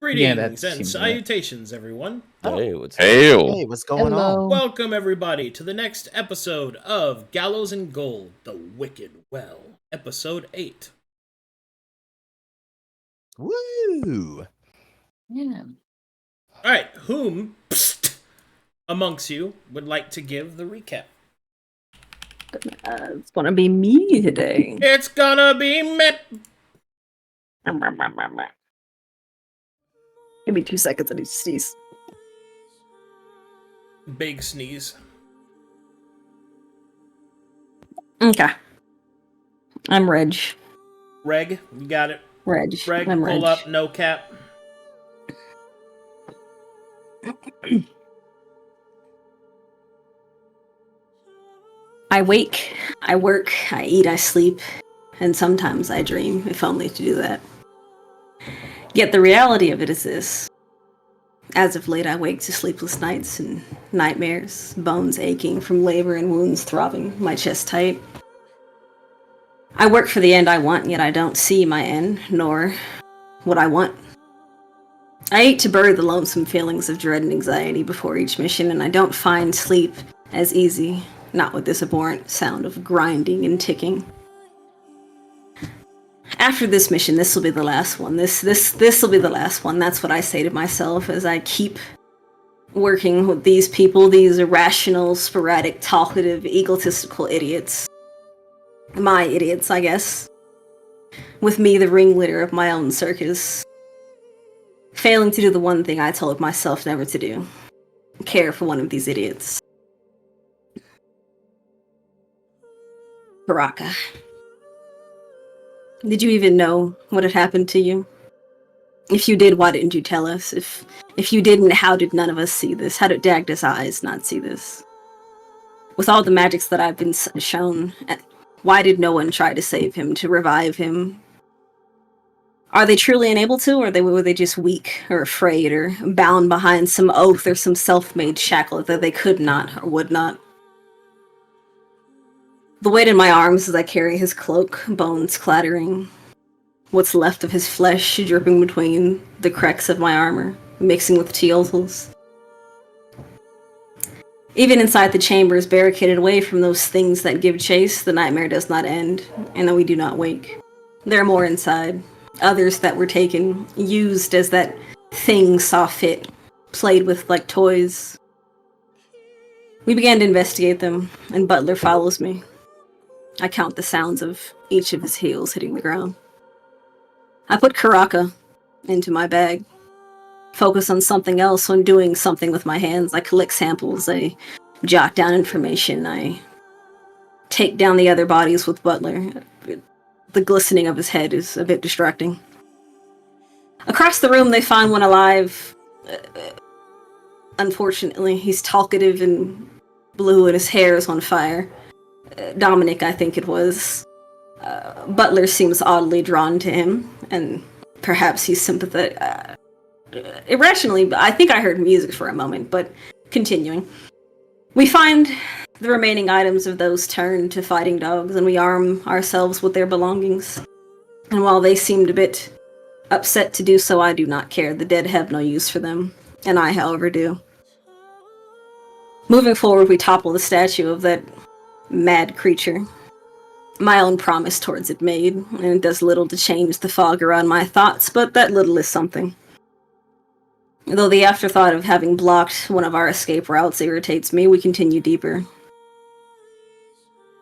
Greetings and salutations, everyone. Hey, what's going on? Welcome, everybody, to the next episode of Gallows and Gold, The Wicked Well, Episode 8. Woo! Yeah. Alright, whom amongst you would like to give the recap? It's gonna be me today. It's gonna be me. Give me 2 seconds, I need to sneeze. Big sneeze. Okay. I'm Reg. Reg, you got it. Reg. Reg, I'm pull Reg. up, no cap. I wake, I work, I eat, I sleep, and sometimes I dream, if only to do that. Yet the reality of it is this. As of late, I wake to sleepless nights and nightmares, bones aching from labor and wounds throbbing, my chest tight. I work for the end I want, yet I don't see my end, nor what I want. I hate to bury the lonesome feelings of dread and anxiety before each mission, and I don't find sleep as easy, not with this abhorrent sound of grinding and ticking. After this mission, this will be the last one. This will be the last one. That's what I say to myself as I keep working with these people, these irrational, sporadic, talkative, egotistical idiots. My idiots, I guess. With me, the ringleader of my own circus. Failing to do the one thing I told myself never to do. Care for one of these idiots. Baraka. Did you even know what had happened to you? If you did, why didn't you tell us? If you didn't, how did none of us see this? How did Dagda's eyes not see this? With all the magics that I've been shown, why did no one try to save him, to revive him? Are they truly unable to, or were they just weak, or afraid, or bound behind some oath or some self-made shackle that they could not, or would not? The weight in my arms as I carry his cloak, bones clattering. What's left of his flesh dripping between the cracks of my armor, mixing with Teotl's. Even inside the chambers, barricaded away from those things that give chase, the nightmare does not end, and then we do not wake. There are more inside. Others that were taken, used as that thing saw fit, played with like toys. We began to investigate them, and Butler follows me. I count the sounds of each of his heels hitting the ground. I put Karaka into my bag. Focus on something else when doing something with my hands. I collect samples, I jot down information, I take down the other bodies with Butler. The glistening of his head is a bit distracting. Across the room they find one alive. Unfortunately, he's talkative and blue and his hair is on fire. Dominic, I think it was. Butler seems oddly drawn to him, and perhaps he's sympathetic. Irrationally, I think I heard music for a moment, but continuing. We find the remaining items of those turned to fighting dogs, and we arm ourselves with their belongings. And while they seemed a bit upset to do so, I do not care. The dead have no use for them, and I, however, do. Moving forward, we topple the statue of that mad creature. My own promise towards it made, and it does little to change the fog around my thoughts, but that little is something. Though the afterthought of having blocked one of our escape routes irritates me, we continue deeper.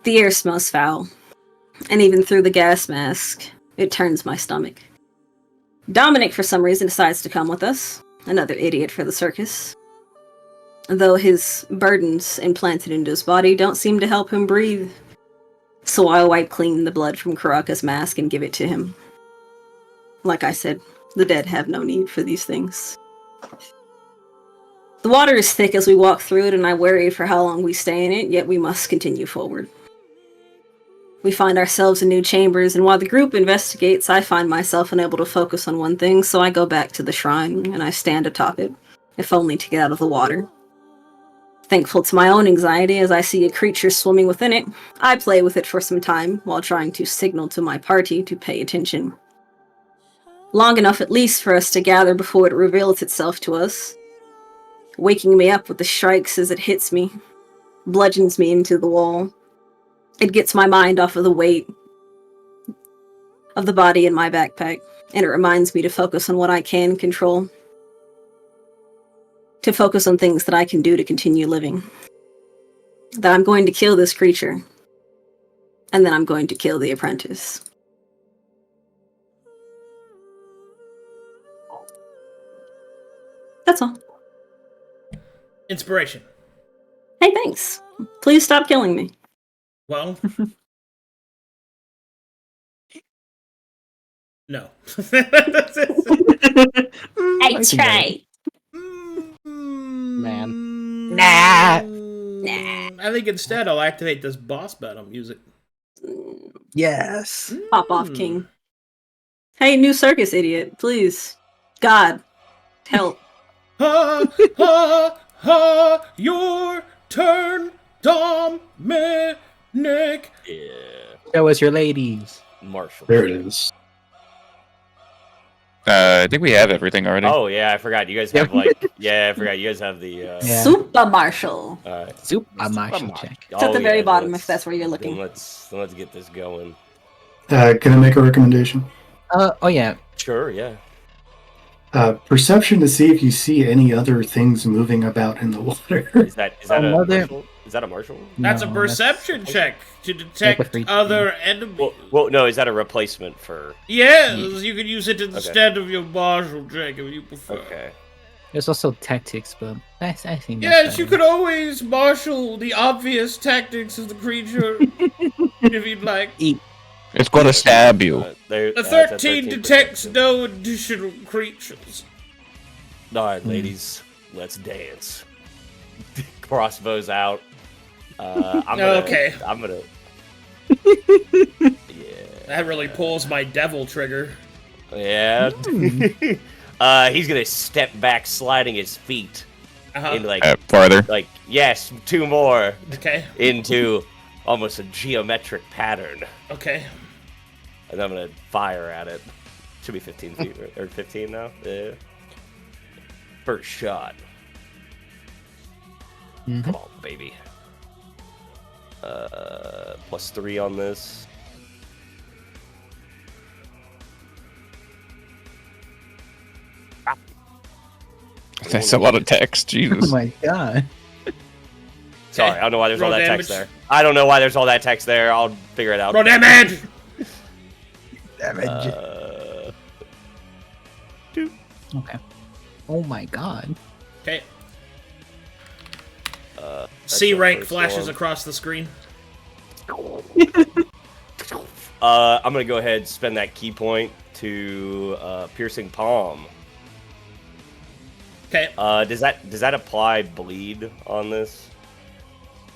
The air smells foul, and even through the gas mask, it turns my stomach. Dominic, for some reason, decides to come with us, another idiot for the circus. Though his burdens implanted into his body don't seem to help him breathe. So I wipe clean the blood from Karaka's mask and give it to him. Like I said, the dead have no need for these things. The water is thick as we walk through it, and I worry for how long we stay in it, yet we must continue forward. We find ourselves in new chambers, and while the group investigates, I find myself unable to focus on one thing, so I go back to the shrine, and I stand atop it, if only to get out of the water. Thankful to my own anxiety as I see a creature swimming within it, I play with it for some time while trying to signal to my party to pay attention. Long enough at least for us to gather before it reveals itself to us, waking me up with the strikes as it hits me, bludgeons me into the wall. It gets my mind off of the weight of the body in my backpack, and it reminds me to focus on what I can control. To focus on things that I can do to continue living. That I'm going to kill this creature, and then I'm going to kill the apprentice. That's all. Inspiration. Hey, thanks. Please stop killing me. Well, no. I try. Man. Nah. I think instead I'll activate this boss battle music. Yes. Pop off, King. Hey, new circus idiot, please. God, help. Ha ha ha! Your turn, Dominic. Yeah. Show us your ladies. Marshall. There it is. I think we have everything already. Oh yeah, I forgot. You guys have I forgot. You guys have the. Yeah. Super Marshal. Alright. Soup. I should check. It's at the very yeah, bottom let's- if that's where you're then looking. let's get this going. Can I make a recommendation? Oh yeah. Sure. Yeah. Perception to see if you see any other things moving about in the water. Is that Another- a marshal? Is that a marshal? That's a No, perception check to Make a detect free- other enemies. Well, no. Is that a replacement for? Yes, you can use it instead of your martial check if you prefer. Okay. There's also tactics, but I think. Yes, you could always marshal the obvious tactics of the creature if you'd like. It's gonna stab you. The 13 detects no additional creatures. All right, ladies, let's dance. Crossbows out. Okay. I'm gonna. Yeah. That really pulls my devil trigger. Yeah. He's gonna step back, sliding his feet into Farther. yes, 2 more Okay. into almost a geometric pattern, Okay. and I'm gonna fire at it. Should be 15 feet or 15 now. Yeah. First shot. Come on, baby. +3 on this. That's a lot of text. Oh Jesus. my god. Sorry, I don't know why there's all Roll that damage. text there. I don't know why there's all that text there. I'll figure it out. Roll damage! Damage. Two. Okay. Oh my god. Okay. That's C the rank first flashes one. across the screen. I'm gonna go ahead and spend that key point to piercing palm. Okay. Does that apply bleed on this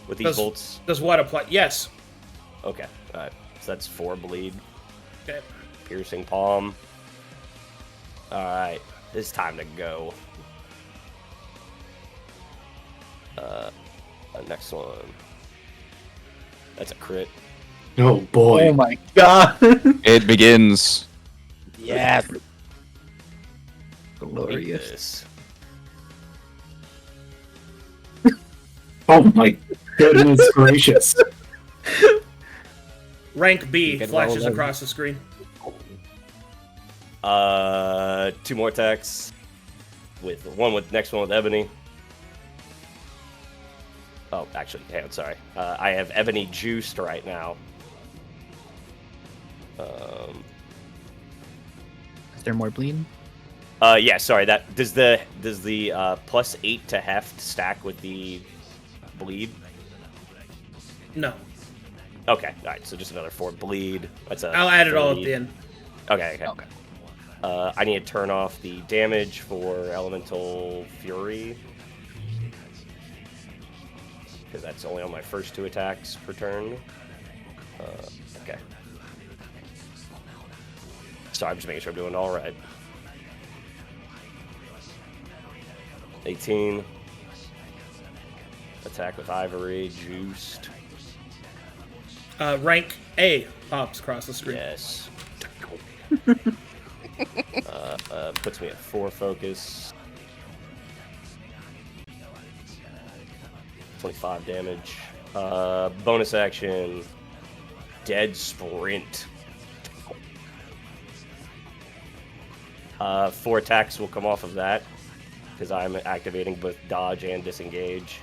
with these bolts? Does what apply? Yes. Okay, alright. So that's 4 bleed. Okay. Piercing palm. Alright, it's time to go. Next one. That's a crit. Oh boy. Oh my god. It begins. Yes. Glorious. This. Oh my goodness gracious. Rank B can flashes roll across the screen. 2 more attacks. With next one with Ebony. Oh, actually, hang on, sorry. I have Ebony juiced right now. Is there more bleeding? Yeah, sorry. That does the +8 to heft stack with the bleed? No. Okay, all right. So just another 4 bleed. That's a. I'll add it all at 30. the end. Okay. Okay. I need to turn off the damage for Elemental Fury. Because that's only on my first 2 attacks per turn. Okay. Sorry, I'm just making sure I'm doing it all right. 18. Attack with Ivory, juiced. Rank A pops across the screen. Yes. Puts me at 4 focus. 25 damage. Bonus action. Dead sprint. 4 attacks will come off of that because I'm activating both dodge and disengage.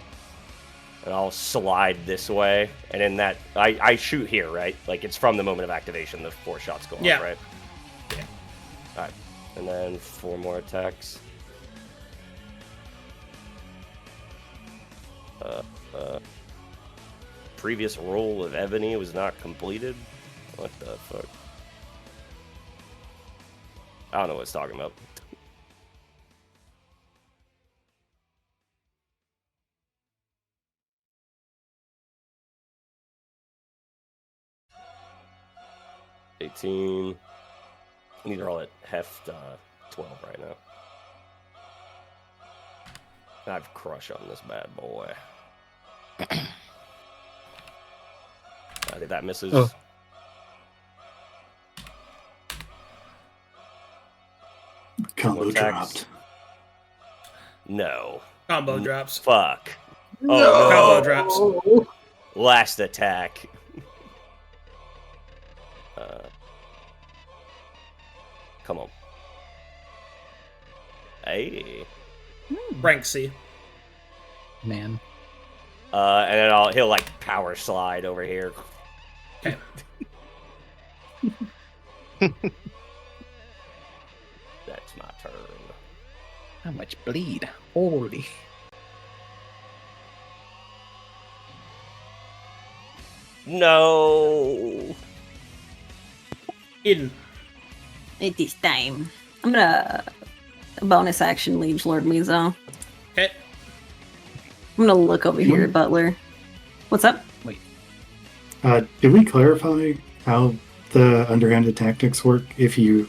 And I'll slide this way, and in that I shoot here, right? Like it's from the moment of activation, the 4 shots go off, right? Yeah. All right, and then 4 more attacks. Previous roll of Ebony was not completed. What the fuck? I don't know what it's talking about. $18. These are all at heft 12 right now. I have crush on this bad boy. I think that misses. Oh. Combo Attacks. dropped. No. Combo drops. Fuck. Combo Oh, no. drops. Last attack. Come on. Hey. Rank C. Man. And then he'll like power slide over here. Okay. That's my turn. How much bleed? Holy. No. Eden. It is time. I'm gonna bonus action Liege Lord Mizo. Okay. I'm gonna look over here at Butler. What's up? Did we clarify how the underhanded tactics work if you...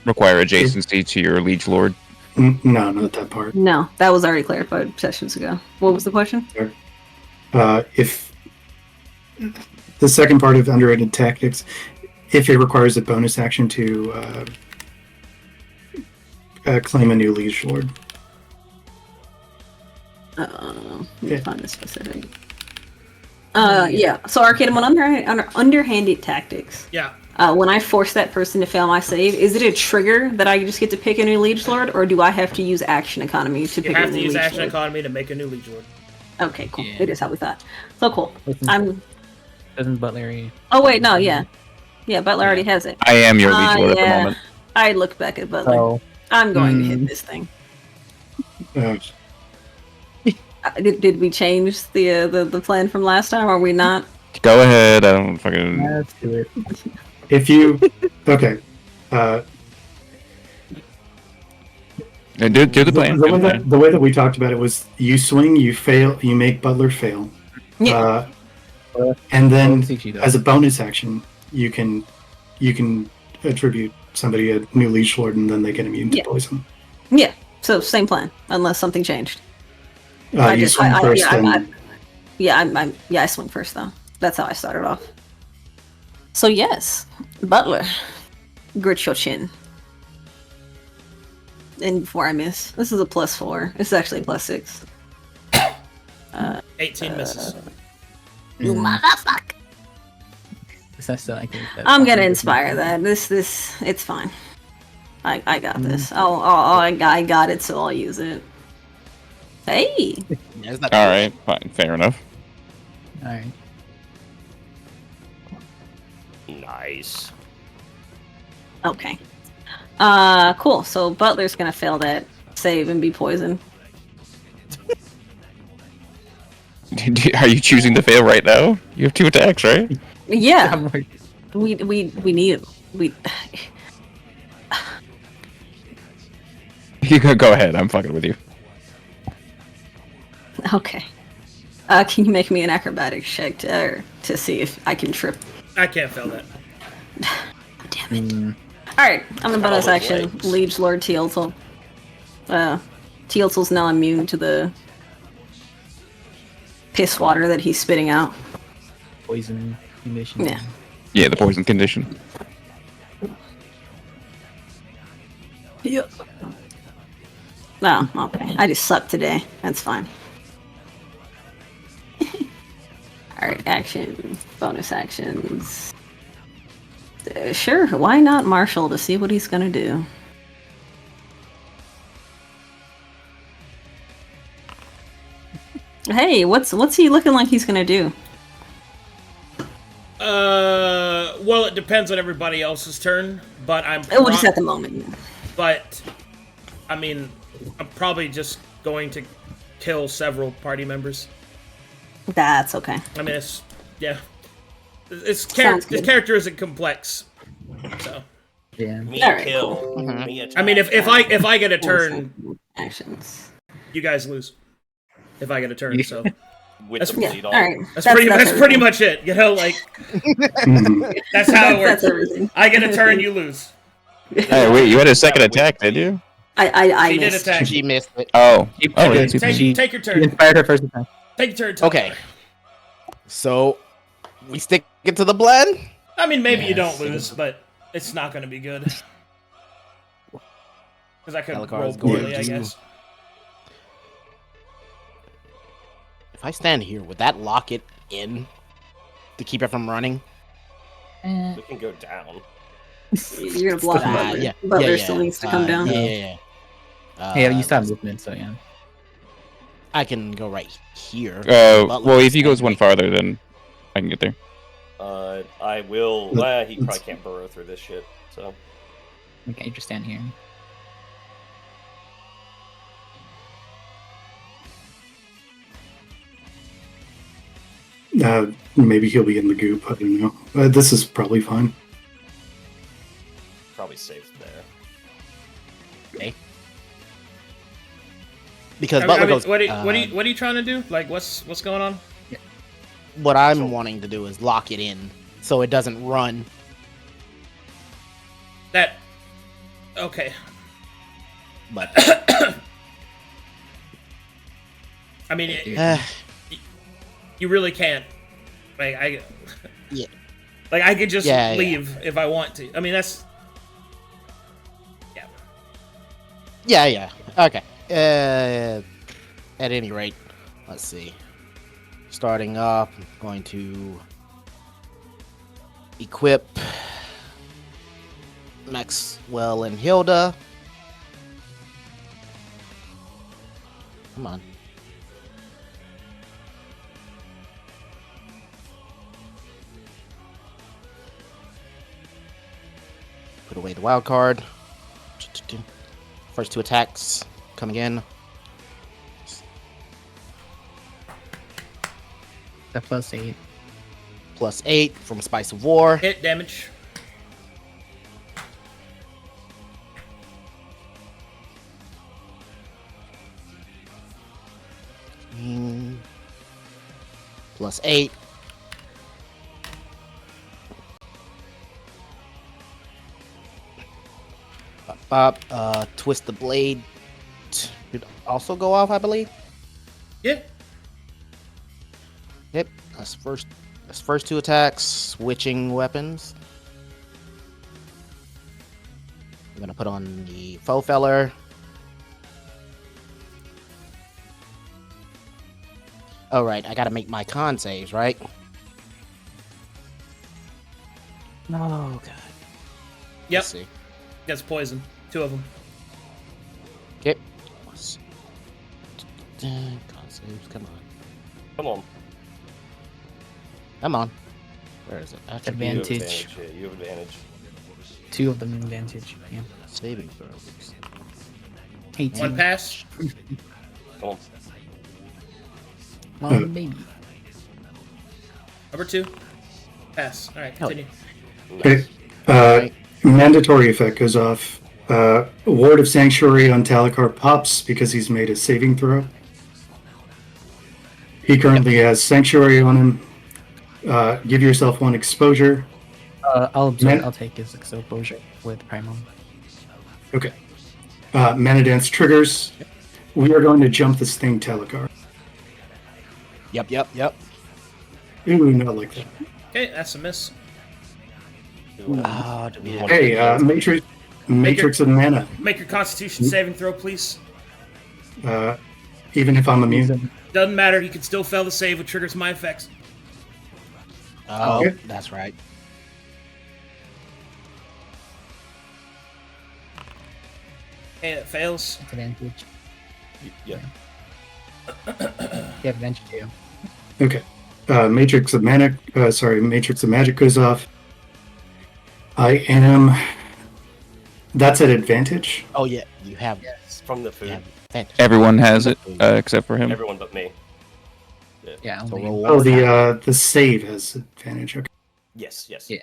Require adjacency to your liege lord. No, not that part. No, that was already clarified sessions ago. What was the question? If the second part of underhanded tactics, if it requires a bonus action to claim a new liege lord. Let me find the specific. Yeah. So Arcadum on underhanded tactics. Yeah. When I force that person to fail my save, is it a trigger that I just get to pick a new liege lord, or do I have to use action economy to You pick a have new to use liege action lord? economy to make a new liege lord. Okay, cool. Yeah. It is how we thought. So cool. Doesn't Butler? Oh wait, no, yeah, Butler already has it. I am your liege lord at the yeah. moment. I look back at Butler. Oh. I'm going to hit this thing. Did we change the plan from last time, or are we not? Go ahead. I don't fucking. Let's do it. If you... Okay. Do the plan. Do the plan. The way that we talked about it was you swing, you fail, you make Butler fail. Yeah. And then, CG though. as a bonus action, you can attribute somebody a new liege lord, and then they get immune to poison. Yeah. So same plan, unless something changed. You swing first, I swing first though. That's how I started off. So yes, Butler, grit your chin. And before I miss, this is a +4. This is actually a +6. 18 misses. You motherfucker! I'm gonna inspire that. This, it's fine. I got this. I got it, so I'll use it. Hey! Alright, fine. Fair enough. Alright. Nice. Okay. Cool. So Butler's gonna fail that save and be poisoned. Are you choosing to fail right now? You have 2 attacks, right? Yeah. We need it. You can go ahead. I'm fucking with you. Okay. Can you make me an acrobatics check to see if I can trip? I can't fail that. Damn it. Alright, I'm gonna bonus action Liege Lord Teotl. Teotl's now immune to the piss water that he's spitting out. Poison condition. Yeah. Yeah, the poison condition. Yep. No, okay. I just suck today. That's fine. Alright, action. Bonus actions. Sure, why not Marshall to see what he's gonna do? Hey, what's he looking like he's gonna do? Well, it depends on everybody else's turn, but Oh, just at the moment. But, I mean, I'm probably just going to kill several party members. That's okay. I mean, His Sounds good. character isn't complex, so. Yeah. Me Alright, kill. cool. Me attack. I mean, if I get a turn, Actions. you guys lose. If I get a turn, so With the Yeah, bleed alright. on. that's pretty everything. much it. You know, like Mhm. that's how it works. That's everything. I get a turn, you lose. Hey, wait, you had a second attack, did you? I She did missed. attack. She missed it. Oh. She- Oh, okay, yeah. Take your She turn. inspired her first attack. Take your turn. Okay. So, we stick it to the blend? I mean, maybe you Yes. don't lose, but it's not going to be good. Because I could Talikar roll is going poorly, I to- guess. If I stand here, would that lock it in to keep it from running? Eh, We can go down. You're gonna block Butler. Yeah. Butler yeah, still yeah. needs to come down. Yeah. yeah, you still have movement, so yeah. I can go right here. Well, if he goes one farther, then I can get there. I will. Well, he probably can't burrow through this shit. So Okay, just stand here. Maybe he'll be in the goop. I don't know. This is probably fine. probably safe there. Because I Butler mean, goes. what are you trying to do? Like, what's going on? What I'm wanting to do is lock it in so it doesn't run. That. Okay. But I mean, uh, you really can't. Like, Yeah. Like, I could just Yeah, yeah. leave if I want to. I mean, that's. yeah. Okay. At any rate, let's see. Starting up, I'm going to equip Maxwell and Hilda. Come on. Put away the wild card. First two attacks coming in. The +8. +8 from Spice of War. Hit damage. +8. Twist the blade. Should also go off, I believe. Yeah. Yep. That's first two attacks. Switching weapons. I'm gonna put on the faux feller. All right, I gotta make my con saves, right? Oh god. Yep. Let's see. Gets poison. 2 of them. Okay. Con saves. Come on. Come on. Come on. Where is it? Attribute. You have Advantage. advantage. Yeah, you have advantage. 2 of them advantage. Yeah. Saving throws. 18. 1 pass. Come on. Well, maybe. Number 2. Pass. All right, Hell continue. Okay. Mandatory effect goes off. Ward of Sanctuary on Talikar pops because he's made a saving throw. He currently has Sanctuary on him. Give yourself 1 exposure. I'll take his exposure with Primal. Okay. Mana Dance triggers. We are going to jump this thing, Talikar. Yep. Ooh, not like that. Okay, that's a miss. Oh, do we have Hey, Matrix of Mana. Make your Constitution saving throw, please. Even if I'm immune. Doesn't matter. You can still fail the save, which triggers my effects. Oh, Okay. that's right. Okay, it fails. Advantage. Yeah. You have advantage too. Okay. Matrix of Mana. Matrix of Magic goes off. I am. That's at advantage. Oh yeah, you have. It's from the food. You have advantage. Everyone has it, except for him. Everyone but me. Yeah, So only roll Oh, one. the save has advantage. Okay. Yes. Yeah.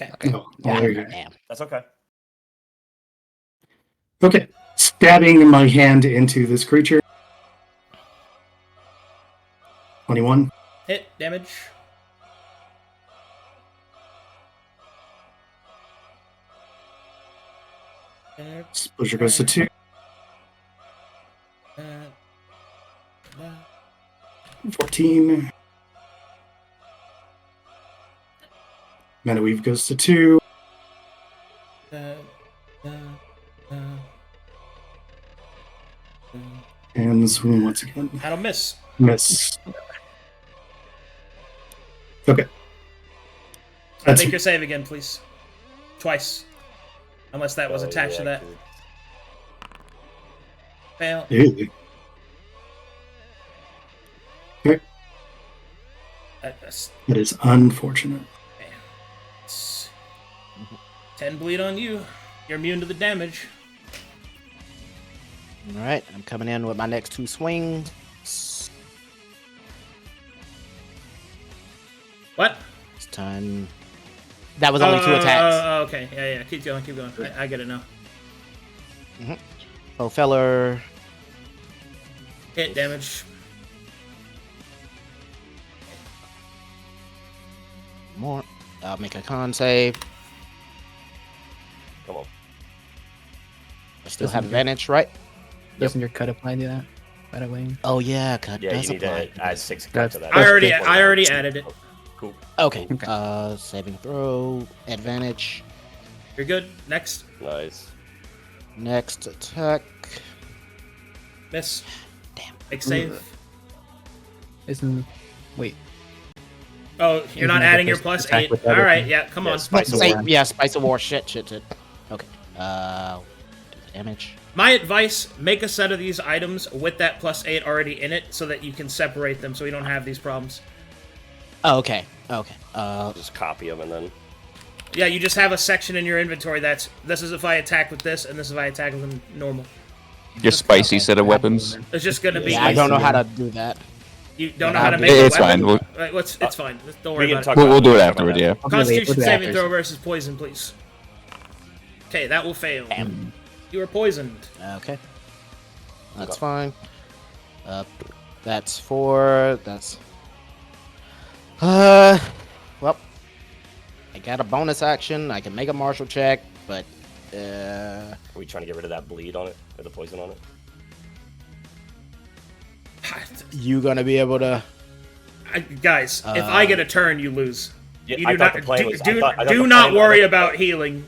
Okay. Oh, well, there you go. Damn. That's okay. Okay. Stabbing my hand into this creature. 21. Hit damage. Exposure goes to 2. 14. Mana Weave goes to 2. And this one once again. That'll miss. Miss. Okay. That's Make your save again, please. Twice. Unless that was attached to that. Fail. Ew. Okay. That's That is unfortunate. 10 bleed on you. You're immune to the damage. All right, I'm coming in with my next 2 swings. What? It's time. That was only 2 attacks. Okay. Yeah. Keep going. I get it now. So feller. Hit damage. More. I'll make a con save. Come on. I still have advantage, right? Doesn't your cut apply to that? By the way. Oh yeah, cut Yeah, does you need apply. to add 6 cut to that. I already added it. Cool. Okay. Okay. Saving throw, advantage. You're good. Next. Nice. Next attack. Miss. Damn. Make save. Isn't wait. Oh, you're not adding your plus Attack 8. with All right. everything. Yeah. Come on. Spice of Say, War. yeah, Spice of War. Shit. Okay. Damage. My advice: make a set of these items with that plus 8 already in it, so that you can separate them, so you don't have these problems. Oh, okay. Just copy them and then. Yeah, you just have a section in your inventory that's this is if I attack with this, and this is if I attack with a normal. Your spicy set of weapons. It's just gonna be. Yeah, I don't know how to do that. You don't know how to make It's a weapon? fine. Right, it's fine. Don't worry We can about talk it. about We'll do it talk afterward, about yeah. that. Constitution We'll do it saving after. throw versus poison, please. Okay, that will fail. Damn. You are poisoned. Okay. That's fine. That's 4. That's. Well, I got a bonus action. I can make a martial check, but. Are we trying to get rid of that bleed on it? Or the poison on it? You gonna be able to? Guys, if I get a turn, you lose. Yeah, You I do thought not the plan was- I thought the do plan not was- worry about healing.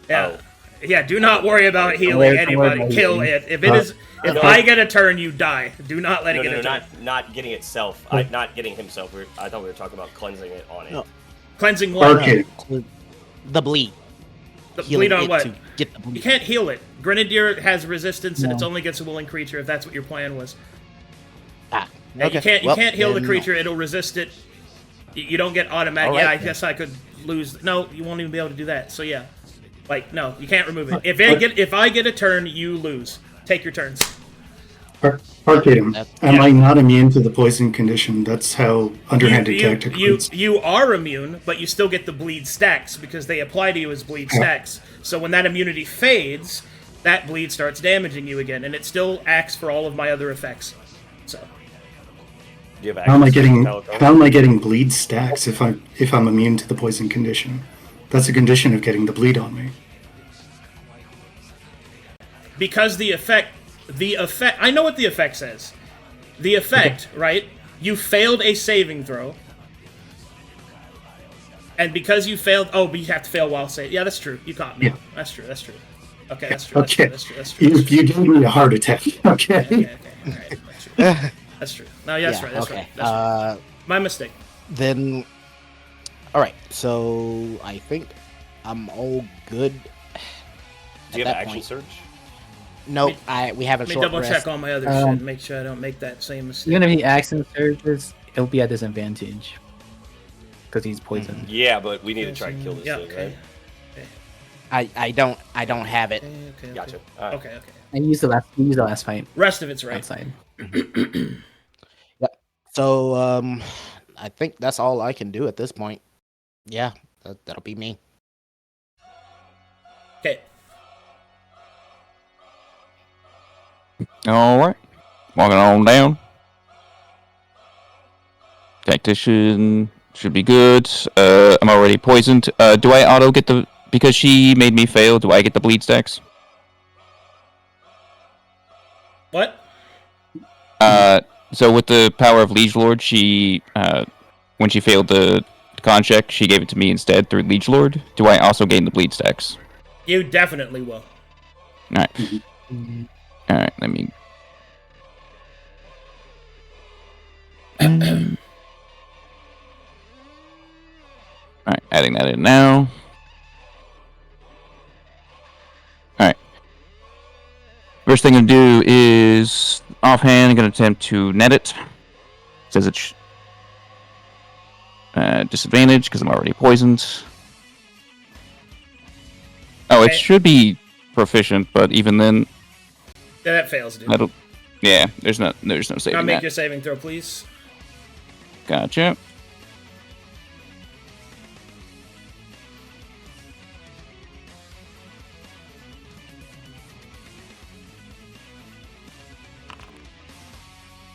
Yeah. Oh. Yeah, do not worry about healing worry anybody. about Kill healing. it. If I get a turn, you die. Do not let it get a turn. not getting itself. Not getting himself. I thought we were talking about cleansing it on it. No. Cleansing what? Arcade. The bleed. The Healing bleed on it what? to get the You bleed. can't heal it. Grenadier has resistance, and No. it's only against a willing creature. If that's what your plan was. Ah, Yeah, okay. you Well, can't heal the then no. creature. It'll resist it. You don't get automatic. All right, Yeah, I then. guess I could lose. No, you won't even be able to do that. So yeah, no, you can't remove it. If I get a turn, you lose. Take your turns. Arcadum. Am Yeah. I not immune to the poison condition? That's how underhanded tactic works. You are immune, but you still get the bleed stacks because they apply to you as bleed stacks. So when that immunity fades, that bleed starts damaging you again, and it still acts for all of my other effects. So Do you have How am I access to getting Talikar? how am I getting bleed stacks if I'm immune to the poison condition? That's a condition of getting the bleed on me. because the effect, I know what the effect says. The effect, right? You failed a saving throw. And because you failed, but you have to fail while saying. Yeah, that's true. You caught me. Yeah. That's true. Okay, that's true. Okay. That's true. You gave me a heart attack. Okay. Okay. All right. That's true. That's true. No, yeah, that's right. That's okay. right. That's right. My mistake. Then, all right. So I think I'm all good. Do you at have that action point. surge? Nope. We have a Let me short double rest. check all my other shit. Make sure I don't make that same mistake. Even if he accent surges, it'll be at disadvantage because he's poisoned. Yeah, but we need to try and kill this Yeah. thing, Okay. right? I don't have it. Okay. Gotcha. All right. Okay. I used the last fight Rest of it's right. outside. Yep. So I think that's all I can do at this point. Yeah, that'll be me. Okay. All right. Walking on down. Tactician should be good. I'm already poisoned. Do I auto get the... Because she made me fail, do I get the bleed stacks? What? So with the power of Liege Lord, she... when she failed the con check, she gave it to me instead through Liege Lord. Do I also gain the bleed stacks? You definitely will. Alright. Alright, let me... Alright, adding that in now. Alright. First thing I'm gonna do is offhand, I'm gonna attempt to net it. Says it's disadvantage because I'm already poisoned. Oh, it Okay. should be proficient, but even then, Yeah, that fails, dude. that'll... Yeah, there's no saving Now make that. your saving throw, please. Gotcha.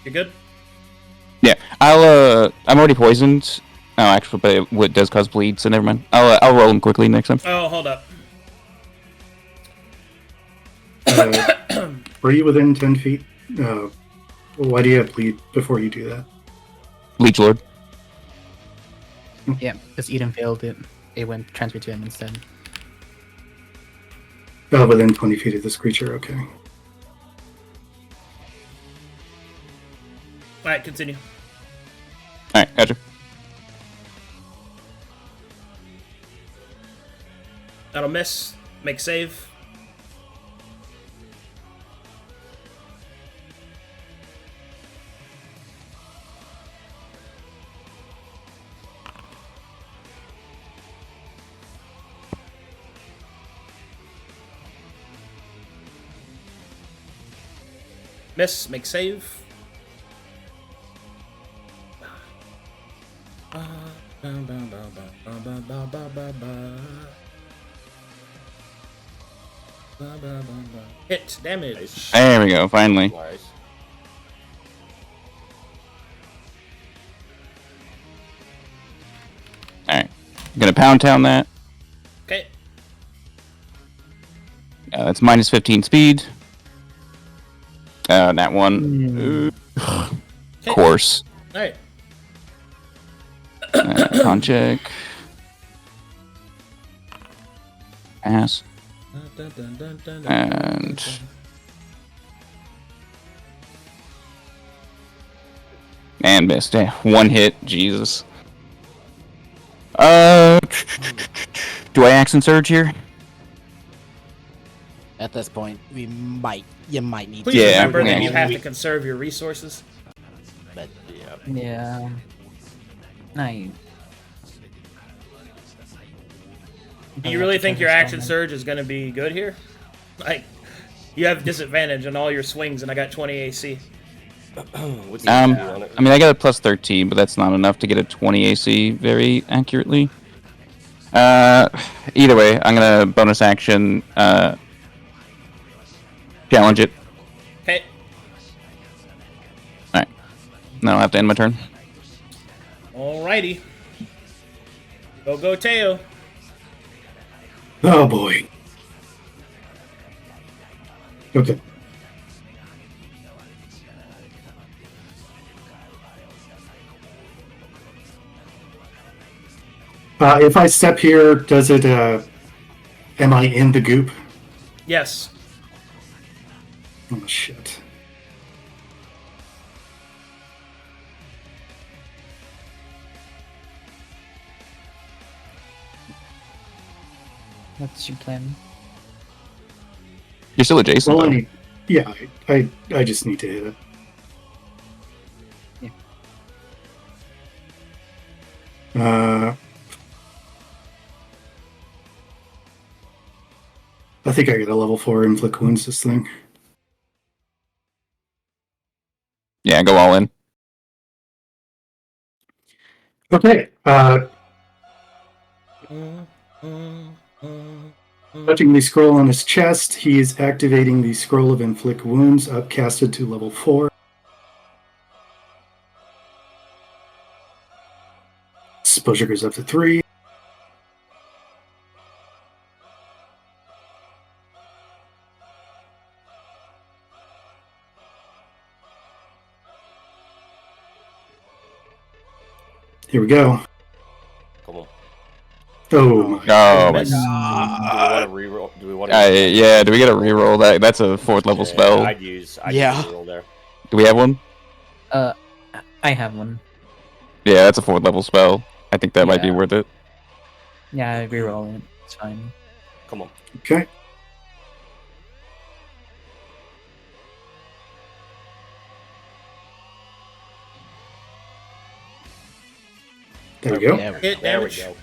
You good? Yeah, I'm already poisoned. Oh, actually, but it does cause bleed, so never mind. I'll roll him quickly next time. Oh, hold up. Were you within 10 feet? Why do you have bleed before you do that? Leech Lord. Yeah, because Eden failed it. It went transferred to him instead. Oh, within 20 feet of this creature, okay. Alright, continue. Alright, gotcha. That'll miss. Make save. Miss. Make save. Hit damage. There we go, finally. Nice. Alright. I'm gonna pound town that. Okay. That's minus 15 speed. That one. Of course. Alright. Con check. Pass. And... And missed. One hit. Jesus. Do I accent surge here? At this point, you might need Please to. Yeah, remember that yeah. you have to conserve your resources. But Yeah. Nice. Do you really think your action surge is going to be good here? Like, you have disadvantage on all your swings, and I got 20 AC. What's the AC on it? I mean, I got a plus 13, but that's not enough to get a 20 AC very accurately. Either way, I'm gonna bonus action, challenge it. Okay. Alright. Now I'll have to end my turn. Alrighty. Go, Teo. Oh boy. Okay. If I step here, does it? Am I in the goop? Yes. Oh shit. What's your plan? You're still adjacent. Well, though. yeah, I just need to hit it. I think I get a level 4 inflict wounds this thing. Yeah, go all in. Okay. Touching the scroll on his chest, he is activating the scroll of inflict wounds, upcasted to level 4. Exposure goes up to 3. Here we go. Come on. Oh my. Oh my. Miss. Do we want to reroll? Do we want to? Yeah. Do we get a reroll? That's a 4th level spell. I'd use a reroll there. Do we have one? I have one. Yeah, that's a 4th level spell. I think that might be Yeah. worth it. Yeah, I reroll it. It's fine. Come on. Okay. There we go. There we Hit go. There we damage.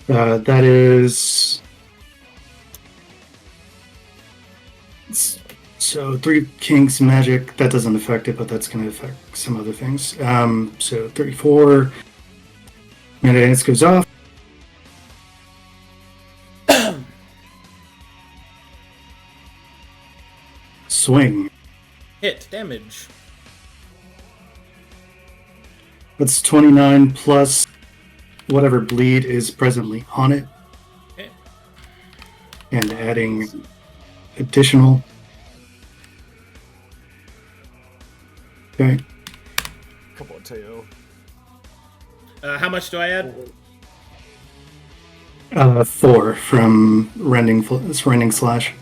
go. That is. So 3 kinks magic. That doesn't affect it, but that's going to affect some other things. So 34. Mana dance goes off. Swing. Hit damage. That's 29 plus whatever bleed is presently on it. Okay. And adding additional. Okay. Come on, Teo. How much do I add? 4 from rending slash.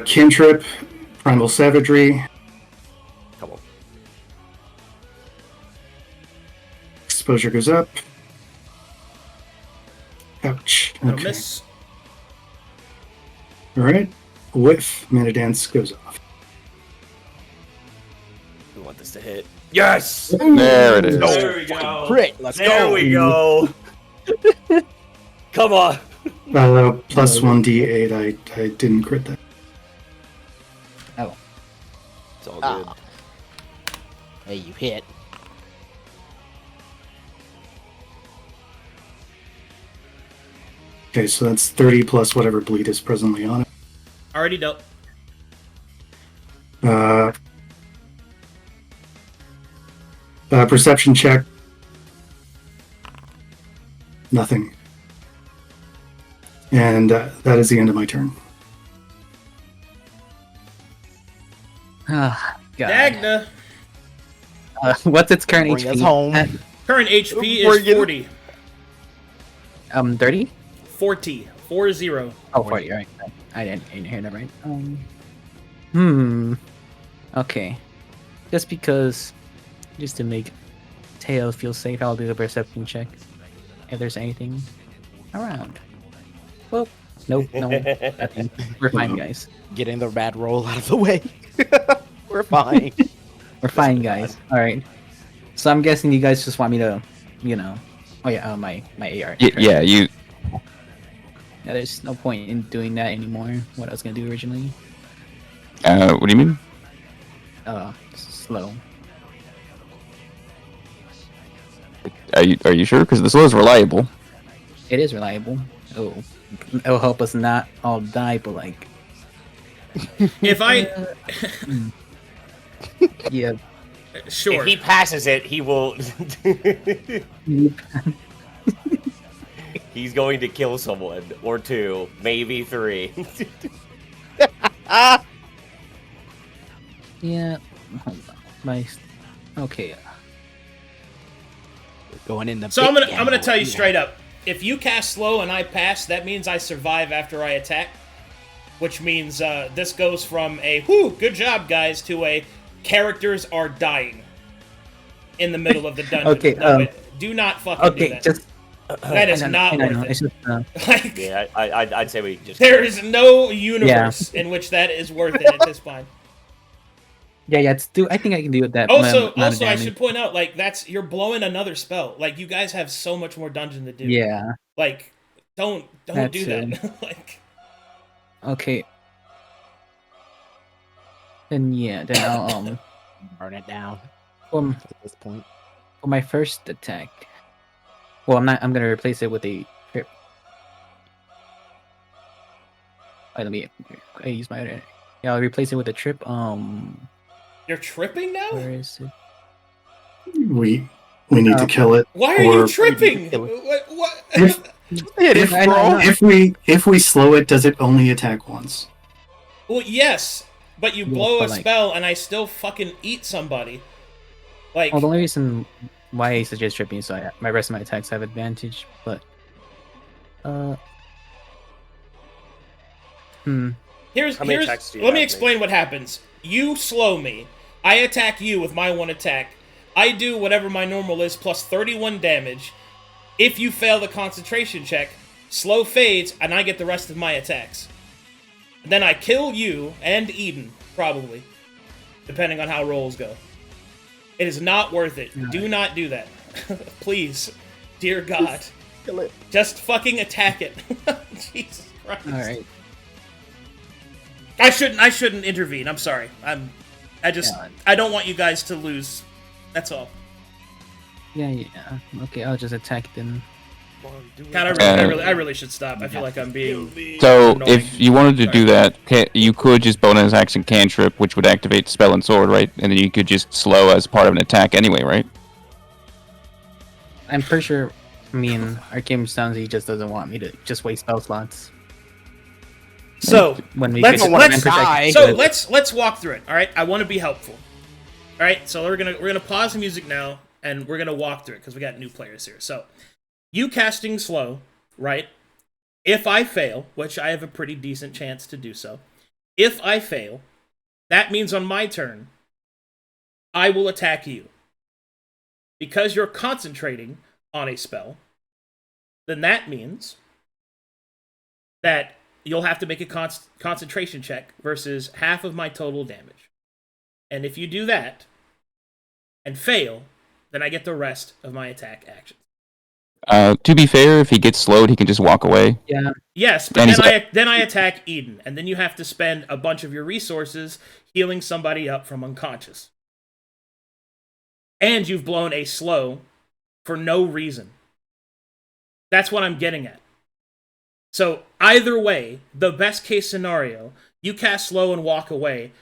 Cantrip, primal savagery. Come on. Exposure goes up. Ouch. No Okay. miss. All right. Whiff. Mana dance goes off. We want this to hit. Yes. There it is. There we go. Crit. Let's There go. we go. Come on. Plus 1d8. I didn't crit that. Oh. It's all good. Ah. Hey, you hit. Okay, so that's 30 plus whatever bleed is presently on it. Already dealt. Perception check. Nothing. And that is the end of my turn. Ah, God. Dagda. What's its current Bring HP? us home. Current HP Bring is it- 40. 30? 40. 40. Oh, 40, right. I didn't hear that right. Okay. Just to make Teo feel safe, I'll do a perception check. If there's anything around. Well, nope, no, nothing. We're fine, guys. Getting the bad roll out of the way. We're fine. We're fine, guys. Alright. So I'm guessing you guys just want me to, Oh yeah, my AR. Yeah, you. Yeah, there's no point in doing that anymore. What I was gonna do originally. What do you mean? Slow. Are you sure? Because the slow is reliable. It is reliable. Oh, it'll help us not all die, but like, If I. yeah. Sure. If he passes it, he will. He's going to kill someone or 2, maybe 3. Yeah. Hold on. Okay. Going in the. So big I'm gonna tell you gamble. straight up. If you cast slow and I pass, that means I survive after I attack. Which means this goes from a "whoo, good job, guys" to a "characters are dying" in the middle of the dungeon. Okay, No, do not fucking do Okay, that. just That is not I worth know. it. It's just Like, Yeah, I'd say we just. there is no universe in which that is worth it at this point. yeah. I think I can do it that. Also, amount of I damage. should point out, like, you're blowing another spell. Like, you guys have so much more dungeon to do. Yeah. Like, don't That do too. that. Like, Okay. Then I'll Burn it down for at this point. my first attack. Well, I'm gonna replace it with a trip. Let me. I use my. Yeah, I'll replace it with a trip. you're tripping now? Where is it? We need to kill it. Why are you or- tripping? Kill it. What? If we slow it, does it only attack once? Well, yes, but you Yeah, blow a but, like- spell and I still fucking eat somebody. Like, Well, the only reason why I suggest tripping is so my rest of my attacks have advantage, but here's How many attacks do you let me have, explain what happens. You slow me. I attack you with my one attack. I do whatever my normal is plus 31 damage. If you fail the concentration check, slow fades and I get the rest of my attacks. Then I kill you and Eden, probably, depending on how rolls go. It is not worth it. Do not do that. Please. Dear God. Kill it. Just fucking attack it. Jesus Christ. all right. I shouldn't intervene. I'm sorry. I don't want you guys to lose. That's all. Yeah. Okay, I'll just attack then. God, I really should stop. I feel like I'm being So annoying. if you wanted to do that, you could just bonus action cantrip, which would activate spell and sword, right? And then you could just slow as part of an attack anyway, right? I'm pretty sure. I mean, Arcadum sounds he just doesn't want me to just waste spell slots. So When we let's could- let's die. so let's walk through it. All right, I want to be helpful. All right, so we're gonna pause the music now and we're gonna walk through it because we got new players here. So you casting slow, right? If I fail, which I have a pretty decent chance to do so, if I fail, that means on my turn, I will attack you. Because you're concentrating on a spell, then that means that you'll have to make a concentration check versus half of my total damage. And if you do that and fail, then I get the rest of my attack actions. To be fair, if he gets slowed, he can just walk away. Yeah. Yes, but And he's then I attack Eden, and then you have to spend a bunch of your resources healing somebody up from unconscious. And you've blown a slow for no reason. That's what I'm getting at. So either way, the best case scenario, you cast slow and walk away,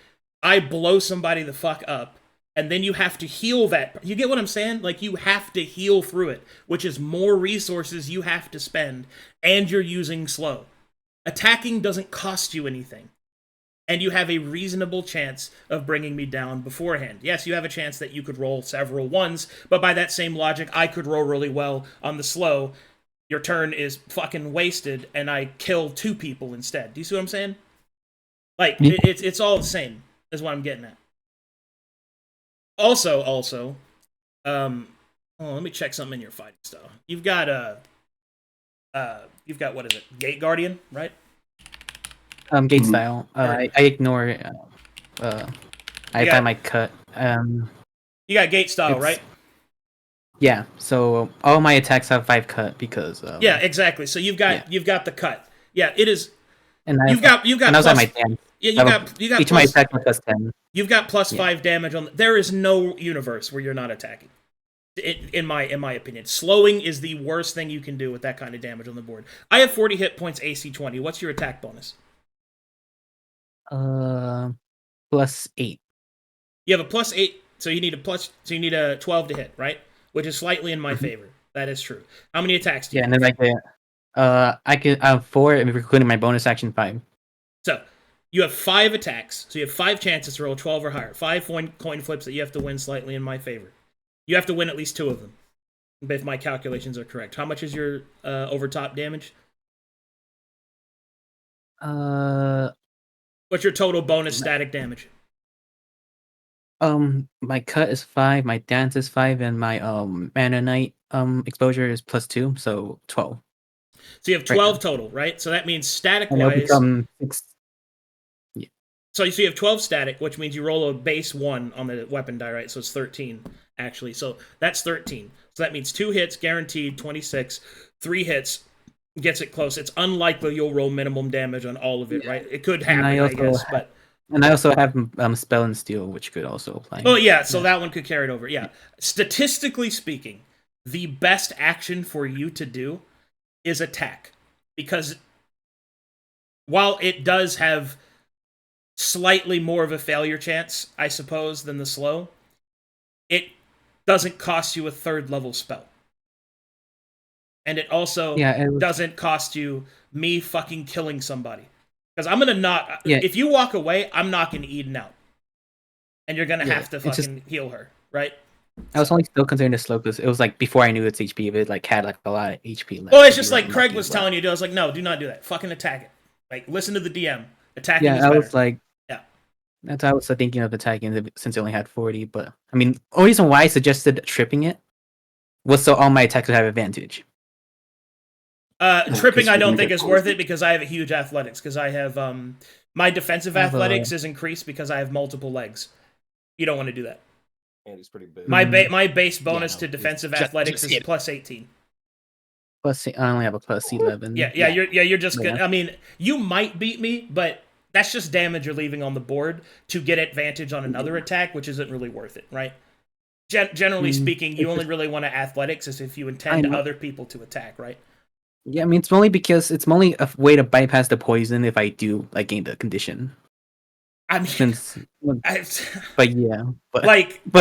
I blow somebody the fuck up, and then you have to heal that. You get what I'm saying? Like, you have to heal through it, which is more resources you have to spend, and you're using slow. Attacking doesn't cost you anything. And you have a reasonable chance of bringing me down beforehand. Yes, you have a chance that you could roll several ones, but by that same logic, I could roll really well on the slow. Your turn is fucking wasted, and I kill 2 people instead. Do you see what I'm saying? Like, it's all the same, is what I'm getting at. Also, let me check something in your fighting style. You've got what is it? Gate Guardian, right? Gate style. I ignore. I got- find my cut. You got Gate style, It's- right? Yeah. So all my attacks have 5 cut because. Yeah, exactly. So you've got the cut. Yeah, it is. And You've got and I was plus, at my 10. yeah, you got Each of my plus, attacks are plus 10. you've got plus Yeah. 5 damage on. There is no universe where you're not attacking. In my opinion, slowing is the worst thing you can do with that kind of damage on the board. I have 40 hit points, AC 20. What's your attack bonus? Plus 8. You have a plus 8, so you need a 12 to hit, right? Which is slightly in my favor. That is true. How many attacks do you Yeah, and then I have 4, including my bonus action 5. So, You have 5 attacks, so you have 5 chances to roll 12 or higher. 5 coin flips that you have to win slightly in my favor. You have to win at least 2 of them, if my calculations are correct. How much is your overtop damage? What's your total bonus static damage? My cut is 5, my dance is 5, and my mana knight exposure is +2, so 12. So you have 12 total, right? So that means static And it'll wise. become 6. Yeah. So you have 12 static, which means you roll a base 1 on the weapon die, right? So it's 13, actually. So that's 13. So that means 2 hits, guaranteed, 26. 3 hits, gets it close. It's unlikely you'll roll minimum damage on all of it, right? It could happen, I guess, but... And I also have Spell and Steel, which could also apply. Oh, yeah, so that one could carry it over, yeah. Statistically speaking, the best action for you to do is attack. Because while it does have slightly more of a failure chance, I suppose, than the slow, it doesn't cost you a 3rd level spell. And it also doesn't cost you me fucking killing somebody. Because I'm going to knock... Yeah. If you walk away, I'm knocking Eden out. And you're going to have to fucking heal her, right? I was only still considering the slow because it was like before I knew its HP, it like had like a lot of HP left. Well, it's just like Kraig was telling you to. I was like, no, do not do that. Fucking attack it. Like, listen to the DM. Attacking is better. I was like... Yeah. That's how I was thinking of attacking since it only had 40, but... I mean, the only reason why I suggested tripping it was so all my attacks would have advantage. Tripping I don't think is worth it because I have a huge athletics, because I have my defensive athletics is increased because I have multiple legs. You don't want to do that. And he's pretty big. My base bonus to defensive athletics is plus 18. I only have a plus 11. You're just good. I mean, you might beat me, but that's just damage you're leaving on the board to get advantage on another attack, which isn't really worth it, right? Generally speaking, you only really want to athletics as if you intend other people to attack, right? Yeah, I mean, it's only because it's only a way to bypass the poison if I do like gain the condition. I mean, but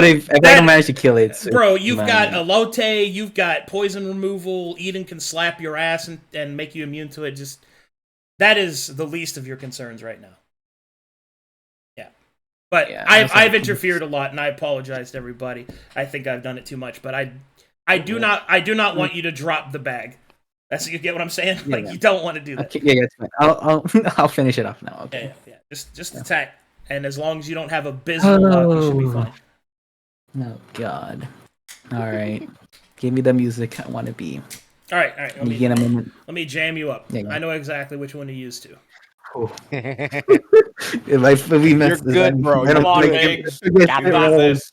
if I don't manage to kill it, bro, you've got elote, you've got poison removal. Eden can slap your ass and make you immune to it. Just that is the least of your concerns right now. Yeah, but I've interfered a lot, and I apologize to everybody. I think I've done it too much, but I do not want you to drop the bag. You get what I'm saying? You don't want to do that. Okay, it's fine. I'll finish it off now. Okay. Yeah. Just attack, and as long as you don't have abysmal luck, you should be fine. Oh God! All right, give me the music I want to be. All right. Let me jam you up. Yeah, I know exactly which one to use to. If we mess You're good, bro. Come on, Migs. Got this.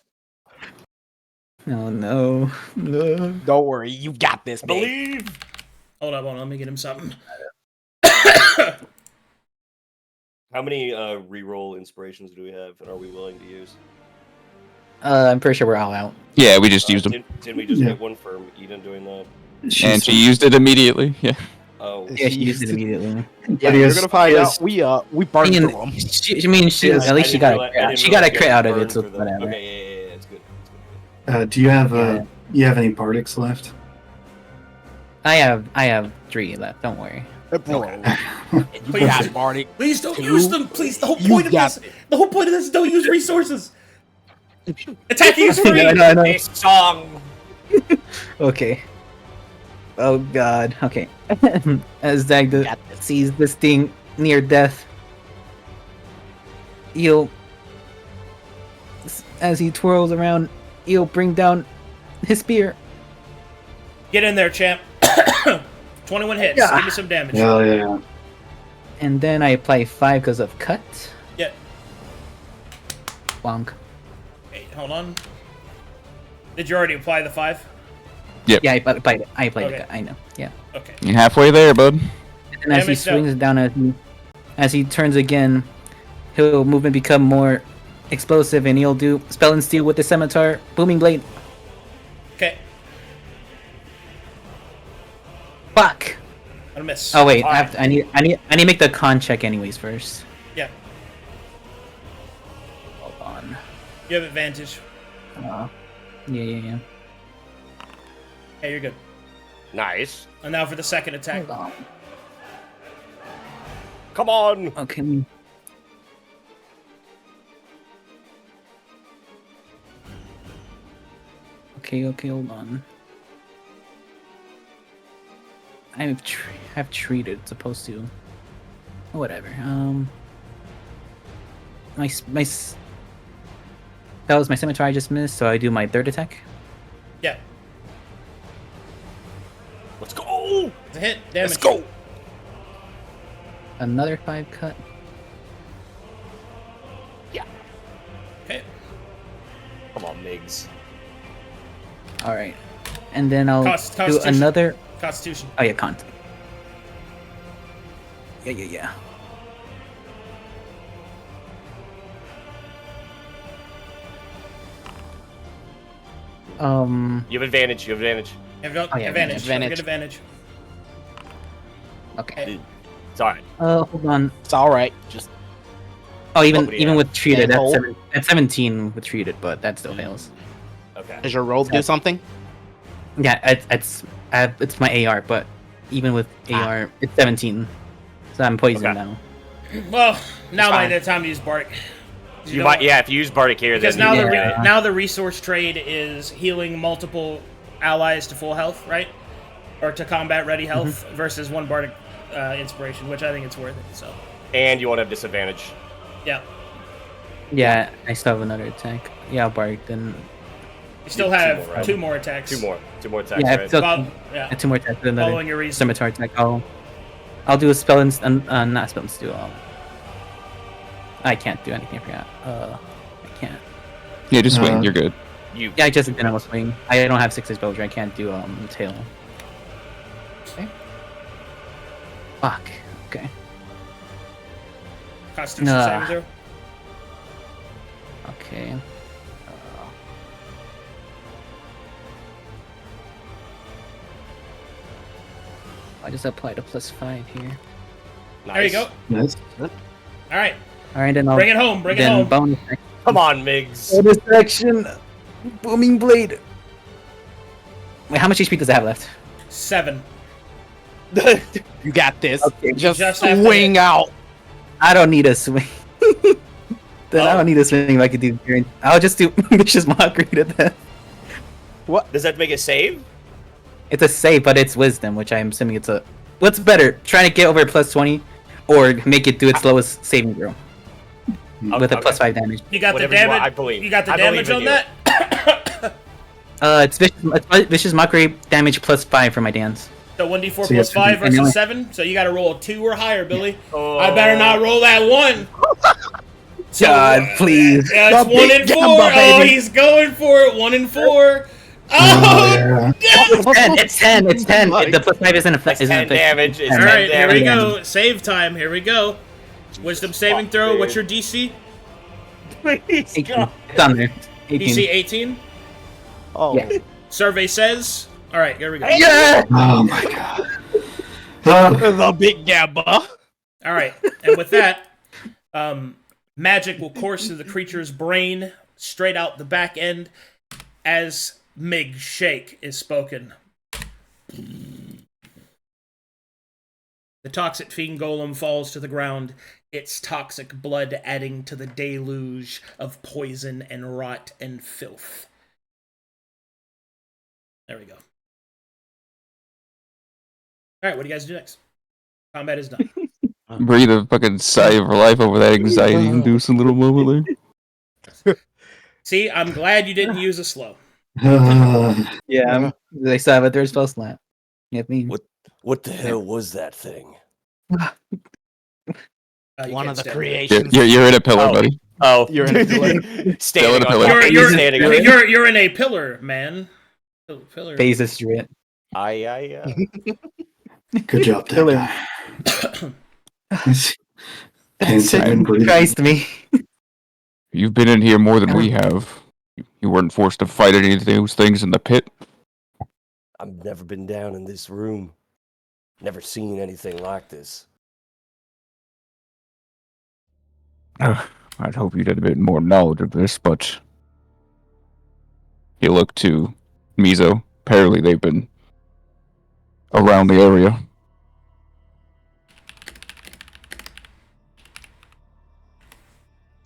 Oh no! Don't worry, you got this, babe. Believe. Hold up, let me get him something. How many reroll inspirations do we have, and are we willing to use? I'm pretty sure we're all out. Yeah, we just used them. Didn't we just get one for Eden doing that? And she used it immediately. Yeah. Oh. Yeah, she used it immediately. Yeah, you're gonna find out. We burned through them. At least she got a crit out of it, so whatever. Okay, yeah, it's good. Do you have any Bardics left? I have 3 left. Don't worry. Bro, you got Bardic. Please don't use them. Please, the whole point of this is don't use resources. Attacking is free. I know. Song. Okay. Oh God. Okay. As Dagda sees this thing near death, as he twirls around, he'll bring down his spear. Get in there, champ. 21 hits. Yeah. Give me some damage. Yeah. And then I apply 5 because of cut. Yeah. Bonk. Wait, hold on. Did you already apply the 5? Yep. Yeah, I applied it. I applied it. I know. Yeah. Okay. You're halfway there, bud. And as he swings down, as he turns again, he'll move and become more explosive, and he'll do Spell and Steel with the Scimitar, Booming Blade. Okay. Fuck. I miss. Oh wait, I need to make the con check anyways first. Yeah. Hold on. You have advantage. Yeah. Hey, you're good. Nice. And now for the second attack. Hold on. Come on. Okay. Okay, hold on. I've treated, supposed to. Whatever. That was my scimitar I just missed, so I do my third attack. Yeah. Let's go! It's a hit. Damage. Let's go! Another 5 cut. Yeah. Okay. Come on, Migs. All right, and then I'll do Constitution. another. Constitution. Oh yeah, con. Yeah. You have advantage. Oh, yeah, advantage. advantage. Get advantage. Okay. It's alright. Hold on. It's all right. Just Even Nobody even else. with treated, Hold. that's 17 with treated, but that still fails. Okay. does your roll do something? Yeah, it's my AR, but even with AR, it's 17, so I'm poisoned Okay. now. Well, now might fine. be the time to use Bardic. You might, yeah. If you use Bardic here, Because then now you Yeah. now the resource trade is healing multiple allies to full health, right? Or to combat ready health versus one Bardic inspiration, which I think it's worth it. So and you won't have disadvantage. yeah, Yeah, I still have another attack. Yeah, Bark then. you still Two have more, right? two more attacks. Two more attacks, Yeah, right? still Yeah. 2 more attacks. Another Following your reason. scimitar attack. I'll do a spell not spell do. I can't do anything. I forgot. I can't. Yeah, just swing. You're good. You. Yeah, I just did a swing. I don't have 6 exposure. I can't do tail. Okay. Fuck. Okay. Constitution Nah. saving throw. Okay. I just applied a +5 here. Nice. There you go. Nice. All right, All right, then I'll bring it home. Bring it then home. bonus action. Come on, Migs. Bonus action. Booming blade. Wait, how much HP does it have left? 7. You got this. Okay. Just Just have to swing hit. out. I don't need a swing. Then I don't need a swing if I could do. I'll just do vicious mockery to that. Does that make a save? It's a save, but it's wisdom, which I'm assuming it's a. What's better, trying to get over a +20, or make it do its lowest saving throw with a Okay. +5 damage? You got Whatever the you damage. want, I believe. You got the I believe damage in on you. that. It's vicious mockery damage +5 for my dance. So 1d4 So you plus have to 5 be- versus anyway. 7. So you got to roll a 2 or higher, Billy. Oh. I better not roll that 1. So, God, please. That's The 1 big and 4. Gamba, Oh, baby. he's going for it. 1 and 4. Oh, Oh, yeah. It's 10. It's 10. Like- The +5 isn't That's effective. 10 damage. It's all 10 right, here we damage. go. Save time. Here we go. Wisdom saving Fuck, throw. dude. What's your DC? Please, 18. God. It's on there. 18. DC 18. Oh. Yeah. Survey says. All right, here we go. Yeah! Oh my god. The big Gamba. All right, and with that, magic will course through the creature's brain, straight out the back end, as Mig Shake is spoken. The toxic fiend golem falls to the ground, its toxic blood adding to the deluge of poison and rot and filth. There we go. All right, what do you guys do next? Combat is done. Breathe a fucking sigh of life over that anxiety-inducing little moment there. See, I'm glad you didn't use a slow. Yeah, they still have a third spell slot. Yep, me. What the hell was that thing? You One can't of the stand creations. You're in a pillar, Oh. buddy. Oh, You're in a pillar. Standing Still in a on pillar. top. You're, Standing on you're in a pillar, man. Pillar. Phases through it. Good job, Pillar. Dagda. That's I've been breathing. Christ me. You've been in here more than we have. You weren't forced to fight any of those things in the pit. I've never been down in this room. Never seen anything like this. I'd hope you'd had a bit more knowledge of this, but... You look to Mizo. Apparently they've been around the area.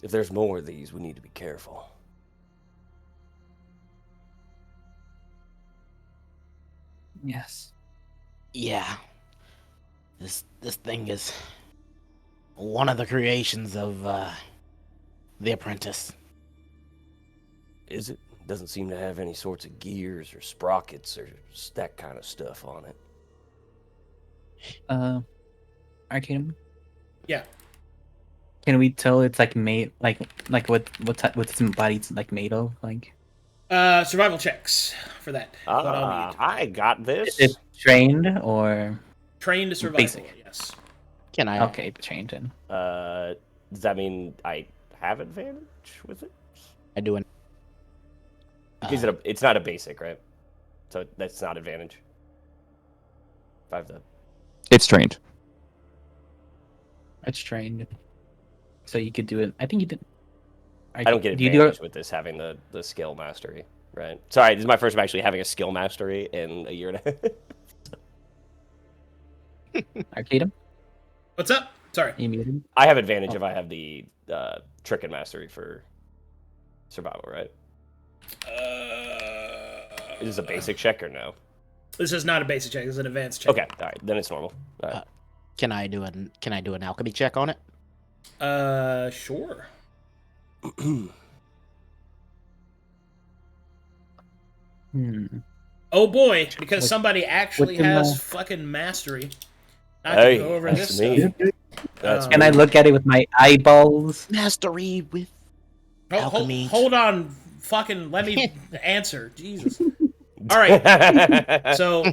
If there's more of these, we need to be careful. Yes. Yeah. This thing is one of the creations of the apprentice. Is it? Doesn't seem to have any sorts of gears or sprockets or that kind of stuff on it. Arcadum. Yeah. Can we tell it's like made like what its body's like made of? Like Survival checks for that. What I'll need. I got this. is it trained or Trained to survival. basic? Yes. Can I? Okay, trained in. Does that mean I have advantage with it? I do an. It's not a basic, right? So that's not advantage. If I have the... It's trained. It's trained. So you could do it. I think you did. I don't get advantage with this having the skill mastery, right? Sorry, this is my first time actually having a skill mastery in a year and a half. Arcadum? What's up? Sorry. You muted? I have advantage if I have the trick and mastery for survival, right? Is this a basic check or no? This is not a basic check. This is an advanced check. Okay, all right, then it's normal. All right. Can I do an alchemy check on it? Sure. Oh boy, because somebody actually has fucking mastery. I can go over this me. stuff. Can I look at it with my eyeballs? Mastery with alchemy. Hold on, fucking let me answer. Jesus. All right. So,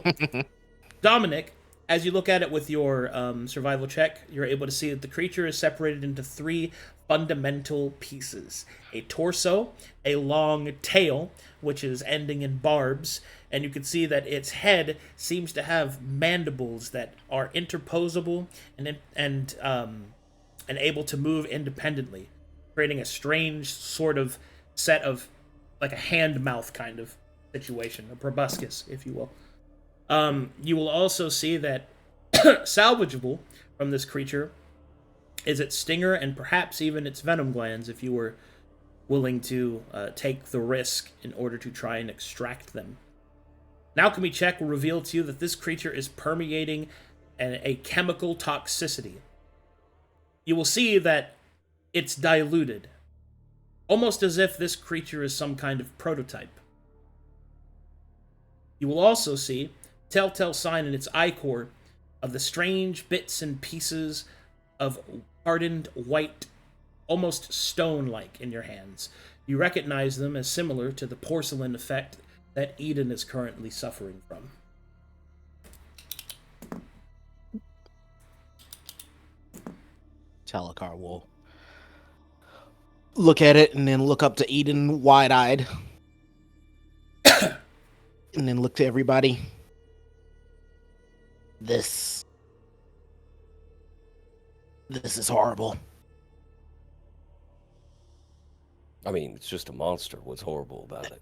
Dominic, as you look at it with your survival check, you're able to see that the creature is separated into 3 fundamental pieces: a torso, a long tail, which is ending in barbs, and you can see that its head seems to have mandibles that are interposable and able to move independently, creating a strange sort of set of like a hand-mouth kind of situation, a proboscis, if you will. You will also see that salvageable from this creature is its stinger and perhaps even its venom glands, if you were willing to take the risk in order to try and extract them. An alchemy check will reveal to you that this creature is permeating a chemical toxicity. You will see that it's diluted, almost as if this creature is some kind of prototype. You will also see telltale sign in its eye core of the strange bits and pieces of hardened white, almost stone-like in your hands. You recognize them as similar to the porcelain effect that Eden is currently suffering from. Talikar will look at it and then look up to Eden wide-eyed. And then look to everybody. This is horrible. I mean, it's just a monster. What's horrible about it?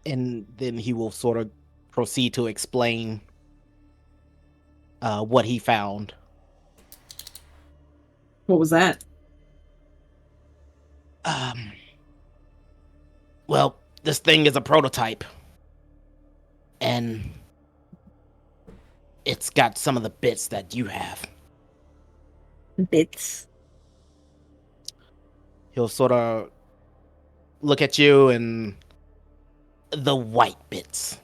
And then he will sort of proceed to explain what he found. What was that? Well, this thing is a prototype. And it's got some of the bits that you have. Bits. He'll sort of look at you and the white bits.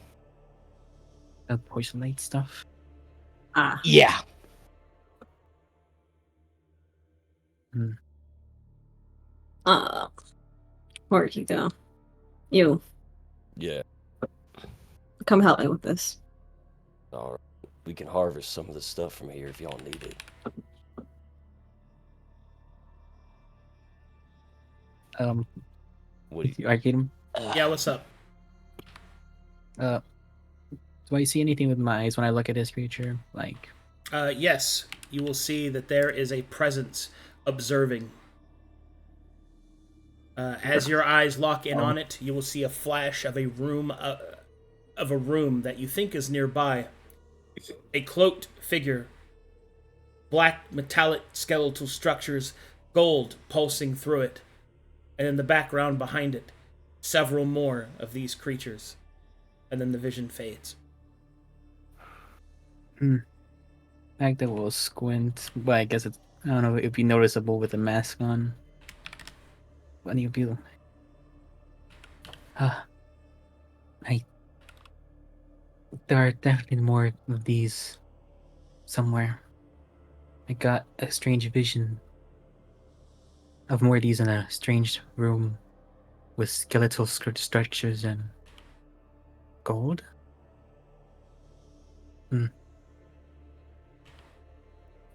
The porcelain stuff. Ah. Yeah. Where'd he go? You. Yeah. Come help me with this. All right. We can harvest some of the stuff from here if y'all need it. What do you... Arcadum? Yeah, what's up? Do I see anything with my eyes when I look at this creature? Like, Yes, you will see that there is a presence observing. As your eyes lock in on it, you will see a flash of a room that you think is nearby. A cloaked figure, black metallic skeletal structures, gold pulsing through it, and in the background behind it, several more of these creatures. and then the vision fades. Dagda will squint, but I guess it's, I don't know, it'd be noticeable with the mask on. But you'll be there are definitely more of these somewhere. I got a strange vision of more of these in a strange room with skeletal structures and gold.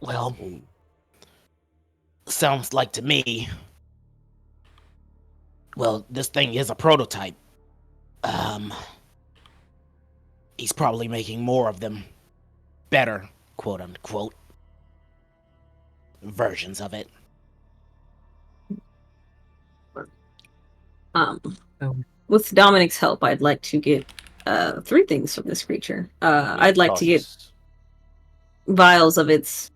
Well, sounds like to me. Well, this thing is a prototype. He's probably making more of them. Better, quote unquote, versions of it. With Dominic's help, I'd like to get 3 things from this creature. I'd like to get vials of its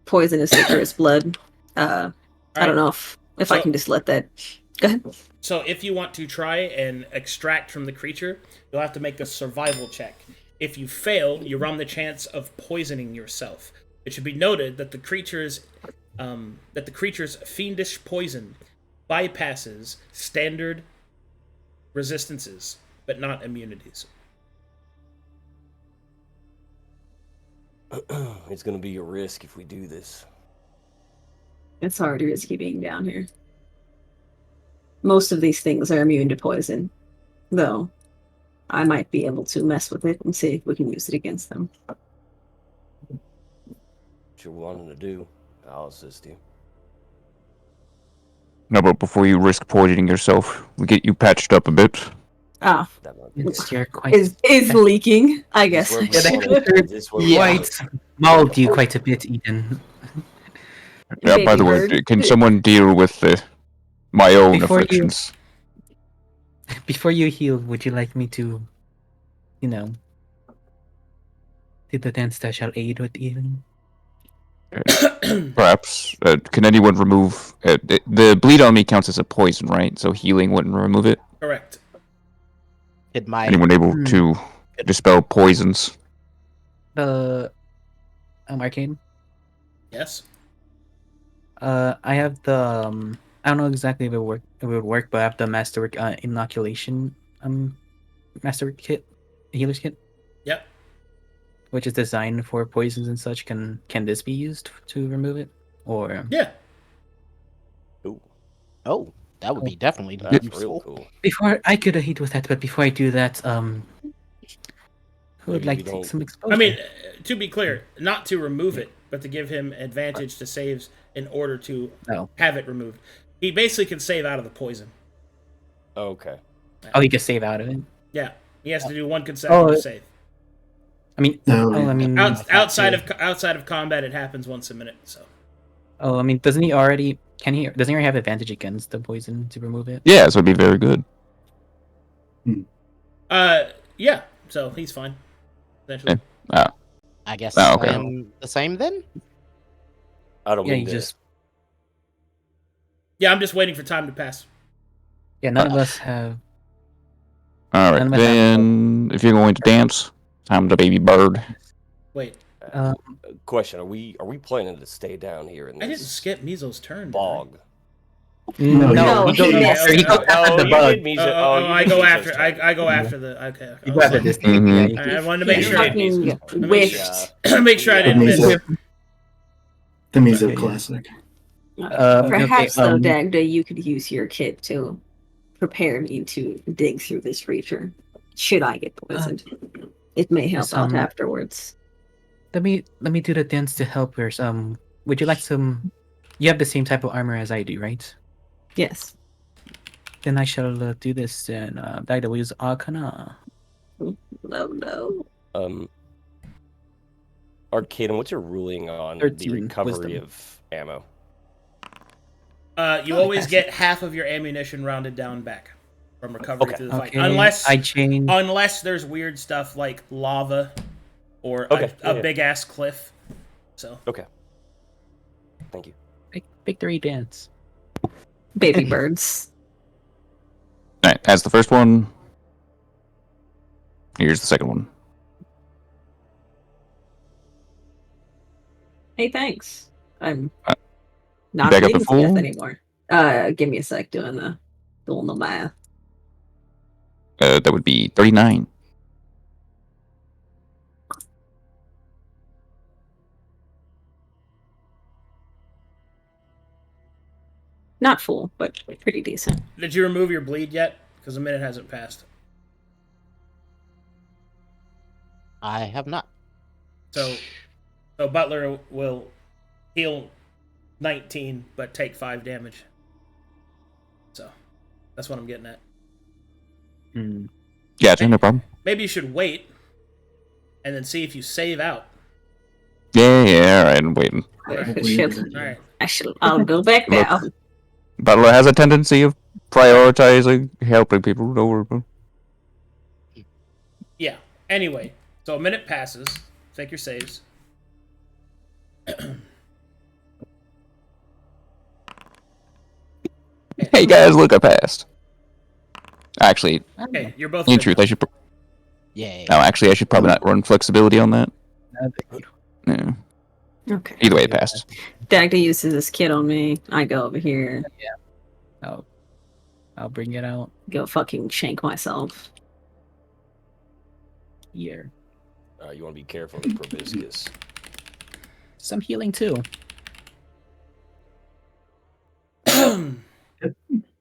poisonous citrus blood. I don't know if I can just let that. Go ahead. So if you want to try and extract from the creature, you'll have to make a survival check. If you fail, you run the chance of poisoning yourself. It should be noted that the creature's fiendish poison bypasses standard resistances, but not immunities. It's going to be a risk if we do this. It's already risky being down here. Most of these things are immune to poison, though I might be able to mess with it and see if we can use it against them. What you're wanting to do, I'll assist you. No, but before you risk poisoning yourself, we get you patched up a bit. Ah, You're quite is leaking, I guess. quite mauled you quite a bit, Eden. Yeah, by the way, can someone deal with my own afflictions? Before you heal, would you like me to, do the dance that shall aid with healing? Perhaps. Can anyone remove... the bleed on me counts as a poison, right? So healing wouldn't remove it? Correct. It might. Anyone able to dispel poisons? Arcane? Yes. I have the, I don't know exactly if it would work, but I have the Masterwork inoculation Masterwork kit, healer's kit. Yep. Which is designed for poisons and such. Can this be used to remove it? Or yeah. Oh, that would be definitely real cool. Before I could hit with that, but before I do that, who would like to take some exposure? I mean, to be clear, not to remove it, but to give him advantage to saves in order to have it removed. He basically can save out of the poison. Okay. Oh, he can save out of it? Yeah. He has to do 1 consecutive save. I mean, outside of combat, it happens once a minute. So. Oh, I mean, doesn't he already have advantage against the poison to remove it? Yeah, so it'd be very good. Yeah. So he's fine. Essentially. I guess okay. The same then. I don't mean Yeah, I'm just waiting for time to pass. Yeah, none of us have. All right, then if you're going to dance, time to baby bird. Wait. Question: Are we planning to stay down here in this? I didn't skip Mizo's turn. Bog. No, he goes after. He goes after the bug. I go after. I go after the. Okay. You go after this thing. Mm-hmm. I wanted to make sure. Make sure I didn't miss. The Mizo classic. Perhaps though, Dagda, you could use your kit to prepare me to dig through this creature. Should I get poisoned, it may help out afterwards. Let me do the dance to help yours. Would you like some? You have the same type of armor as I do, right? Yes. Then I shall do this. And Dagda will use Arcana. No. Arcadum, what's your ruling on 13 the recovery wisdom. of ammo? You always get half of your ammunition rounded down back from recovery through the fight, Okay. unless there's weird stuff like lava or a big ass cliff. So Thank you. Victory dance. Baby birds. All right, as the first one. Here's the second one. Hey, thanks. I'm not back up to bleeding to death full? anymore. Give me a sec doing the math. That would be 39. Not full, but pretty decent. Did you remove your bleed yet? Because a minute hasn't passed. I have not. So Butler will heal 19, but take 5 damage. So that's what I'm getting at. Gotcha, no problem. Maybe you should wait and then see if you save out. Yeah, alright, I'm waiting. Alright. I'll go back now. Butler has a tendency of prioritizing helping people over. Yeah. Anyway, so a minute passes. Take your saves. Hey guys, look, I passed. Actually, Okay, you're both in good truth, now. I should. Yeah. No, actually, I should probably not run flexibility on that. Yeah. Okay. Either way, it passed. Dagda uses his kit on me. I go over here. I'll bring it out Go fucking shank myself. here. You want to be careful of the proboscis. Some healing too.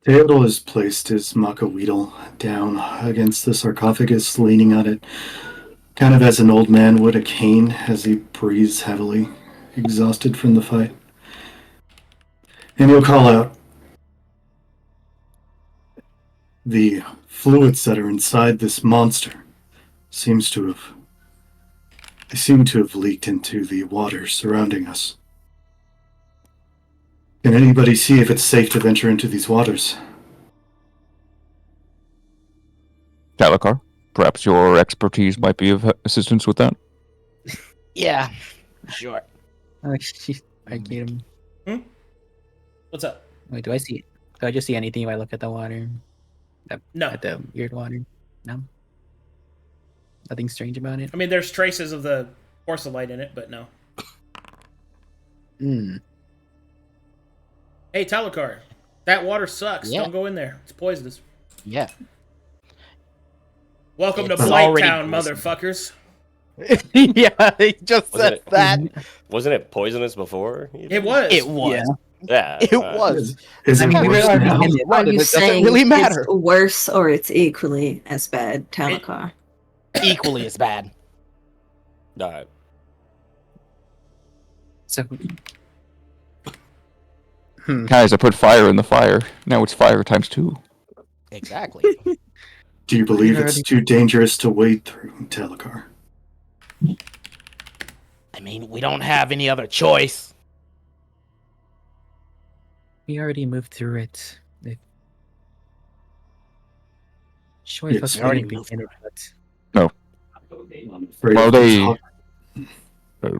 Teotl has placed his Makaweedle down against the sarcophagus, leaning on it, kind of as an old man would a cane as he breathes heavily, exhausted from the fight. And he'll call out, "The fluids that are inside this monster seem to have leaked into the water surrounding us. Can anybody see if it's safe to venture into these waters?" Talikar, perhaps your expertise might be of assistance with that. Yeah. Sure. Oh, she's Arcadum. What's up? Wait, do I just see anything if I look at the water? No. At the weird water? No? Nothing strange about it? I mean, there's traces of the porcelain in it, but no. Hey, Talikar, that water sucks. Yeah. Don't go in there. It's poisonous. Yeah. Welcome to It's Blight already Town, poisonous. motherfuckers. Yeah, he just Wasn't said that. Wasn't it poisonous before? It was. It was. Yeah. It was. Is it I mean, worse we now? already- Are you It doesn't saying really matter. it's worse or it's equally as bad, Talikar? Equally as bad. Alright. So, Guys, I put fire in the fire. Now it's fire times 2. Exactly. Do you believe it's too dangerous to wade through, Talikar? I mean, we don't have any other choice. we already moved through it. Sure, It's if us already already moved in it, but Afraid Well, of they- this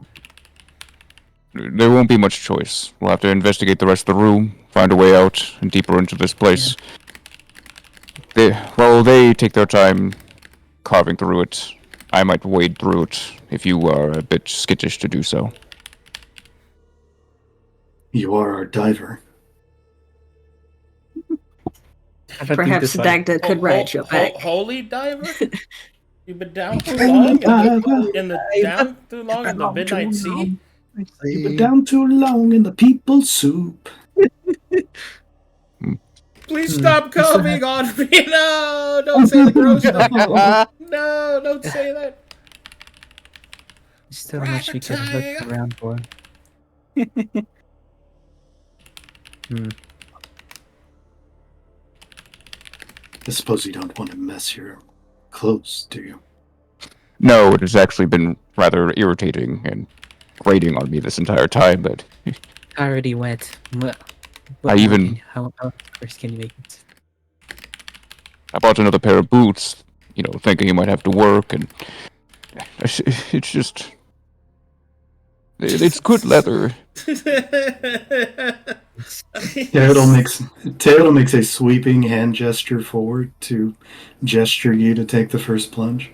There won't be much choice. We'll have to investigate the rest of the room, find a way out, and deeper into this place. They take their time carving through it. I might wade through it if you are a bit skittish to do so. You are our diver. I don't think Perhaps this one- Dagda could ride your back. Holy diver? You've been down too long in the midnight sea? You've been down too long in the people soup. Please stop coming on me. No, don't say the gross stuff. No, don't say that. There's still much we could Ragtag. look around for. I suppose you don't want to mess your clothes, do you? No, it has actually been rather irritating and grating on me this entire time, but Already wet. How first can you make it? I bought another pair of boots, thinking you might have to work, and it's just... It's good leather. Teotl makes a sweeping hand gesture forward to gesture you to take the first plunge.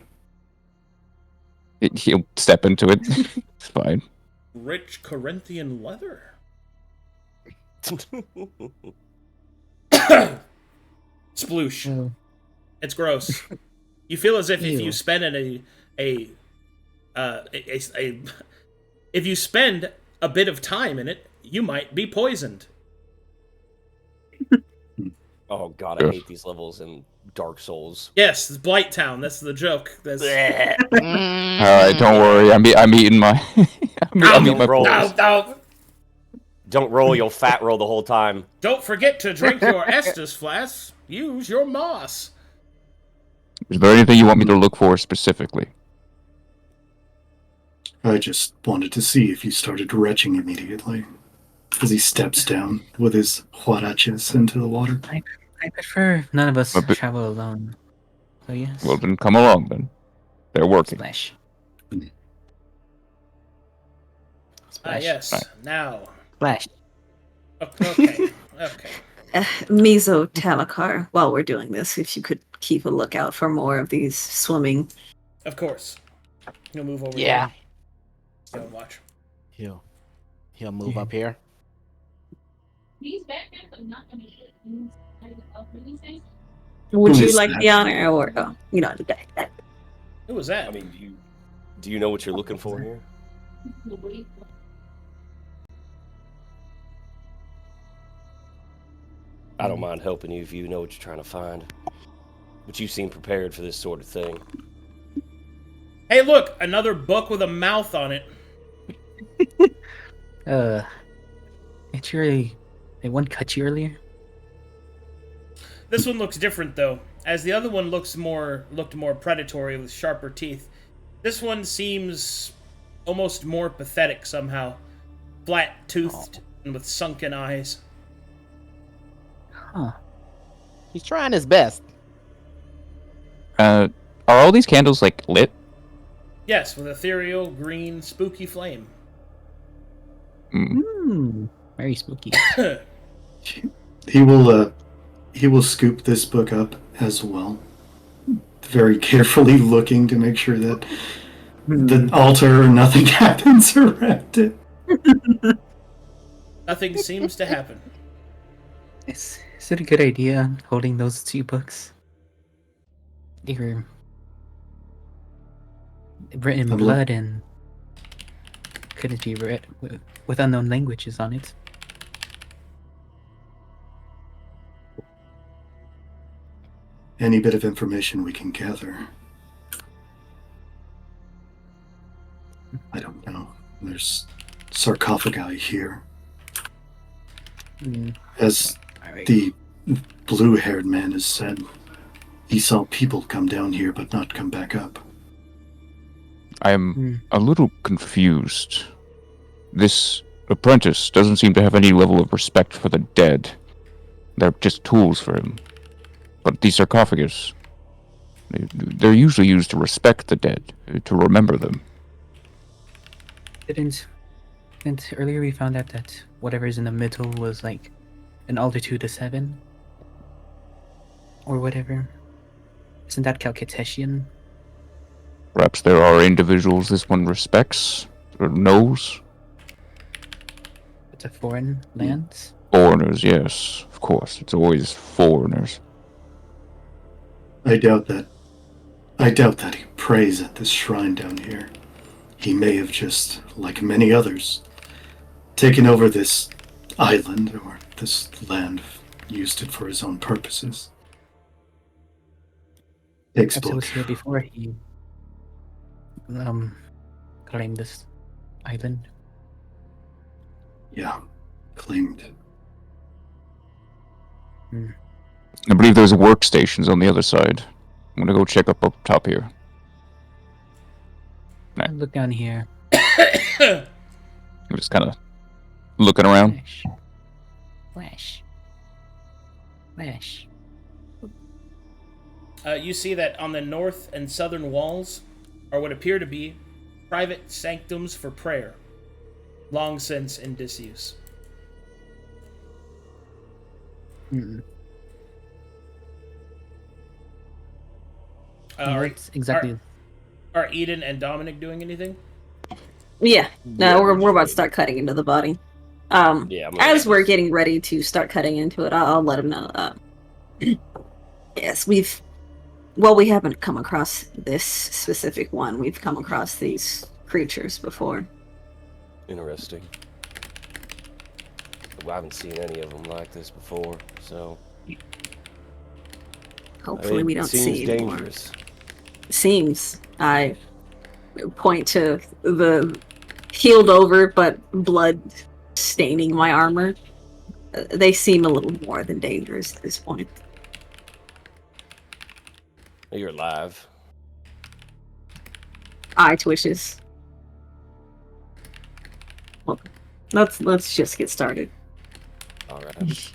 He'll step into it. It's fine. Rich Corinthian leather. Sploosh. Oh, It's gross. You feel as if Ew. you spend if you spend a bit of time in it, you might be poisoned. Oh god, I hate these levels in Dark Souls. Yes, it's Blight Town. That's the joke. That's... Alright, don't worry. I'm eating my... I'm eating my roll. balls. Don't roll, you'll fat roll the whole time. Don't forget to drink your Estus flask. Use your moss. Is there anything you want me to look for specifically? I just wanted to see if you started retching immediately. As he steps down with his huaraches into the water. I prefer none of us A bit- travel alone. So yes. Well, then come along, then. They're working. Splash. Yes. Right. Now. Splash. Okay. Okay. Miso Talikar, while we're doing this, if you could keep a lookout for more of these swimming. Of course. You'll move over. Yeah. Here. Go watch. He'll move up here. These backpacks are not going to hit anything. Would Who you is like that? the honor, or Who was that? I mean, do you know what you're looking for here? I don't mind helping you if you know what you're trying to find. But you seem prepared for this sort of thing. Hey, look! Another book with a mouth on it. It's really... They one cut you earlier? This one looks different, though, as the other one looked more predatory with sharper teeth. This one seems almost more pathetic somehow, flat-toothed and with sunken eyes. Huh. He's trying his best. Are all these candles, like, lit? Yes, with ethereal, green, spooky flame. Very spooky. He will scoop this book up as well, very carefully looking to make sure that the altar or nothing happens around it. Nothing seems to happen. Is it a good idea holding those two books? They were written in I'm blood and couldn't be read with unknown languages on it. Any bit of information we can gather. I don't know. There's sarcophagi here. As Alright. the blue-haired man has said, he saw people come down here but not come back up. I'm a little confused. This apprentice doesn't seem to have any level of respect for the dead. They're just tools for him. But these sarcophagus, they're usually used to respect the dead, to remember them. Didn't earlier we found out that whatever's in the middle was like an altitude of 7? Or whatever. Isn't that Calcutetian? Perhaps there are individuals this one respects, or knows. It's a foreign land? Foreigners, yes, of course. It's always foreigners. I doubt that he prays at this shrine down here. He may have just, like many others, taken over this island or this land, used it for his own purposes. Takes Perhaps it book. was here before he claimed this island. Yeah, claimed. I believe there's workstations on the other side. I'm gonna go check up top here. Right. Look down here. I'm just kind of looking around. Flash. Flash. Flash. You see that on the north and southern walls are what appear to be private sanctums for prayer, long since in disuse. It's exactly Are Eden and Dominic doing anything? Yeah. No, Yeah, we're about to just start cutting into the body. Yeah, I'm gonna As we're just- getting ready to start cutting into it, I'll let him know. Yes, we haven't come across this specific one. We've come across these creatures before. Interesting. I haven't seen any of them like this before, so. Hopefully, we don't seems see any more. dangerous. Seems. I point to the healed over but blood staining my armor. They seem a little more than dangerous at this point. You're alive. Eye twitches. Well, let's just get started. All right.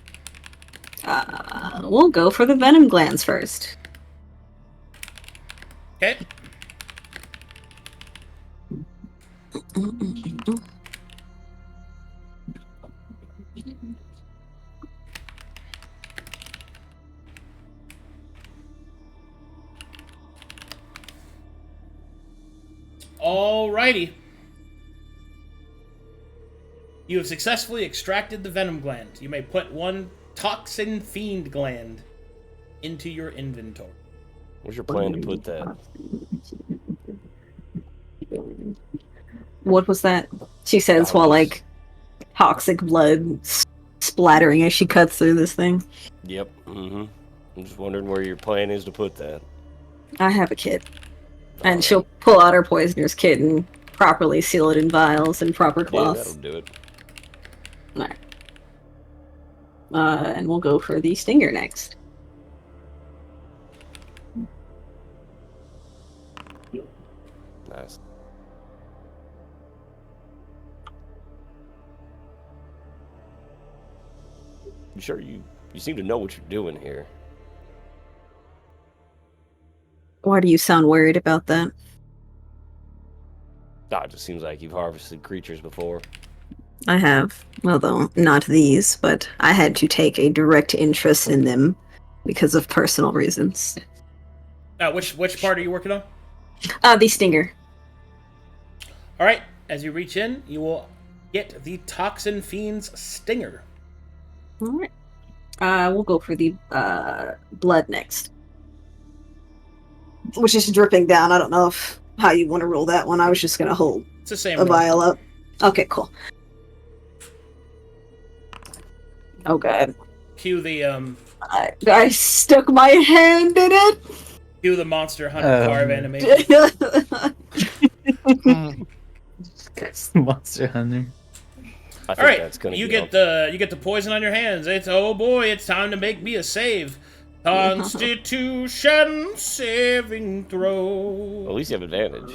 We'll go for the venom glands first. Okay. Alrighty. You have successfully extracted the venom gland. You may put one toxin fiend gland into your inventory. What's your plan to put that? What was that? She says while like toxic blood splattering as she cuts through this thing. Yep. Mm-hmm. I'm just wondering where your plan is to put that. I have a kit. And she'll pull out her poisoner's kit and properly seal it in vials and proper Yeah, cloths. that'll do it. Alright. And we'll go for the stinger next. Nice. You sure you seem to know what you're doing here? Why do you sound worried about that? Nah, it just seems like you've harvested creatures before. I have. Although, not these, but I had to take a direct interest in them because of personal reasons. Which part are you working on? The stinger. Alright, as you reach in, you will get the Toxin Fiend's Stinger. Alright. We'll go for the blood next. Which is dripping down. I don't know how you want to roll that one. I was just going to hold It's the same a roll. vial up. Okay, cool. Oh god. Cue the I stuck my hand in it! cue the Monster Hunter carve animation. Monster Hunter. I think Alright, that's gonna you be get the poison on your hands. It's oh boy, it's time to make me a save. Constitution saving throw. At least you have advantage.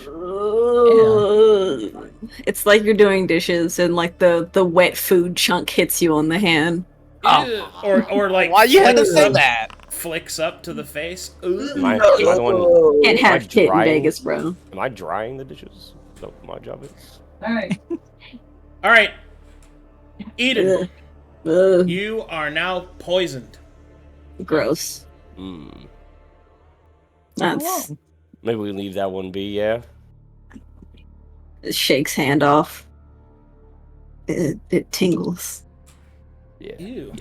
It's like you're doing dishes and like the wet food chunk hits you on the hand. Ew. Or like Why you had to flicks say up- that? Flicks up to the face. Ugh. Am I the one? Can't Am I have kit in drying- Vegas, bro. Am I drying the dishes? Is that what my job is? Alright. Alright. Eden, Ugh, you are now poisoned. gross. Hmm. That's Maybe we leave that one be. Yeah. shakes hand off. It tingles. Yeah. Ew.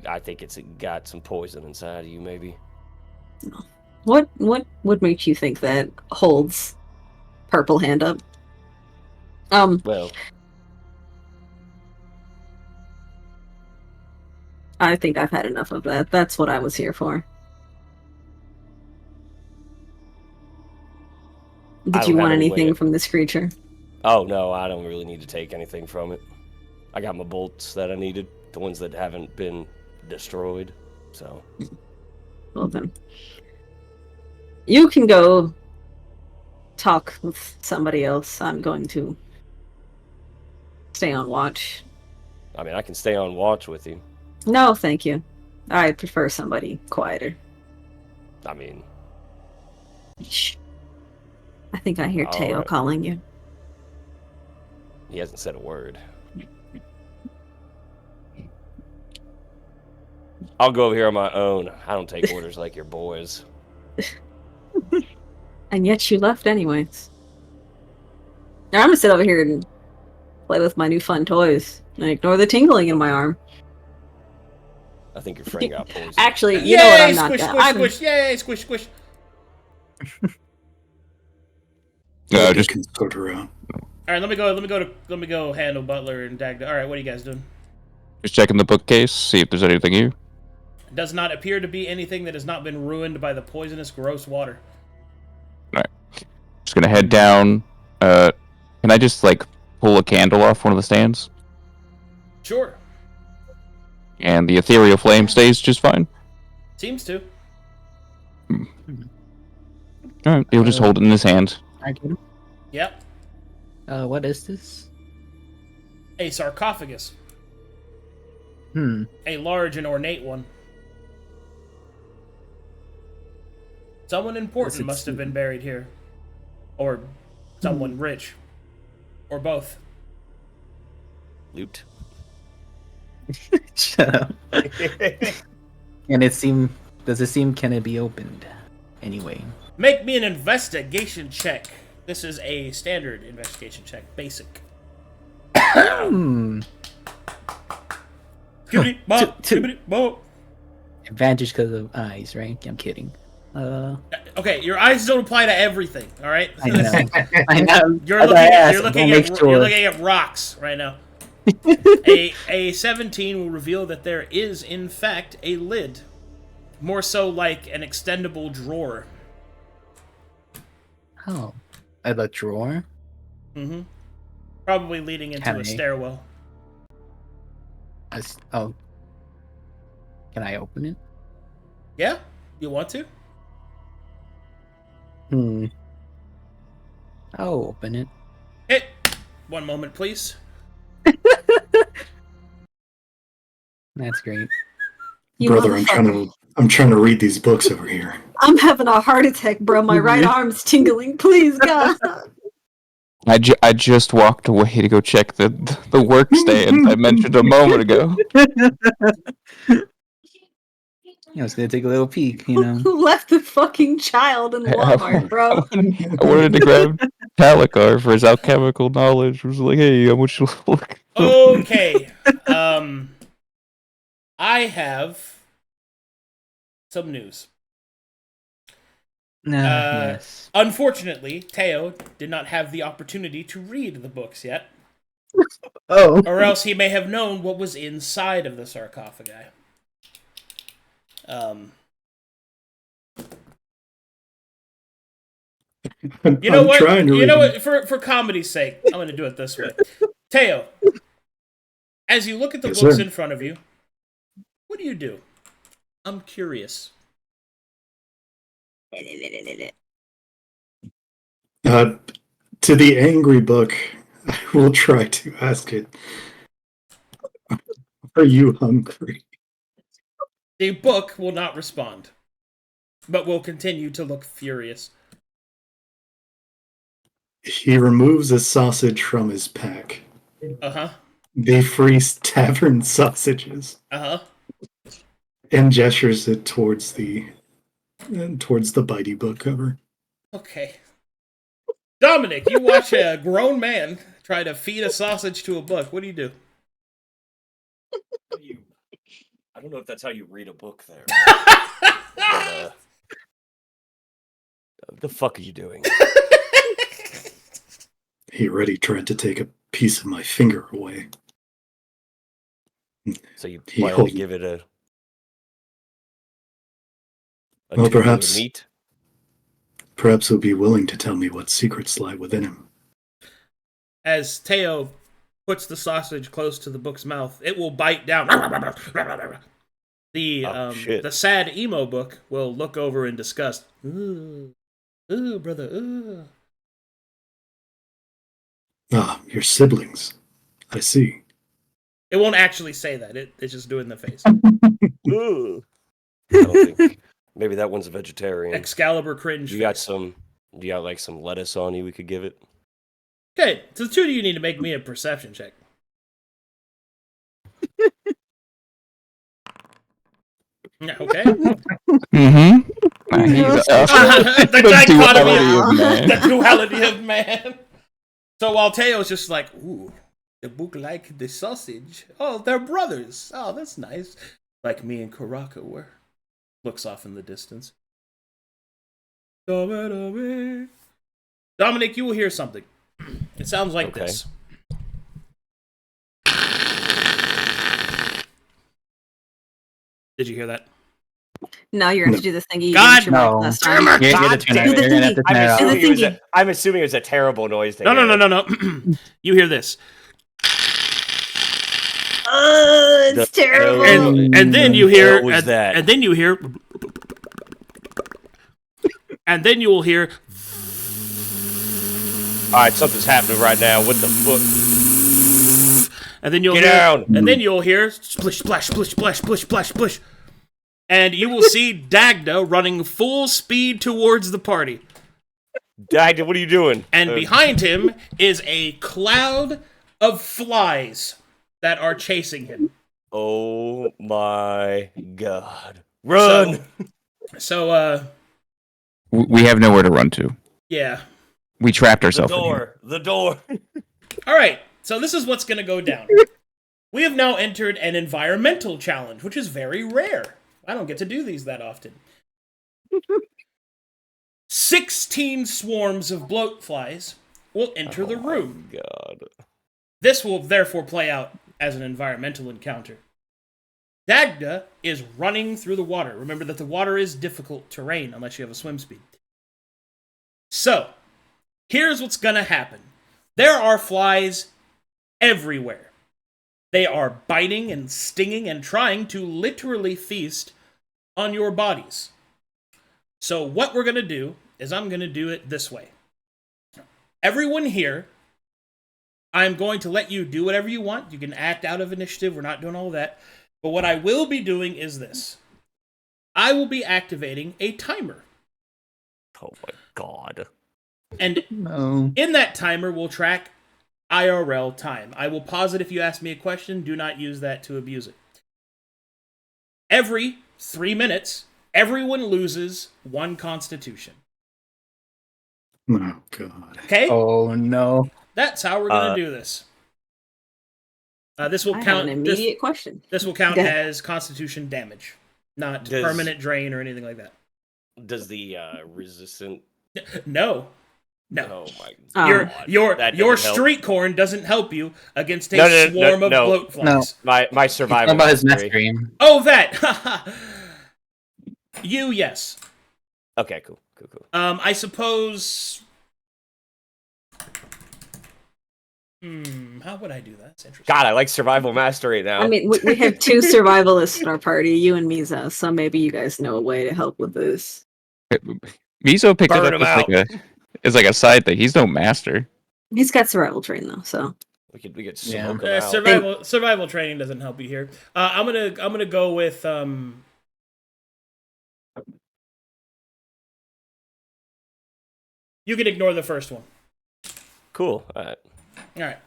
I think it's got some poison inside of you. Maybe. What makes you think that holds purple hand up? Well, I think I've had enough of that. That's what I was here for. I Did don't you want have any anything way- from this creature? oh no, I don't really need to take anything from it. I got my bolts that I needed, the ones that haven't been destroyed. So Well then, you can go talk with somebody else. I'm going to stay on watch. I mean, I can stay on watch with you. No, thank you. I prefer somebody quieter. I mean, Shh. I think I hear All Teo right. calling you. he hasn't said a word. I'll go over here on my own. I don't take orders like your boys. And yet you left anyways. Now I'm gonna sit over here and play with my new fun toys and ignore the tingling in my arm. I think your friend got poisoned. Actually, you know what? I'm not. Squish, gonna- squish, I'm- squish! Yay, squish, squish! Just can sort her out. All right, let me go handle Butler and Dagda. All right, what are you guys doing? Just checking the bookcase, see if there's anything here. It does not appear to be anything that has not been ruined by the poisonous, gross water. Alright. Just gonna head down. Can I just, like, pull a candle off one of the stands? Sure. And the ethereal flame stays just fine? Seems to. Alright, he'll just hold it in his hand. Arcadum? Yep. What is this? A sarcophagus. Hmm. A large and ornate one. Someone important must have been buried here. Or someone rich. Or both. Loot. Shut up. And does it seem, can it be opened? Anyway. Make me an investigation check. This is a standard investigation check. Basic. Hmm. Advantage because of eyes, right? I'm kidding. Okay, your eyes don't apply to everything, alright? I know. I know. You're looking at rocks right now. A 17 will reveal that there is, in fact, a lid. More so like an extendable drawer. Oh. The drawer? Mm-hmm. Probably leading into a stairwell. Oh. Can I open it? Yeah? You want to? I'll open it. Hey! One moment, please. That's great. You Brother, motherfucker. I'm trying to read these books over here. I'm having a heart attack, bro. My right arm's tingling. Please, God. I just walked away to go check the work stand I mentioned a moment ago. I was gonna take a little peek, you know. Who left the fucking child in Walmart, bro? I wanted to grab Talikar for his alchemical knowledge. I was like, hey, how much you look? Okay. I have some news. Yes. Unfortunately, Teo did not have the opportunity to read the books yet. Oh. Or else he may have known what was inside of the sarcophagi. You know what? You know what? For comedy's sake, I'm going to do it this way. Teo, as you look at the books in front of you, what do? I'm curious. To the angry book, I will try to ask it. Are you hungry? The book will not respond, but will continue to look furious. He removes a sausage from his pack. Uh-huh. They freeze tavern sausages. Uh-huh. And gestures it towards the bitey book cover. Okay. Dominic, you watch a grown man try to feed a sausage to a book. What do you do? I don't know if that's how you read a book there. What the fuck are you doing? He already tried to take a piece of my finger away. So you plan to give it a well, perhaps meat? Perhaps he'll be willing to tell me what secrets lie within him. As Teo puts the sausage close to the book's mouth, it will bite down. The sad emo book will look over in disgust. Ooh, brother, ooh. Ah, your siblings. I see. It won't actually say that. It's just doing the face. Ooh. I don't think. Maybe that one's a vegetarian. Excalibur cringe. You got some lettuce on you we could give it? Okay, so the two of you need to make me a perception check. Okay. Mm-hmm. The duality dichotomy, of man. the duality of man. So while Teo's just like, ooh, the book like the sausage. Oh, they're brothers. Oh, that's nice. Like me and Karaka were. Looks off in the distance. Dominic, you will hear something. It sounds like this. Did you hear that? No, you're going to do the thingy. God, no. Last time. I'm assuming it was a terrible noise. To No. hear. You hear this. Oh, it's terrible. And then you hear. What was that? And then you hear. And then you will hear. Alright, something's happening right now. What the fuck? And then you'll Get hear. down. And then you'll hear. Splish, splash, splish, splash, splish, splash, splish. And you will see Dagda running full speed towards the party. Dagda, what are you doing? And behind him is a cloud of flies that are chasing him. Oh my god. Run! So We have nowhere to run to. yeah. We trapped The ourselves in here. door. The door. Alright, so this is what's going to go down. We have now entered an environmental challenge, which is very rare. I don't get to do these that often. 16 swarms of bloatflies will enter the room. God. This will therefore play out as an environmental encounter. Dagda is running through the water. Remember that the water is difficult terrain unless you have a swim speed. So, here's what's gonna happen. There are flies everywhere. They are biting and stinging and trying to literally feast on your bodies. So what we're gonna do is I'm gonna do it this way. Everyone here, I'm going to let you do whatever you want. You can act out of initiative. We're not doing all that. But what I will be doing is this. I will be activating a timer. Oh my god. And in that timer, we'll track IRL time. I will pause it if you ask me a question. Do not use that to abuse it. Every 3 minutes, everyone loses 1 constitution. Oh, God. Okay? Oh no. That's how we're going to do this. This will I have count. an immediate question. This will count Go as constitution damage, not permanent drain or anything like that. Does the resistant... No. Oh my god. Your street corn doesn't help you against a swarm of bloat flies. My survival. About his mastery. mastery. Oh, that. Yes. Okay, cool. I suppose. How would I do that? That's interesting. God, I like survival mastery now. I mean, we have 2 survivalists in our party, you and Miza, so maybe you guys know a way to help with this. Mizo picked Burn it him up out. as like a side thing. He's no master. He's got survival train though, so we could smoke him out. Survival training doesn't help you here. I'm gonna go with You can ignore the first one. Cool. All right.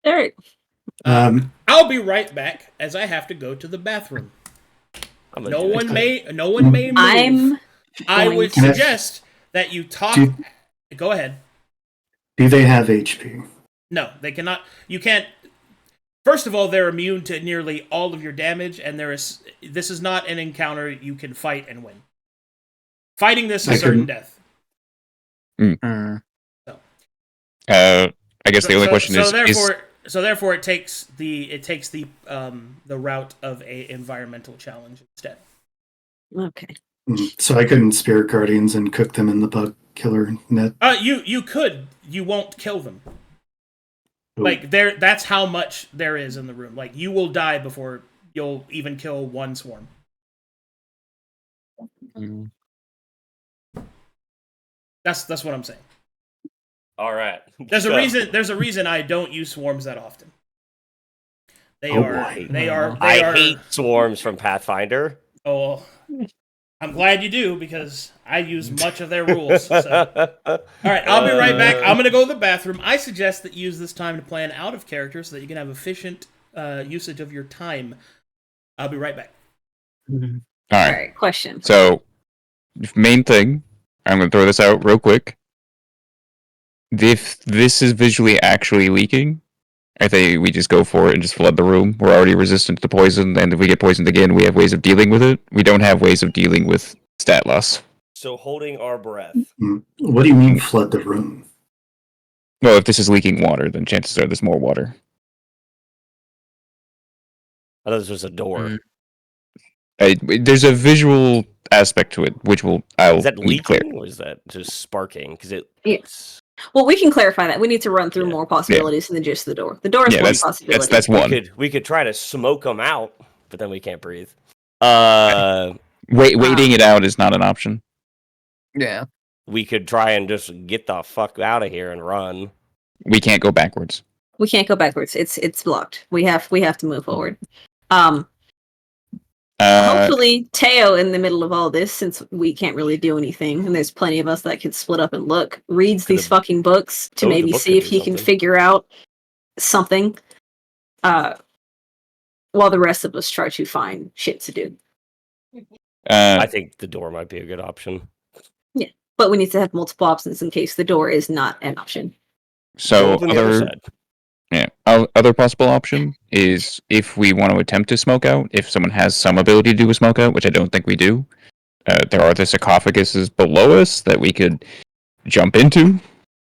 Eric. I'll be right back as I have to go to the bathroom. No one may move. I would suggest that you talk. Go ahead. Do they have HP? No, they cannot. You can't. First of all, they're immune to nearly all of your damage, and this is not an encounter you can fight and win. Fighting this is certain death. So. I guess the only question is. So therefore, it takes the route of a environmental challenge instead. Okay. So I couldn't spirit guardians and cook them in the bug killer net. You could. You won't kill them. Ooh. Like that's how much there is in the room. Like you will die before you'll even kill 1 swarm. That's what I'm saying. All right. There's a reason I don't use swarms that often. They are. I hate swarms from Pathfinder. Oh, I'm glad you do because I use much of their rules. So. All right, I'll be right back. I'm gonna go to the bathroom. I suggest that you use this time to plan out of character so that you can have efficient usage of your time. I'll be right back. All All right. right, question. So, main thing, I'm going to throw this out real quick. If this is visually actually leaking, I think we just go for it and just flood the room. We're already resistant to poison, and if we get poisoned again, we have ways of dealing with it. We don't have ways of dealing with stat loss. So holding our breath. What do you mean flood the room? Well, if this is leaking water, then chances are there's more water. I thought this was a door. There's a visual aspect to it, which I'll Is that be clear. leaking or is that just sparking? Because Yes. Well, we can clarify that. We need to run through Yeah. more possibilities than just the door. The door is one possibility. That's one. We could try to smoke them out, but then we can't breathe. Waiting it out is not an option. Yeah. We could try and just get the fuck out of here and run. We can't go backwards. We can't go backwards. It's blocked. We have to move forward. Hopefully, Teo, in the middle of all this, since we can't really do anything, and there's plenty of us that can split up and look, reads these fucking books to maybe see if he can figure out something, while the rest of us try to find shit to do. I think the door might be a good option. Yeah, but we need to have multiple options in case the door is not an option. So other possible option is if we want to attempt to smoke out, if someone has some ability to do a smoke out, which I don't think we do, there are the sarcophaguses below us that we could jump into.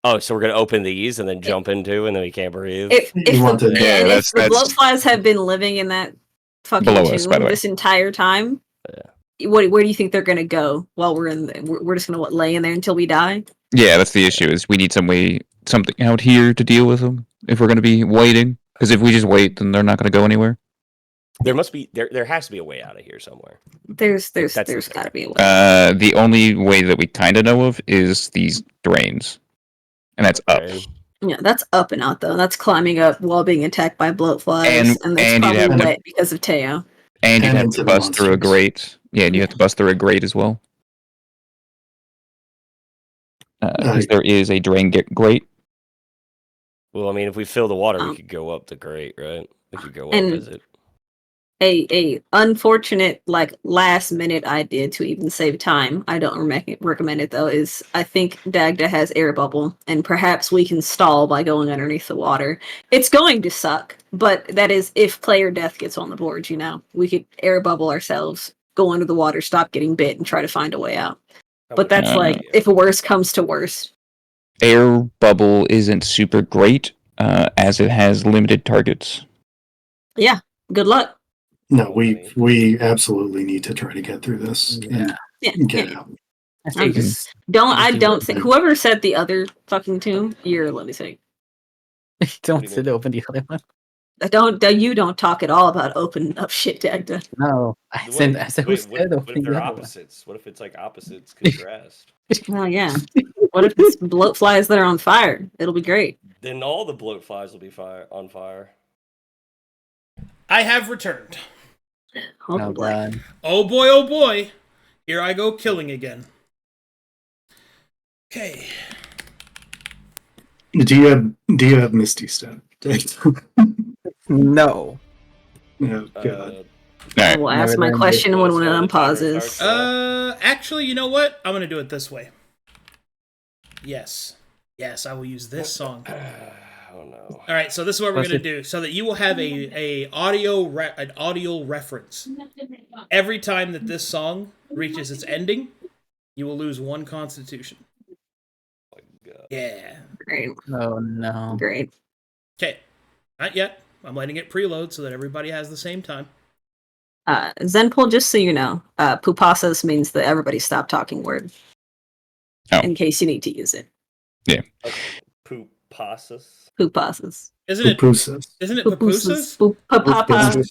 Oh, so we're going to open these and then jump into, and then we can't breathe? If the bloatflies have been living in that fucking tomb this entire time, where do you think they're going to go while we're in there? We're just going to lay in there until we die? Yeah, that's the issue, is we need something out here to deal with them if we're going to be waiting. Because if we just wait, then they're not going to go anywhere. There must be there has to be a way out of here somewhere. There's got to be a way. The only way that we kind of know of is these drains, and that's up. Yeah, that's up and out though. That's climbing up while being attacked by bloatflies, and that's probably wet because of Teo. And you have to bust through a grate. Yeah, and you have to bust through a grate as well. Because there is a drain grate. Well, I mean, if we fill the water, we could go up the grate, right? We could go up as it. A unfortunate last minute idea to even save time. I don't recommend it though. Is I think Dagda has air bubble, and perhaps we can stall by going underneath the water. It's going to suck, but that is if player death gets on the board. We could air bubble ourselves, go under the water, stop getting bit, and try to find a way out. But that's if a worst comes to worst. Air bubble isn't super great, as it has limited targets. Yeah. Good luck. No, we absolutely need to try to get through this and get out. I don't think whoever said the other fucking tomb, let me think. Don't sit open the other one. You don't talk at all about opening up shit, Dagda. No, I said what if they're opposites? What if it's opposites contrast? Well, yeah. What if it's bloatflies that are on fire? It'll be great. Then all the bloatflies will be on fire. I have returned. Oh boy! Oh boy! Oh boy! Here I go killing again. Okay. Do you have Misty stat? No. Oh god. I will ask my question when one of them pauses. Actually, you know what? I'm gonna do it this way. Yes, I will use this song. Oh no! All right, so this is what we're gonna do, so that you will have an audio reference. Every time that this song reaches its ending, you will lose 1 Constitution. Oh my god! Yeah. Great. Oh no! Great. Okay, not yet. I'm letting it preload so that everybody has the same time. Zenpool, just so you know, pupasas means that everybody stop talking word. Oh. In case you need to use it. Yeah. Pupasas. Pupasas. Isn't it Pupusas? Isn't it pupusas? Paparazzi.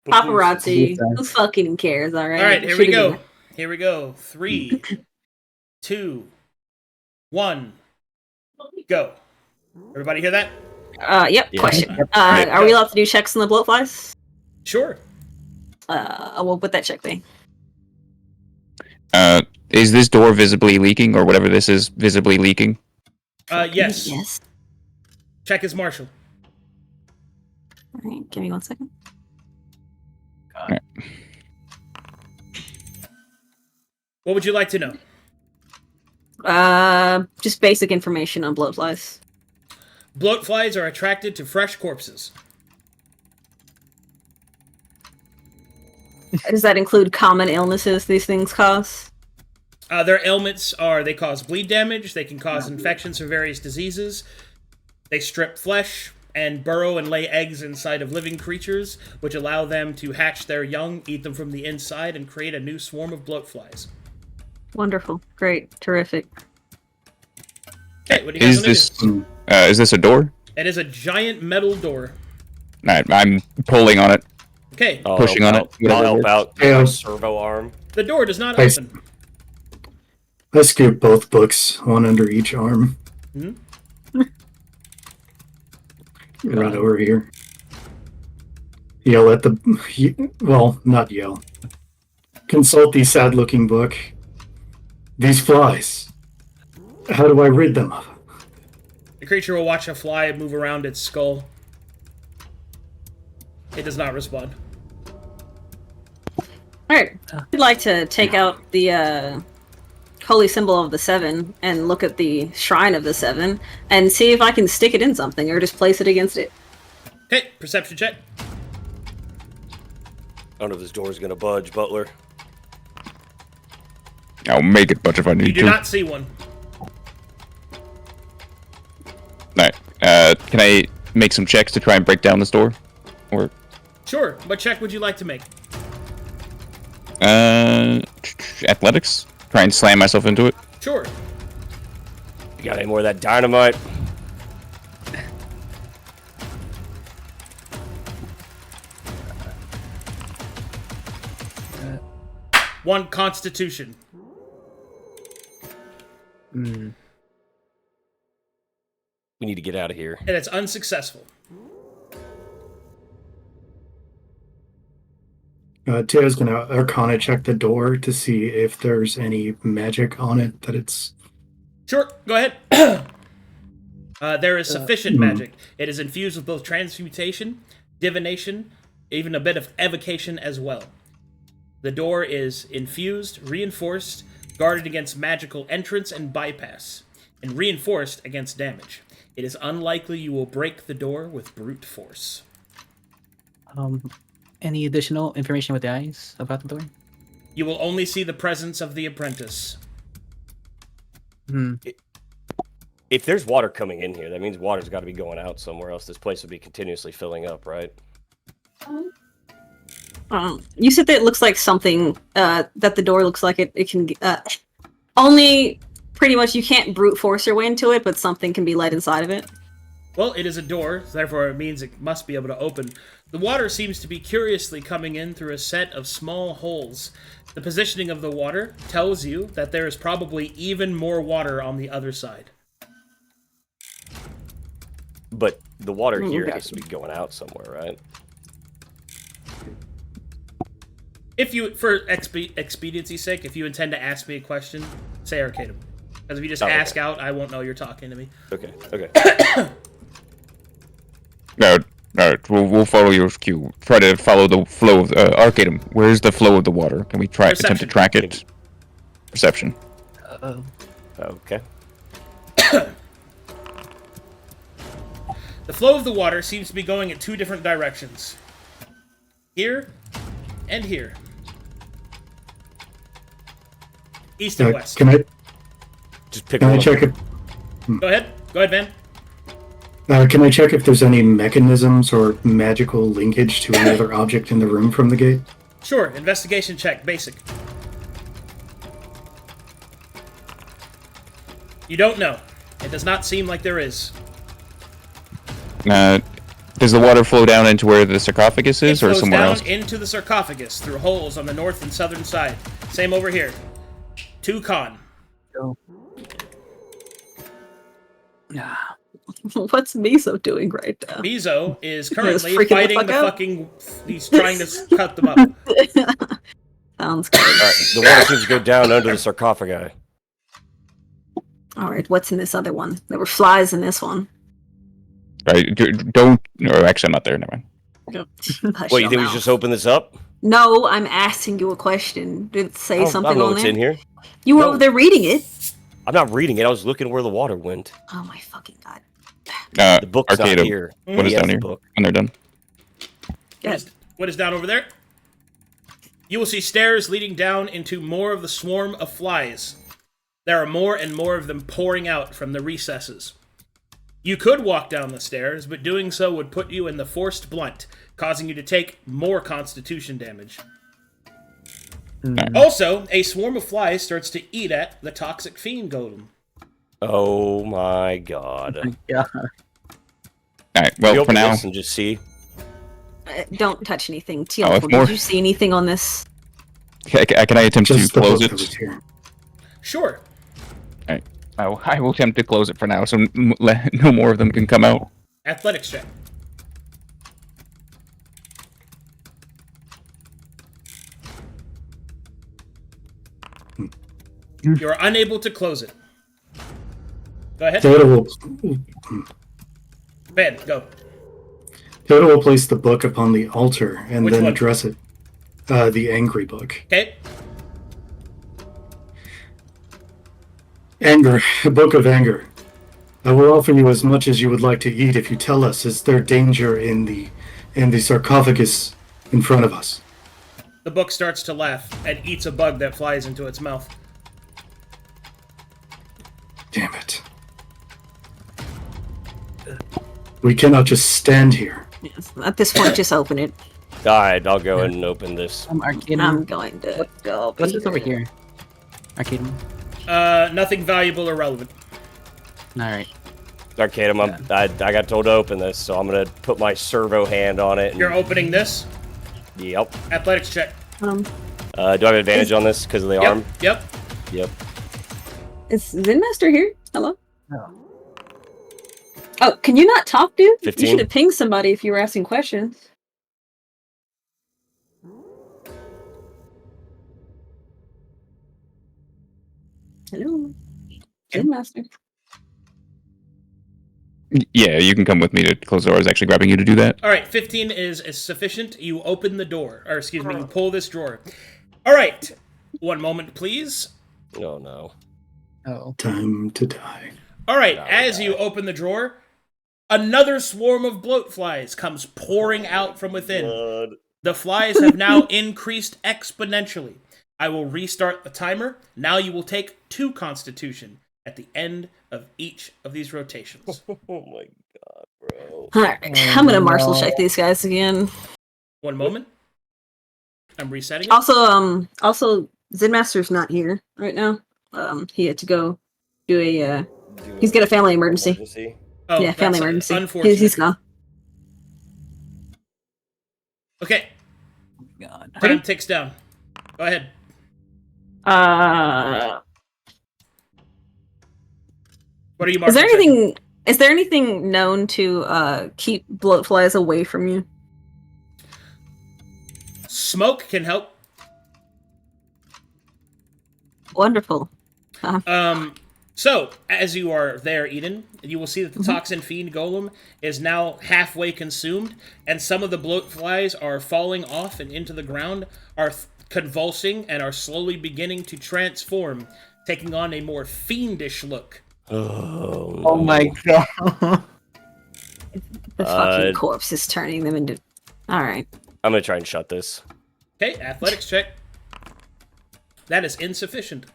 Paparazzi. Who fucking cares? All right. All right. Here we go. Here we go. 3, 2, 1, go. Everybody hear that? Yep. Yeah. Question. Are we allowed to do checks on the bloatflies? Sure. What would that check be? Is this door visibly leaking, or whatever this is visibly leaking? Yes. Yes. Check is Marshall. All right. Give me 1 second. What would you like to know? Just basic information on bloatflies. Bloatflies are attracted to fresh corpses. Does that include common illnesses these things cause? Their ailments are they cause bleed damage, they can cause infections from various diseases, they strip flesh, and burrow and lay eggs inside of living creatures, which allow them to hatch their young, eat them from the inside, and create a new swarm of bloatflies. Wonderful. Great. Terrific. Okay, what do you guys Is this a door? It is a giant metal door. Alright, I'm pulling on it. Okay, Pushing on it. I'll help out. Yeah. Servo arm. the door does not Nice. open. I scoop both books, one under each arm. Hmm? Run over here. Yell at well, not yell. Consult the sad-looking book. These flies. How do I rid them of? The creature will watch a fly move around its skull. It does not respond. Alright. I'd like to take out the holy symbol of the Seven and look at the shrine of the Seven and see if I can stick it in something or just place it against it. Okay, perception check. I don't know if this door's gonna budge, Butler. I'll make it, but if I need You do to. not see one. Alright, can I make some checks to try and break down this door? Or, Sure, what check would you like to make? athletics? Try and slam myself into it? Sure. You got any more of that dynamite? One constitution. We need to get out of here. And it's unsuccessful. Teo's gonna Arcana check the door to see if there's any magic on it that it's... Sure, go ahead. There is sufficient magic. It is infused with both transmutation, divination, even a bit of evocation as well. The door is infused, reinforced, guarded against magical entrance and bypass, and reinforced against damage. It is unlikely you will break the door with brute force. Any additional information with the eyes about the door? You will only see the presence of the apprentice. If there's water coming in here, that means water's got to be going out somewhere else. This place would be continuously filling up, right? You said that it looks like something, that the door looks like it can, only pretty much you can't brute force your way into it, but something can be let inside of it. Well, it is a door, so therefore it means it must be able to open. The water seems to be curiously coming in through a set of small holes. The positioning of the water tells you that there is probably even more water on the other side. But the water here has to be going out somewhere, right? If you, for expediency's sake, if you intend to ask me a question, say Arcadum. Because if you just ask out, I won't know you're talking to me. Okay, okay. Alright, we'll follow your cue. Try to follow the flow of Arcadum. Where's the flow of the water? Can we attempt to track it? Perception. Okay. The flow of the water seems to be going in two different directions. Here and here. East and west. Can I Just pick can one. I check it? Go ahead, Van. Can I check if there's any mechanisms or magical linkage to any other object in the room from the gate? Sure, investigation check, basic. You don't know. It does not seem like there is. Does the water flow down into where the sarcophagus is, It or flows somewhere down else? into the sarcophagus through holes on the north and southern side. Same over here. 2 con. What's Miso doing right now? Mizo is currently freaking the fighting fuck the out? fucking... He's trying to cut them up. Sounds good. Alright, the water seems to go down under the sarcophagi. Alright, what's in this other one? There were flies in this one. Right, don't... No, actually, I'm not there. Never mind. Hush What, you your think we mouth. should just open this up? No, I'm asking you a question. Did it say I something don't know on what's there? in here. You were No. over there reading it. I'm not reading it. I was looking where the water went. Oh my fucking god. The book's not Arcadum. here. What is He has down the here? book. When they're done. What is down over there? You will see stairs leading down into more of the swarm of flies. There are more and more of them pouring out from the recesses. You could walk down the stairs, but doing so would put you in the forced blunt, causing you to take more constitution damage. Also, a swarm of flies starts to eat at the toxic fiend golem. Oh my god. Yeah. Alright, We well, for open now, this and just see. Don't touch anything. if Teotl, more- did you see anything on this? can I attempt to Just the close book it? that was here. Sure. Alright. I will attempt to close it for now, so no more of them can come out. Athletics check. You are unable to close it. Go ahead. Ben, go. Teotl will place the book upon the altar and Which then one? address it. The angry book. Okay. Anger, a book of anger. I will offer you as much as you would like to eat if you tell us, is there danger in the sarcophagus in front of us? The book starts to laugh and eats a bug that flies into its mouth. Damn it. We cannot just stand here. Yes. At this point, just open it. Alright, I'll go ahead and open this. Arcadum. I'm going to go. What's this over here? Arcadum. Nothing valuable or relevant. Alright. Arcadum, I got told to open this, so I'm gonna put my servo hand on it. And, You're opening this. Yep. Athletics check. Do I have advantage on this because of the arm? Yep. Yep. Is Zinmaster here? Hello? No. Oh, can you not talk, dude? 15. You should have pinged somebody if you were asking questions. Hello? Zinmaster. Yeah, you can come with me to close the door. I was actually grabbing you to do that. All right, 15 is sufficient. You open the door, or excuse me, you pull this drawer. All right, one moment, please. Oh no. Oh. Time to die. All right, as you open the drawer, another swarm of bloat flies comes pouring out from within. God. The flies have now increased exponentially. I will restart the timer. Now you will take 2 constitution at the end of each of these rotations. Oh my god, bro. Alright, I'm gonna marshal check these guys again. One moment. I'm resetting it. Also, Zinmaster's not here right now. He had to go do a, he's got a family emergency. Oh, Yeah, family that's emergency. Unfortunate. He's gone. Okay, God. time ticks down. Go ahead. What are you marking? Is there anything known to keep bloat flies away from you? Smoke can help. Wonderful. So, as you are there, Eden, you will see that the Toxin Fiend Golem is now halfway consumed, and some of the bloat flies are falling off and into the ground, are convulsing, and are slowly beginning to transform, taking on a more fiendish look. Oh, no. Oh my god. The fucking corpse is turning them into... Alright. I'm gonna try and shut this. Okay, athletics check. That is insufficient.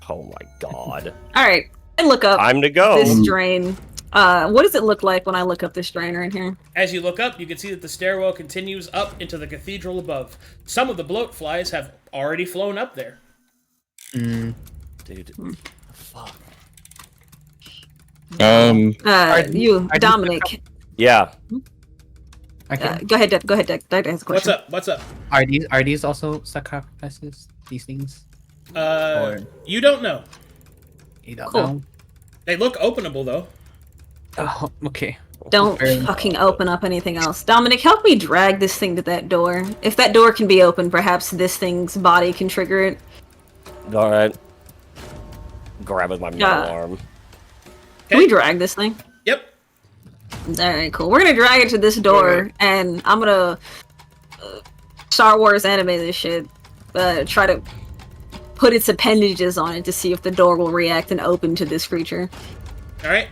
Oh my god. Alright. I look up Time to go. this drain. What does it look like when I look up this drain right here? As you look up, you can see that the stairwell continues up into the cathedral above. Some of the bloat flies have already flown up there. Dude. Fuck. You, Dominic. Yeah. Okay. Go ahead, Dagda has a question. What's up? Are these also sarcophaguses? These things? You don't know. You don't Cool. know? They look openable, though. Oh, okay. Don't fucking open up anything else. Dominic, help me drag this thing to that door. If that door can be opened, perhaps this thing's body can trigger it. Alright. Grab with my middle arm. Can we drag this thing? Yep. Alright, cool. We're gonna drag it to this door, and I'm gonna Star Wars anime this shit. Try to put its appendages on it to see if the door will react and open to this creature. All right.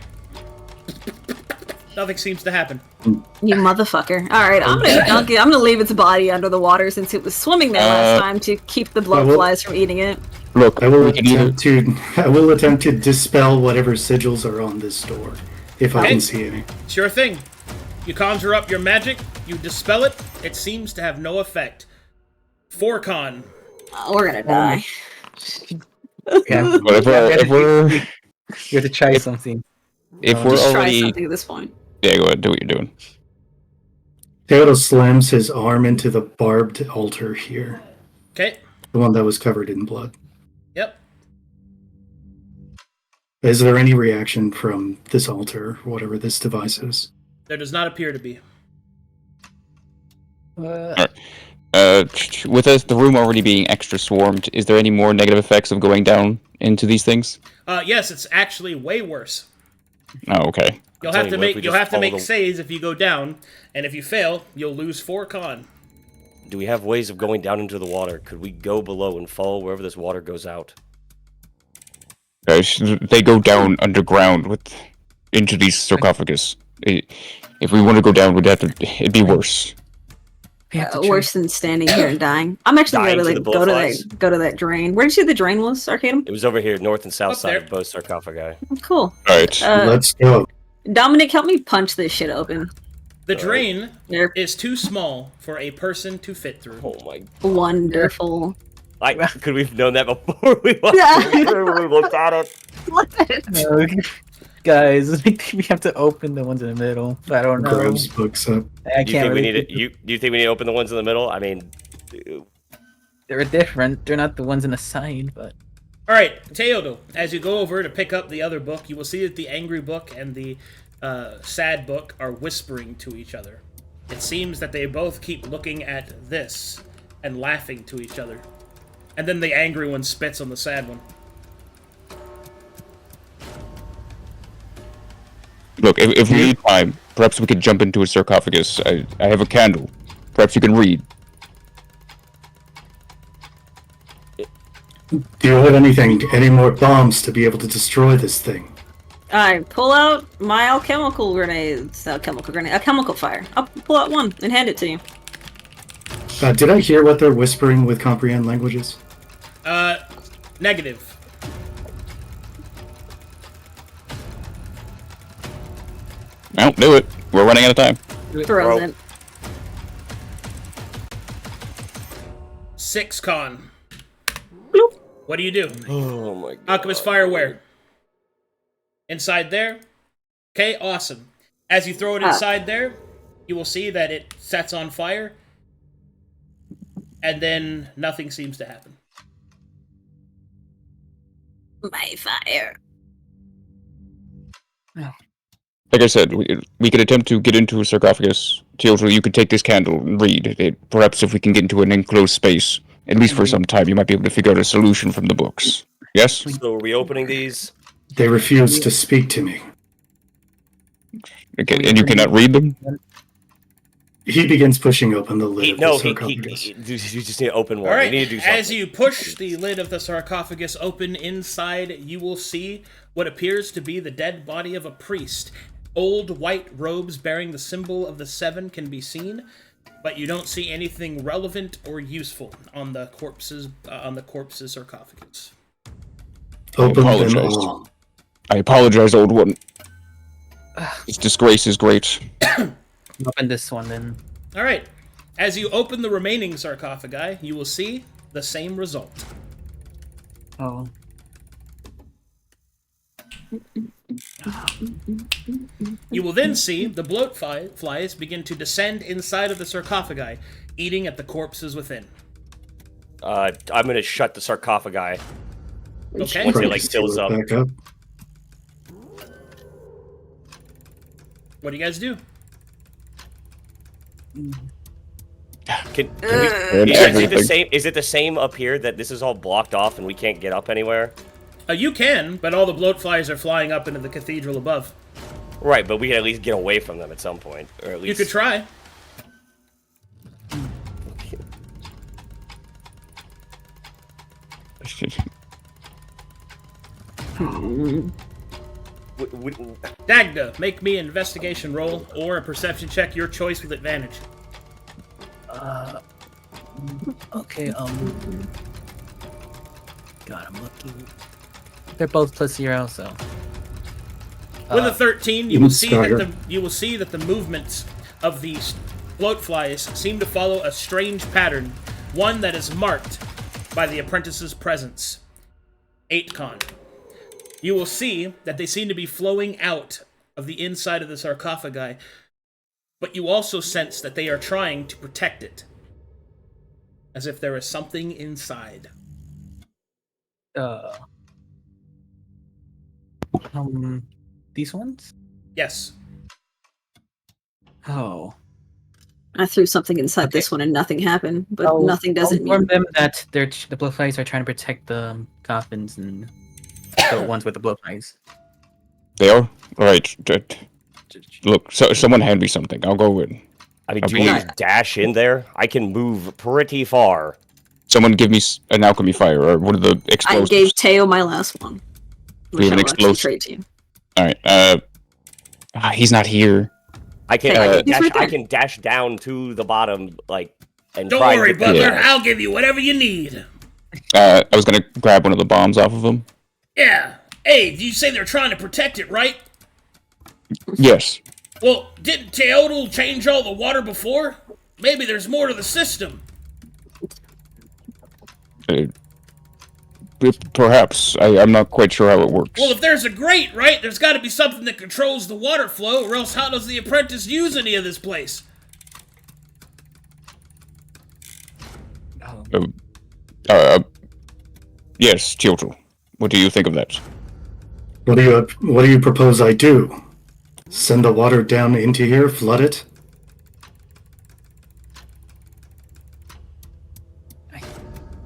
Nothing seems to happen. You motherfucker! All right, I'm gonna leave its body under the water since it was swimming there last time to keep the bloodflies from eating it. Look, I will attempt to dispel whatever sigils are on this door, if I can see any. Sure thing. You conjure up your magic, you dispel it, it seems to have no effect. 4 con. Oh, we're gonna die. Yeah. But if we're You have to try something. if we're Just try already something at this point. yeah, go ahead, do what you're doing. Teotl slams his arm into the barbed altar here, Okay. the one that was covered in blood. Yep. Is there any reaction from this altar, whatever this device is? There does not appear to be. With the room already being extra swarmed, is there any more negative effects of going down into these things? Yes, it's actually way worse. Oh, okay. You'll tell have you to what, if make we you'll just have to follow make the- saves if you go down, and if you fail, you'll lose 4 con. Do we have ways of going down into the water? Could we go below and follow wherever this water goes out? Guys, they go down underground into these sarcophagus. If we want to go down, it'd be worse. Worse than standing here and dying. I'm actually Dying gonna to the bullflies? go to that drain. Where did you say the drain was, Arcadum? It was over here, north and south Up side there. of both sarcophagi. Cool. Alright. Let's go. Dominic, help me punch this shit open. The drain There. is too small for a person to fit through. Oh my! Wonderful. Could we have known that before we looked at it? Guys, I think we have to open the ones in the middle. I don't know. Grabs books up. I Do you can't think we really. need it? Do you think we need to open the ones in the middle? I mean, They're different. They're not the ones in the side, but. All right, Teotl, as you go over to pick up the other book, you will see that the angry book and the sad book are whispering to each other. It seems that they both keep looking at this and laughing to each other. And then the angry one spits on the sad one. Look, if we need time, perhaps we could jump into a sarcophagus. I have a candle. Perhaps you can read. Do you have any more bombs to be able to destroy this thing? I pull out my alchemical grenades. A chemical fire. I'll pull out one and hand it to you. Did I hear what they're whispering with comprehend languages? Negative. Well, do it. We're running out of time. Throws it. 6 con. Bloop. What do you do? oh my! God. Alchemist fire where? Inside there? Okay, awesome. As you throw it inside there, you will see that it sets on fire. And then nothing seems to happen. My fire. Like I said, we could attempt to get into a sarcophagus. Teotl, you could take this candle and read. Perhaps if we can get into an enclosed space, at least for some time, you might be able to figure out a solution from the books. Yes? So are we opening these? They refuse to speak to me. Okay, and you cannot read them? He begins pushing open the lid of the sarcophagus. You just need to open one. All right, We need to do something. as you push the lid of the sarcophagus open inside, you will see what appears to be the dead body of a priest. Old white robes bearing the symbol of the 7 can be seen, but you don't see anything relevant or useful on the corpse's sarcophagus. Open them apologize. all. I apologize, old one. This disgrace is great. Open this one then. All right, as you open the remaining sarcophagi, you will see the same result. Oh. You will then see the bloat flies begin to descend inside of the sarcophagi, eating at the corpses within. I'm gonna shut the sarcophagi. Okay. Once it Try like to fills seal up. it back up. What do you guys do? Can we, And is it the everything. same? Is it the same up here that this is all blocked off and we can't get up anywhere? You can, but all the bloat flies are flying up into the cathedral above. Right, but we can at least get away from them at some point, or at least You could try. Dagda, make me an investigation roll or a perception check, your choice with advantage. Okay, God, I'm looking. They're both +0, so. With a 13, you will see that the movements of these bloatflies seem to follow a strange pattern, one that is marked by the apprentice's presence. 8 con. You will see that they seem to be flowing out of the inside of the sarcophagi, but you also sense that they are trying to protect it, as if there is something inside. These ones? Yes. Oh. I threw something inside this one and nothing happened, but nothing doesn't I'll inform mean... them that the blowflies are trying to protect the coffins and the ones with the blowflies. They are? Alright. Look, someone hand me something. I'll go in. I mean, do you just dash in there? I can move pretty far. Someone give me an alchemy fire or one of the explosives. I gave Teo my last one. We have an explosive. Alright, he's not here. I can dash down to the bottom, like, and Don't try worry, to Butler. Yeah. I'll give you whatever you need. I was gonna grab one of the bombs off of him. Yeah. Hey, you say they're trying to protect it, right? Yes. Well, didn't Teotl change all the water before? Maybe there's more to the system. Perhaps. I'm not quite sure how it works. Well, if there's a grate, right, there's got to be something that controls the water flow, or else how does the apprentice use any of this place? Yes, Teotl. What do you think of that? What do you propose I do? Send the water down into here, flood it?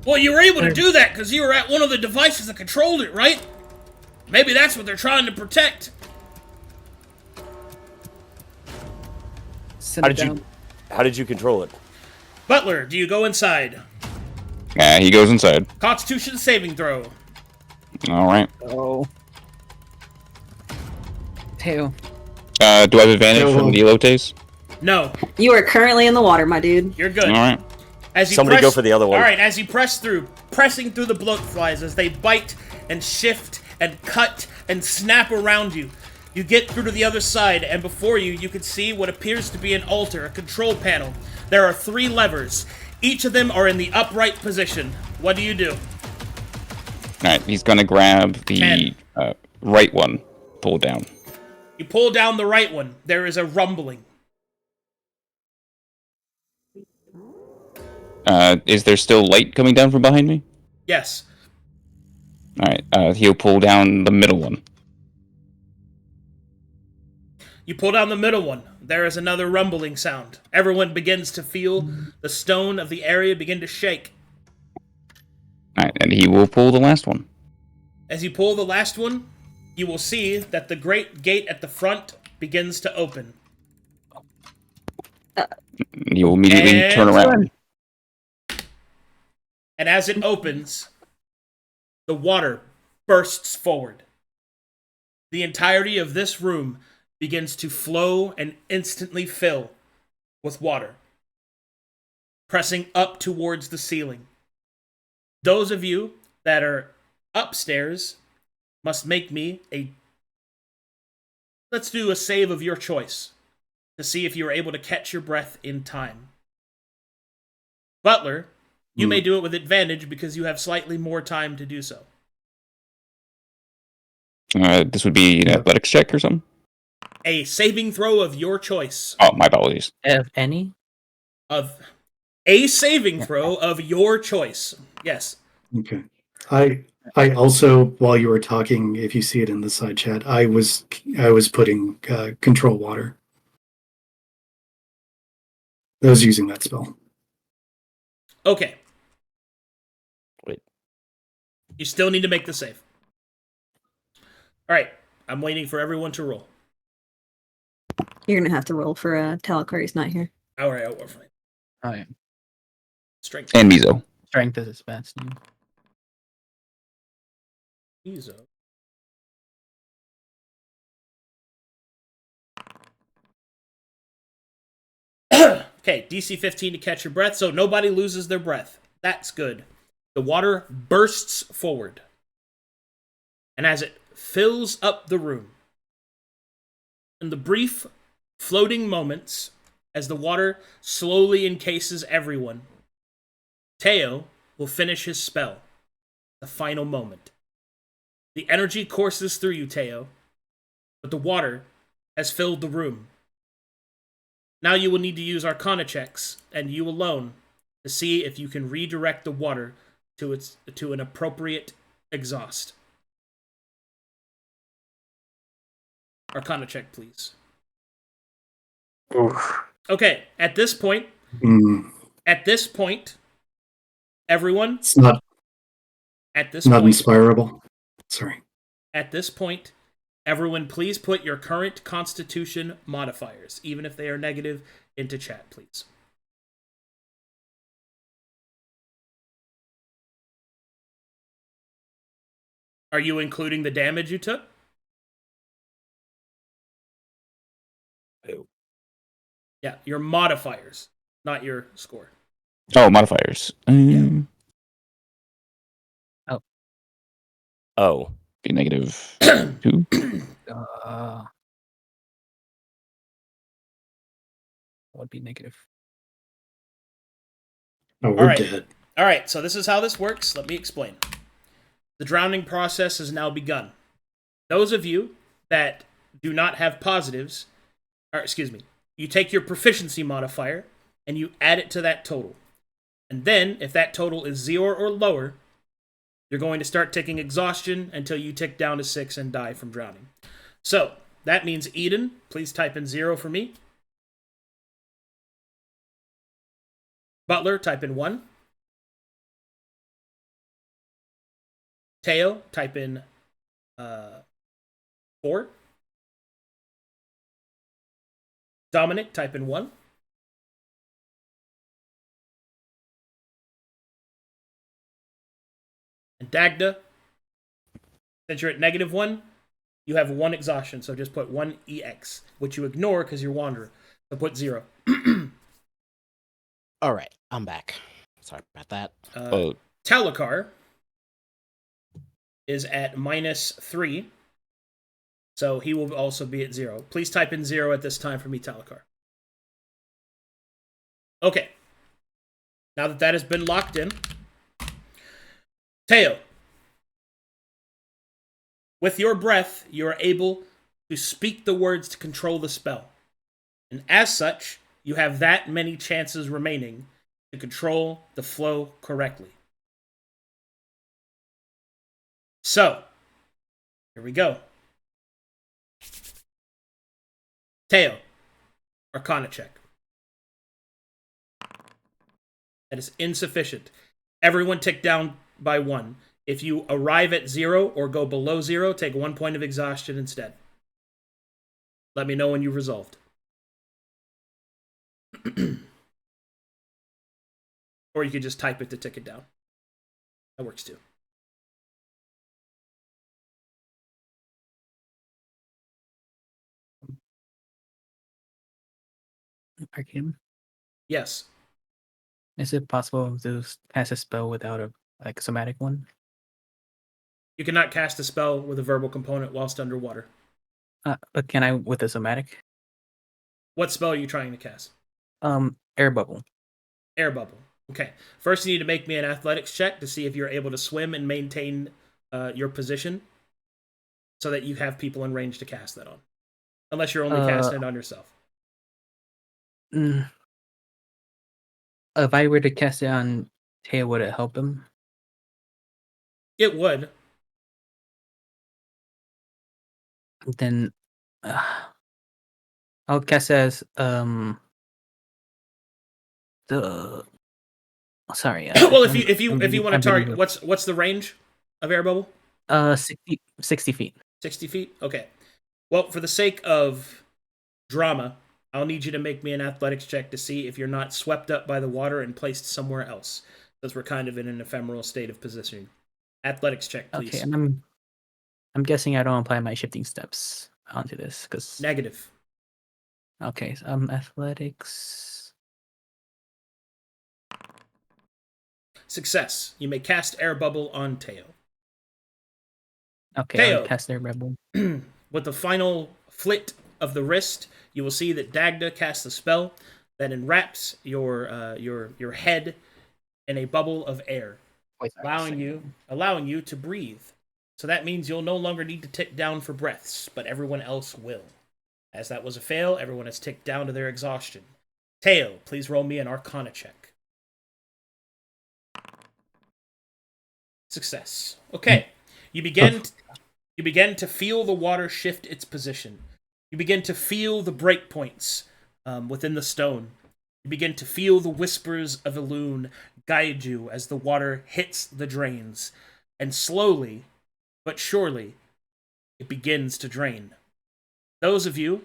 Well, you were able to do that because you were at one of the devices that controlled it, right? Maybe that's what they're trying to protect. How did you control it? Butler, do you go inside? He goes inside. Constitution saving throw. Alright. Oh. Teo. Do I have advantage from the elotes? No. You are currently in the water, my dude. You're good. Alright. Somebody go for the other one. Alright, as you pressing through the bloatflies as they bite and shift and cut and snap around you. You get through to the other side, and before you, you can see what appears to be an altar, a control panel. There are 3 levers. Each of them are in the upright position. What do you do? Alright, he's gonna grab the right one. Pull down. You pull down the right one. There is a rumbling. Is there still light coming down from behind me? Yes. Alright, he'll pull down the middle one. You pull down the middle one. There is another rumbling sound. Everyone begins to feel the stone of the area begin to shake. Alright, and he will pull the last one. As you pull the last one, you will see that the great gate at the front begins to open. He will immediately turn around. And as it opens, the water bursts forward. The entirety of this room begins to flow and instantly fill with water, pressing up towards the ceiling. Those of you that are upstairs must make me let's do a save of your choice to see if you're able to catch your breath in time. Butler, you may do it with advantage because you have slightly more time to do so. This would be an athletics check or something? A saving throw of your choice. Oh, my apologies. Of any? Of a saving throw of your choice. Yes. Okay. I also, while you were talking, if you see it in the side chat, I was putting control water. I was using that spell. Okay. Wait. You still need to make the save. Alright. I'm waiting for everyone to roll. You're gonna have to roll for Talikar. He's not here. Alright, I'll roll for it. Oh, yeah. Strength. And Mizo. Strength is his best. Ezo. Okay, DC 15 to catch your breath, so nobody loses their breath. That's good. The water bursts forward. And as it fills up the room, in the brief floating moments, as the water slowly encases everyone, Teo will finish his spell. The final moment. The energy courses through you, Teo, but the water has filled the room. Now you will need to use Arcana checks, and you alone, to see if you can redirect the water to an appropriate exhaust. Arcana check, please. Oof. Okay, at this point, everyone. It's not inspirable. Sorry. At this point, everyone, please put your current Constitution modifiers, even if they are negative, into chat, please. Are you including the damage you took? Yeah, your modifiers, not your score. Oh, modifiers. Oh. Be negative 2. Would be negative. Oh, we're dead. All right, so this is how this works. Let me explain. The drowning process has now begun. Those of you that do not have positives, you take your proficiency modifier and you add it to that total. And then, if that total is 0 or lower, you're going to start taking exhaustion until you tick down to 6 and die from drowning. So, that means Eden, please type in 0 for me. Butler, type in 1. Teo, type in 4. Dominic, type in 1. And Dagda, since you're at -1, you have 1 exhaustion, so just put 1 EX, which you ignore because you're Wanderer. So put 0. All right, I'm back. Sorry about that. Talikar is at -3, so he will also be at 0. Please type in 0 at this time for me, Talikar. Okay. Now that has been locked in, Teo, with your breath, you are able to speak the words to control the spell. And as such, you have that many chances remaining to control the flow correctly. So, here we go. Teo, Arcana check. That is insufficient. Everyone tick down by 1. If you arrive at 0 or go below 0, take 1 point of exhaustion instead. Let me know when you've resolved. Or you could just type it to tick it down. That works too. Arcadum? Yes. Is it possible to cast a spell without a somatic one? You cannot cast a spell with a verbal component whilst underwater. But can I with a somatic? What spell are you trying to cast? Air bubble. Air bubble. Okay. First, you need to make me an athletics check to see if you're able to swim and maintain your position, so that you have people in range to cast that on. Unless you're only casting it on yourself. If I were to cast it on Teo, would it help him? It would. Then I'll cast it as the. Sorry. Well, if you want to target, what's the range of air bubble? 60 feet. 60 feet. Okay. Well, for the sake of drama, I'll need you to make me an athletics check to see if you're not swept up by the water and placed somewhere else, since we're kind of in an ephemeral state of positioning. Athletics check, please. Okay, and I'm guessing I don't apply my shifting steps onto this because. Negative. Okay, so athletics. Success. You may cast Air Bubble on Teo. Okay, Teo. I'll cast their rebel. With the final flit of the wrist, you will see that Dagda casts a spell that enwraps your head in a bubble of air, allowing you to breathe. So that means you'll no longer need to tick down for breaths, but everyone else will. As that was a fail, everyone has ticked down to their exhaustion. Teo, please roll me an Arcana check. Success. Okay. You begin to feel the water shift its position. You begin to feel the breakpoints within the stone. You begin to feel the whispers of Elune guide you as the water hits the drains. And slowly, but surely, it begins to drain. Those of you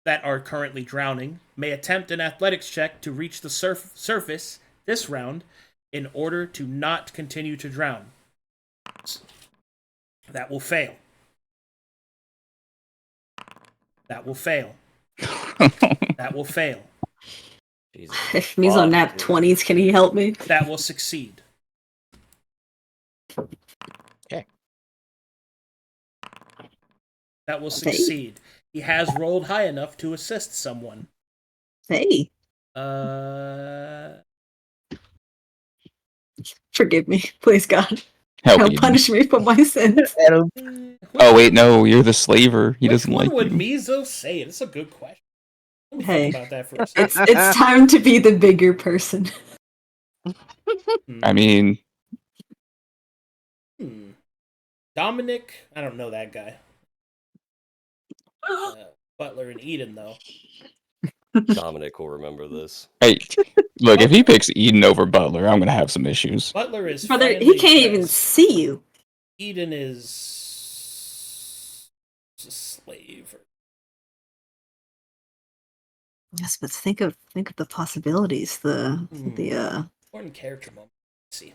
that are currently drowning may attempt an athletics check to reach the surface this round in order to not continue to drown. That will fail. That will fail. That will fail. Jesus. If Mizo nat 20s, can he help me? That will succeed. Okay. That will succeed. He has rolled high enough to assist someone. Hey. Forgive me, please God. Help Don't you. punish me for my sins. Oh wait, no, you're the slaver. He doesn't like What you. would Mizo say? It's a good question. Let me Hey. think about that for a second. It's time to be the bigger person. I mean, Dominic? I don't know that guy. Butler and Eden, though. Dominic will remember this. hey, look, if he picks Eden over Butler, I'm gonna have some issues. Butler is Brother, he finally can't even dressed. see you. Eden is a slave. Yes, but think of the possibilities. The Important character moment. Let's see.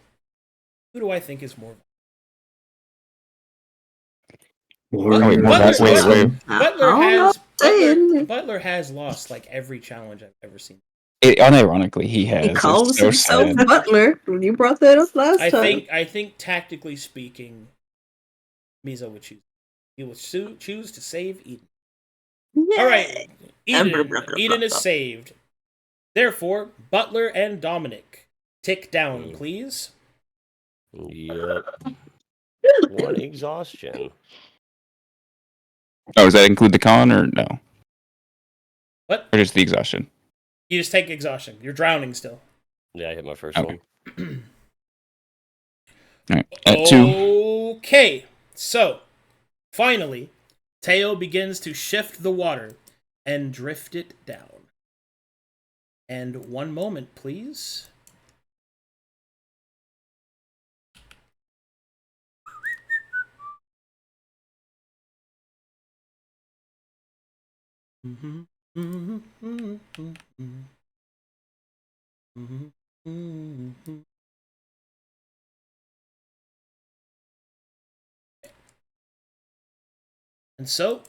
Who do I think is more? Warrior. Butler has lost like every challenge I've ever seen. Unironically, he has. He calls It's so himself sad. Butler. You brought that up last time. I think tactically speaking, Mizo would choose. He would choose to save Eden. Yay. All right, Eden is saved. Therefore, Butler and Dominic, tick down, please. Yep. One exhaustion. Oh, does that include the con or no? What? Or just the exhaustion? You just take exhaustion. You're drowning still. Yeah, I hit my first Okay. one. All right. At 2. Okay, so finally, Teo begins to shift the water and drift it down. And one moment, please. And so,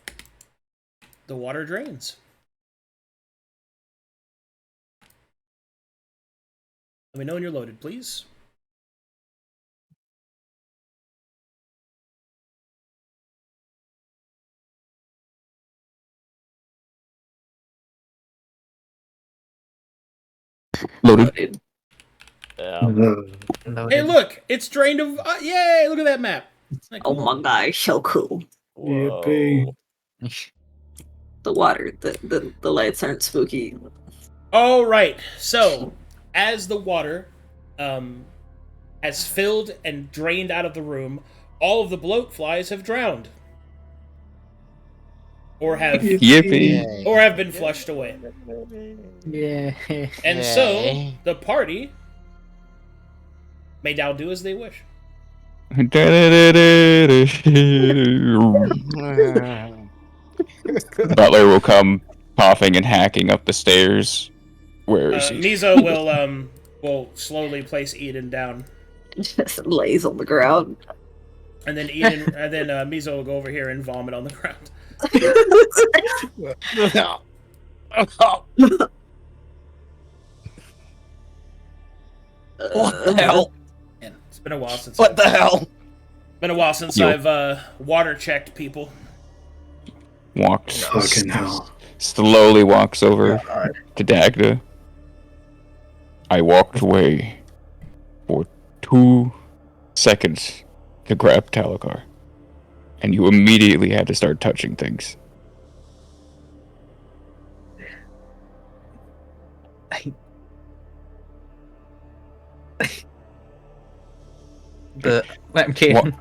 the water drains. Let me know when you're loaded, please. Loaded. Yeah. Hey, look! It's drained of... yay! Look at that map. Like, Oh my gosh, so cool. Yippee. Whoa. The water, the lights aren't spooky. All right. So, as the water has filled and drained out of the room, all of the bloat flies have drowned, or have Yippee. or have been flushed away. Yeah. And so the party may now do as they wish. Butler will come coughing and hacking up the stairs. Where is he? Mizo will slowly place Eden down. Just lays on the ground. And then Eden, and then Mizo will go over here and vomit on the ground. What the hell? And it's been a while since. What the hell? Been a while since Yo. I've water checked people. Walked. Fucking hell. Slowly walks over to Dagda. I walked away for 2 seconds to grab Talikar. And you immediately had to start touching things. I'm kidding. What?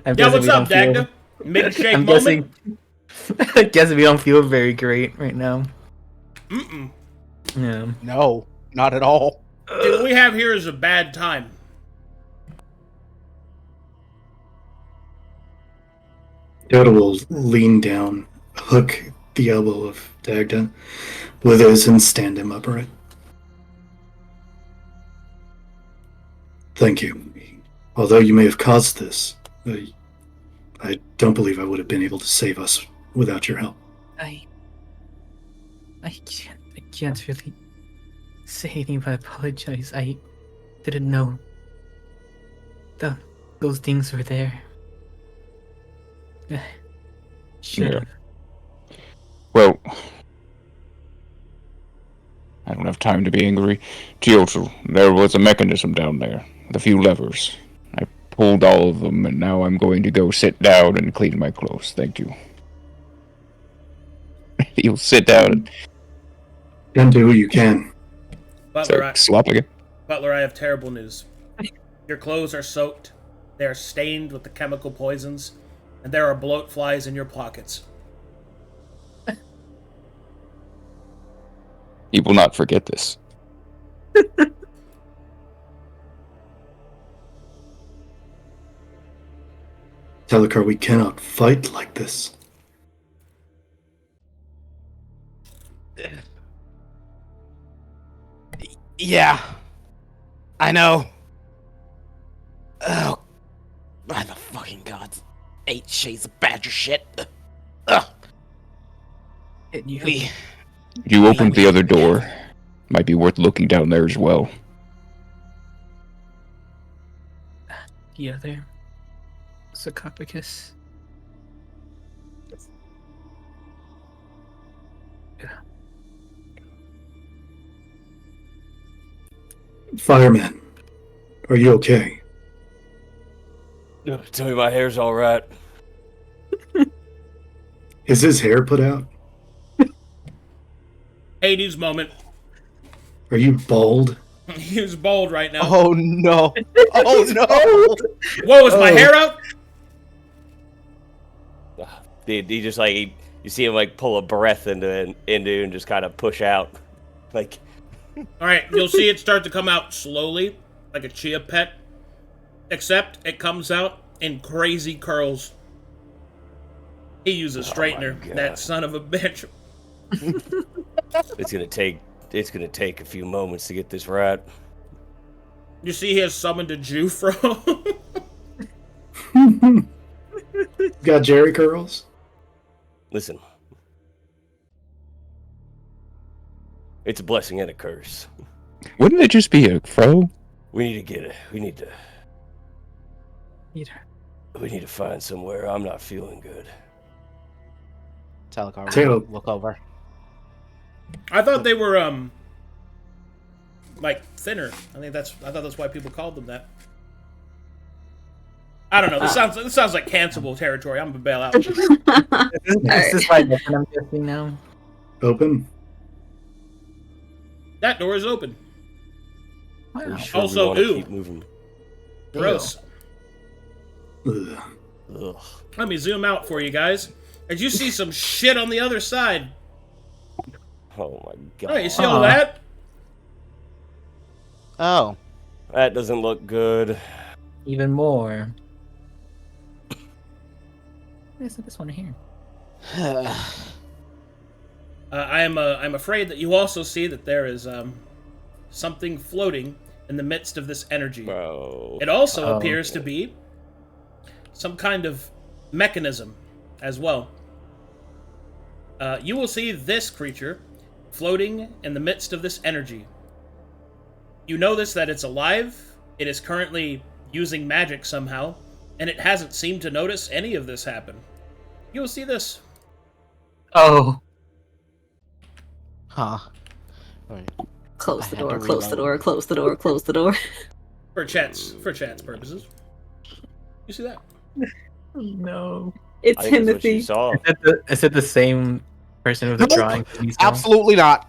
I'm Yeah, guessing what's we up, don't feel- Dagda? Mid-shake I'm moment? guessing we don't feel very great right now. Mm-mm. Yeah. No, not at all. Dude, what we have here is a bad time. Teotl will lean down, hook the elbow of Dagda with his, and stand him upright. Thank you. Although you may have caused this, I don't believe I would have been able to save us without your help. I can't really say anything but apologize. I didn't know those things were there. Should have. Well, I don't have time to be angry. Teotl, there was a mechanism down there with a few levers. I pulled all of them, and now I'm going to go sit down and clean my clothes. Thank you. You'll sit down And do what you can. Butler, and slop again. Butler, I have terrible news. Your clothes are soaked. They are stained with the chemical poisons. And there are bloat flies in your pockets. You will not forget this. Talikar, we cannot fight like this. Yeah. I know. Oh. By the fucking gods. 8 shades of badger shit. Ugh. We... You opened the other door. Might be worth looking down there as well. The other sarcophagus. Fireman, are you okay? Tell me my hair's all right. Is his hair put out? Hades moment. Are you bald? He's bald right now. Oh no. Oh no. Whoa, is my hair out? He just like you see him like pull a breath into and just kind of push out, like. Alright, you'll see it start to come out slowly, like a chia pet. Except it comes out in crazy curls. He uses straightener, that son of a bitch. It's gonna take a few moments to get this right. You see he has summoned a Jufro? Got Jerry curls? Listen. It's a blessing and a curse. Wouldn't it just be a fro? We need to get it. We need to find somewhere. I'm not feeling good. Talikar, Teotl. look over. I thought they were, like, thinner. I thought that's why people called them that. I don't know. This sounds like cancelable territory. I'm gonna bail out. Is this why I'm guessing now? Open? That door is open. Wow. Are you sure Also, we wanna ooh. keep moving? Gross. Ugh. Ugh. Let me zoom out for you guys. Did you see some shit on the other side? Oh my god. Oh, you see all that? Oh. That doesn't look good. Even more. What is this one here? I'm afraid that you also see that there is something floating in the midst of this energy. Bro. It also appears to be some kind of mechanism as well. You will see this creature floating in the midst of this energy. You notice that it's alive, it is currently using magic somehow, and it hasn't seemed to notice any of this happen. You will see this. Oh. Huh. Alright. Close I the had to door, close the reload. door, close the door, close the door. For chat's purposes. You see that? No. It's I think that's what you Timothy. saw. Is it the same person with the Nope. drawing? Absolutely not.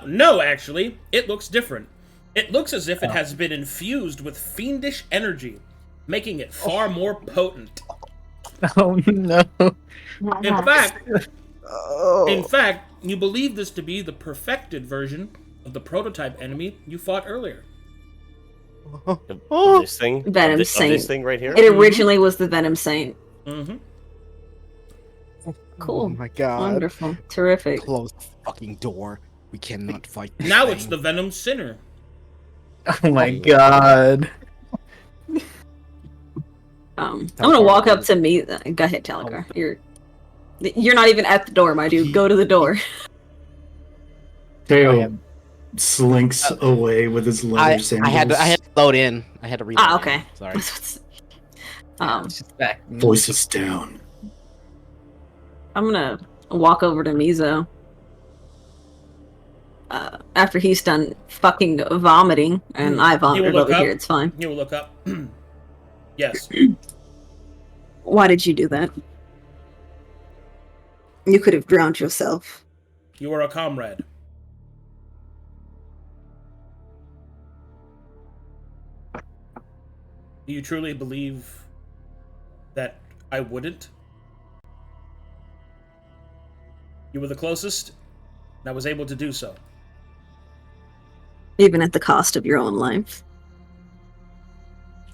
No, actually. It looks different. It looks as if it has been infused with fiendish energy, making it far more potent. Oh no. In fact, you believe this to be the perfected version of the prototype enemy you fought earlier. Of this thing? Venom of this Saint. thing right here? It originally was the Venom Saint. Mm-hmm. Cool. Oh my god. Wonderful. Terrific. Close the fucking door. We cannot fight this Now thing. it's the Venom Sinner. Oh my god. I'm gonna walk up to me. Go ahead, Talikar. You're not even at the door, my dude. Go to the door. Teo slinks away with his leather sandals. I had to load in. I had to reload. Ah, okay. in. Sorry. It's just back. Voices down. I'm gonna walk over to Mizo. After he's done fucking vomiting, and I He will vomited look over up. here, it's fine. You will look up. Yes. Why did you do that? You could have drowned yourself. You are a comrade. Do you truly believe that I wouldn't? You were the closest, and I was able to do so. Even at the cost of your own life.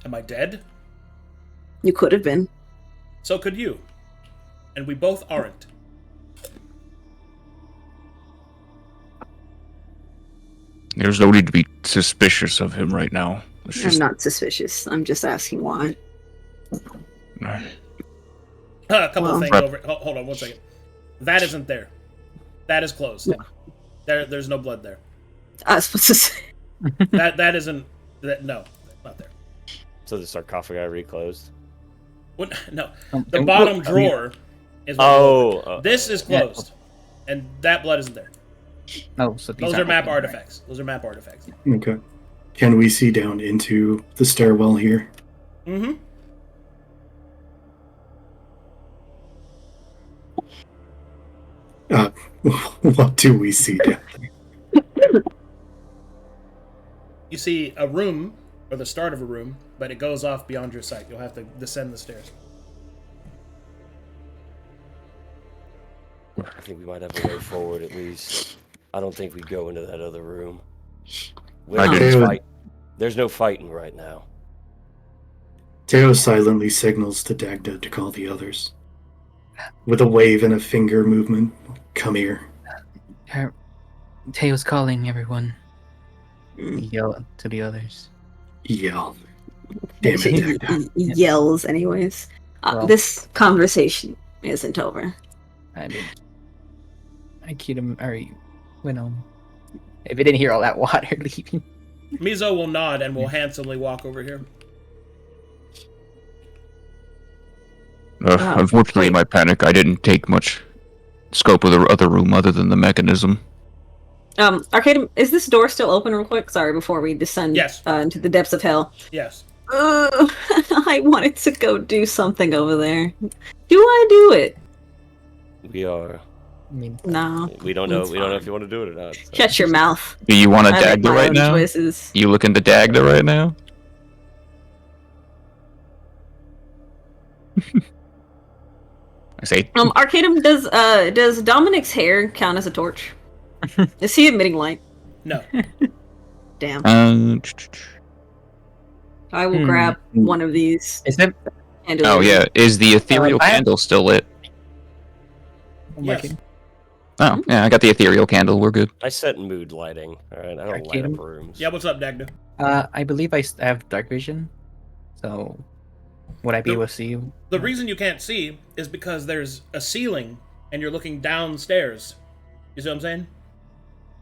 Am I dead? You could have been. So could you. And we both aren't. There's no need to be suspicious of him right now. It's I'm just not suspicious. I'm just asking why. A couple Well- things over. Hold on 1 second. That isn't there. That is closed. There's no blood there. I was supposed to say. That isn't. No, not there. So the sarcophagi reclosed? What? No, the bottom drawer is. Oh. This is closed, and that blood isn't there. Oh, so these Those are aren't map open, right? artifacts. Those are map artifacts. Okay. Can we see down into the stairwell here? Mm-hmm. What do we see down there? You see a room, or the start of a room, but it goes off beyond your sight. You'll have to descend the stairs. I think we might have a way forward at least. I don't think we go into that other room. I didn't. There's no fighting right now. Teo silently signals to Dagda to call the others. With a wave and a finger movement. Come here. Teo's calling everyone. Yell to the others. Yell. Damn it, Dagda. Yells, anyways. Well. This conversation isn't over. I mean, I keyed him. Or went on. If he didn't hear all that water leaving. Mizo will nod and will handsomely walk over here. Unfortunately, in my panic, I didn't take much scope of the other room other than the mechanism. Arcadum, is this door still open real quick? Sorry, before we descend Yes. Into the depths of hell. Yes. I wanted to go do something over there. Do I do it? We are. I mean, No. We don't know. It's We don't know fine. if you want to do it or not. so. Shut your mouth. Do you want a I make Dagda my right own now? choices. You looking to Dagda right now? I say, Arcadum, does Dominic's hair count as a torch? Is he emitting light? No. Damn. uh, I will grab one of these. is it? And oh yeah, is the ethereal I have- candle still lit? Yes. Oh, yeah, I got the ethereal candle, we're good. I set mood lighting. All right, I don't light Arcadum? up rooms. Yeah, what's up, Dagda? I believe I have dark vision, so Would I be able to see you? The reason you can't see is because there's a ceiling and you're looking downstairs. You see what I'm saying?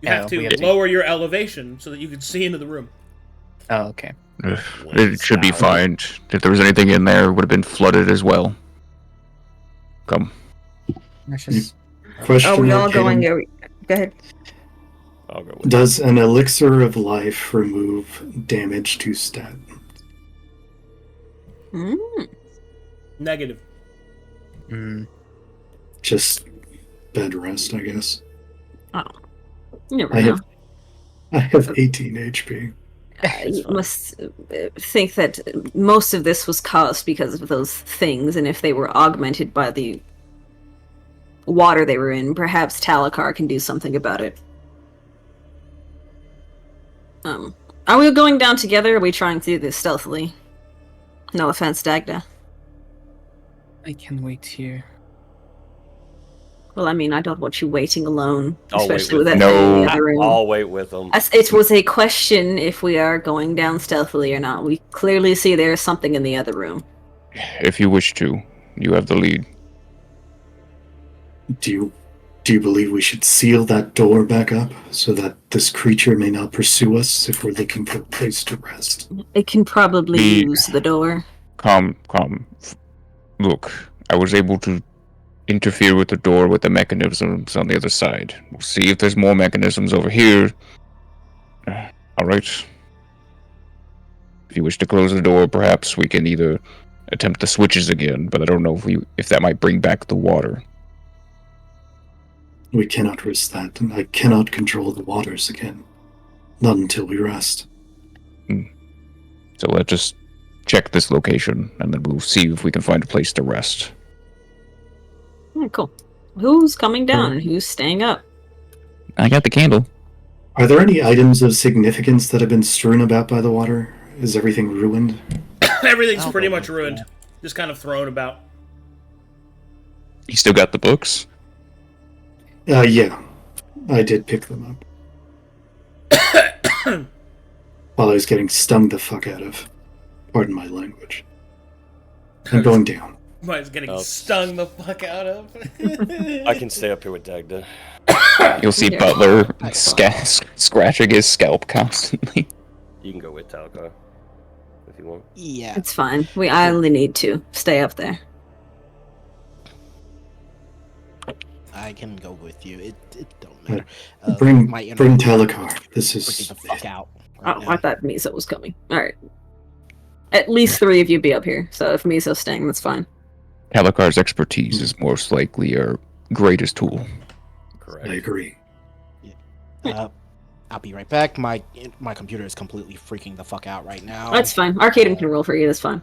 You have we to have to- lower your elevation so that you can see into the room. Oh, okay. It should be fine. If there was anything in there, it would have been flooded as well. Come. Let's just... Question. Are we all Arcadum. going? Go ahead. I'll go with Does an elixir of life remove damage to stat? Negative. Just bed rest, I guess. Oh, you never I know. have 18 HP. You must think that most of this was caused because of those things, and if they were augmented by the water they were in, perhaps Talikar can do something about it. Are we going down together, or are we trying to do this stealthily? No offense, Dagda. I can wait here. Well, I mean, I don't want you waiting alone, I'll wait especially with with that them. thing in the No. other room. I'll wait with them. It was a question if we are going down stealthily or not. We clearly see there is something in the other room. If you wish to, you have the lead. Do you believe we should seal that door back up so that this creature may not pursue us if we're looking for a place to rest? It can probably The- use the door. Calm. Look, I was able to interfere with the door with the mechanisms on the other side. We'll see if there's more mechanisms over here. Alright. If you wish to close the door, perhaps we can either attempt the switches again, but I don't know if that might bring back the water. We cannot risk that, and I cannot control the waters again. Not until we rest. So let's just check this location, and then we'll see if we can find a place to rest. Cool. Who's coming down and who's staying up? I got the candle. Are there any items of significance that have been strewn about by the water? Is everything ruined? Everything's I'll pretty go much with ruined. that. Just kind of thrown about. You still got the books? Yeah. I did pick them up. While I was getting stung the fuck out of. Pardon my language. I'm going down. Mine's getting Oh. stung the fuck out of. I can stay up here with Dagda. You'll see Yeah. Butler scratching his scalp constantly. You can go with Talikar if you want. Yeah. It's fine. I only need to stay up there. I can go with you. It don't matter. Bring my inner- Talikar. This freaking is... the fuck out. right Oh, now. I thought Miso was coming. Alright. At least 3 of you be up here, so if Miso's staying, that's fine. Talikar's expertise is most likely your greatest tool. Correct. I agree. I'll be right back. My computer is completely freaking the fuck out right now. That's fine. Arcadum can roll for you, that's fine.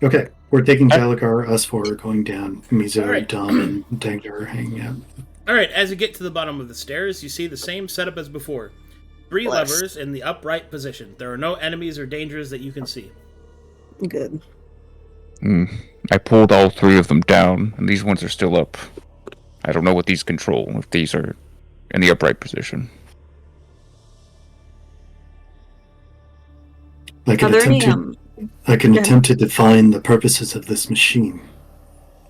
Okay, we're taking Talikar. Us 4 are going down. Mizo, Alright. Dom, and Dagda are hanging out. Alright, as you get to the bottom of the stairs, you see the same setup as before. 3 Bless. levers in the upright position. There are no enemies or dangers that you can see. Good. I pulled all 3 of them down, and these ones are still up. I don't know what these control, if these are in the upright position. I can Are there any, attempt I can yeah. attempt to define the purposes of this machine,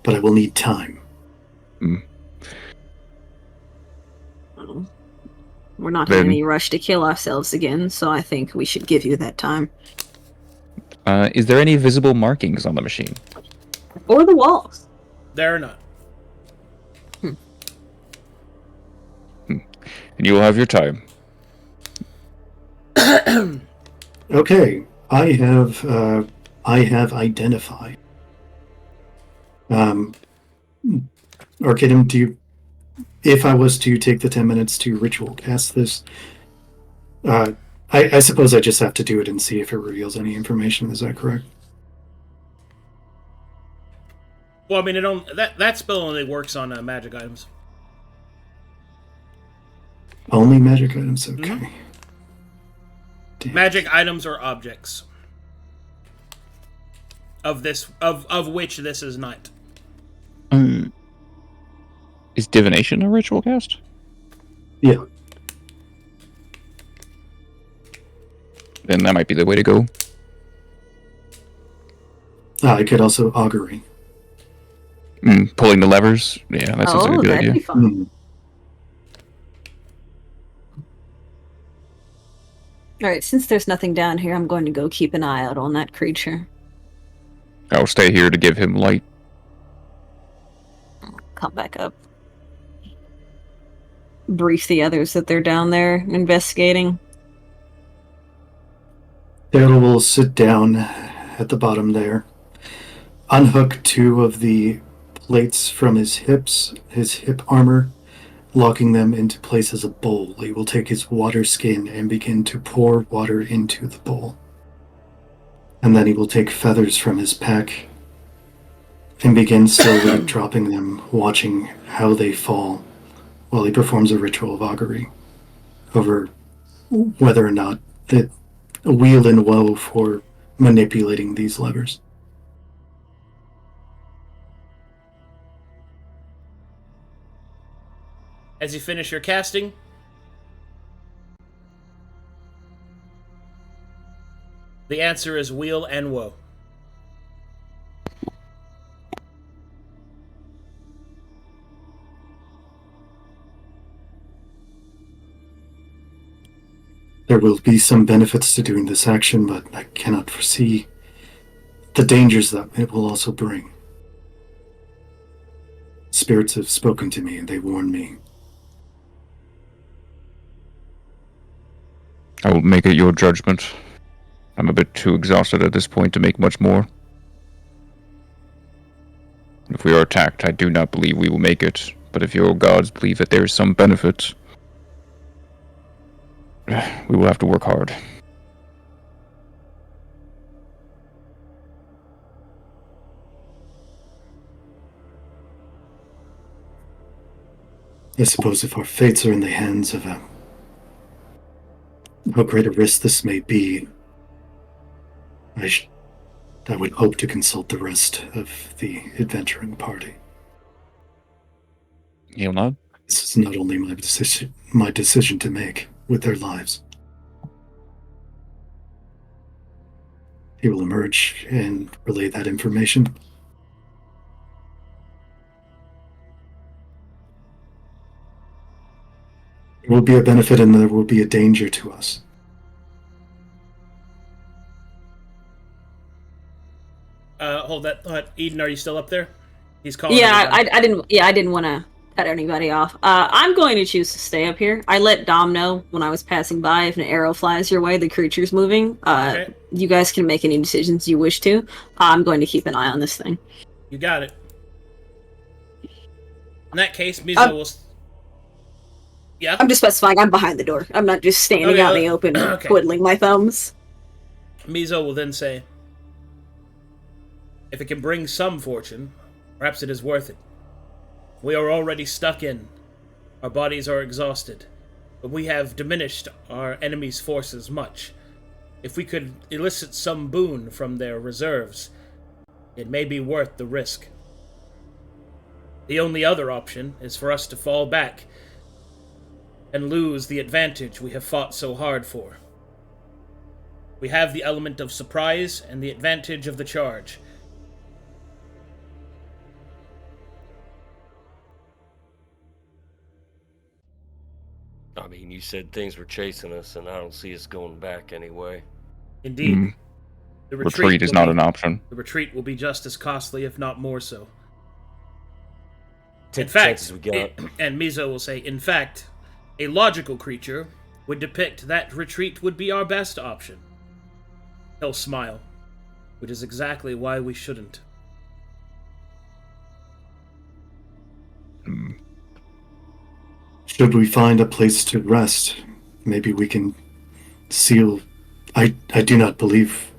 but I will need time. We're not in Then- any rush to kill ourselves again, so I think we should give you that time. Is there any visible markings on the machine? Or the walls. There are none. And you will have your time. Okay, I have identified. Arcadum, if I was to take the 10 minutes to ritual cast this, I suppose I just have to do it and see if it reveals any information. Is that correct? Well, I mean, that spell only works on magic items. Only magic items. Okay. Damn. Magic items or objects. Of which this is not. Is divination a ritual cast? Yeah. then that might be the way to go. I could also augury. Pulling the levers. Yeah, that sounds like a good that'd idea. be fun. Hmm. Alright, since there's nothing down here, I'm going to go keep an eye out on that creature. I'll stay here to give him light. Come back up. Brief the others that they're down there investigating. Teotl will sit down at the bottom there, unhook 2 of the plates from his hips, his hip armor, locking them into place as a bowl. He will take his water skin and begin to pour water into the bowl. And then he will take feathers from his pack and begin slowly dropping them, watching how they fall, while he performs a ritual of augury over whether or not it weal and woe for manipulating these levers. As you finish your casting, the answer is weal and woe. There will be some benefits to doing this action, but I cannot foresee the dangers that it will also bring. Spirits have spoken to me and they warn me. I will make it your judgment. I'm a bit too exhausted at this point to make much more. If we are attacked, I do not believe we will make it. But if your gods believe that there is some benefit, we will have to work hard. I suppose if our fates are in the hands of how great a risk this may be, I would hope to consult the rest of the adventuring party. He'll not? This is not only my decision to make with their lives. He will emerge and relay that information. There will be a benefit and there will be a danger to us. Hold that thought. Eden, are you still up there? He's calling. Yeah, everybody. I didn't want to cut anybody off. I'm going to choose to stay up here. I let Dom know when I was passing by if an arrow flies your way, the creature's moving. Okay. You guys can make any decisions you wish to. I'm going to keep an eye on this thing. You got it. In that case, Mizo will... Yeah? I'm just specifying I'm behind the door. I'm not just standing out in the open okay. twiddling my thumbs. Mizo will then say, if it can bring some fortune, perhaps it is worth it. We are already stuck in. Our bodies are exhausted. But we have diminished our enemy's forces much. If we could elicit some boon from their reserves, it may be worth the risk. The only other option is for us to fall back and lose the advantage we have fought so hard for. We have the element of surprise and the advantage of the charge. I mean, you said things were chasing us, and I don't see us going back anyway. Indeed. The retreat is not an option. The retreat will be just as costly, if not more so. Take In fact, chances we got. and Mizo will say, in fact, a logical creature would depict that retreat would be our best option. He'll smile, which is exactly why we shouldn't. Should we find a place to rest, maybe we can seal... I do not believe...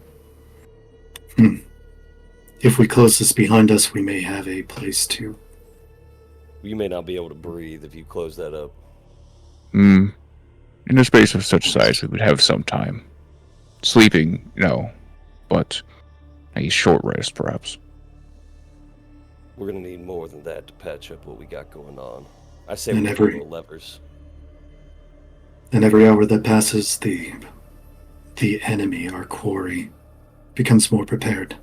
If we close this behind us, we may have a place to... You may not be able to breathe if you close that up. In a space of such size, we would have some time. Sleeping, no, but a short rest, perhaps. We're going to need more than that to patch up what we got going on. I say And we every- pull the levers. And every hour that passes, the the enemy, our quarry, becomes more prepared.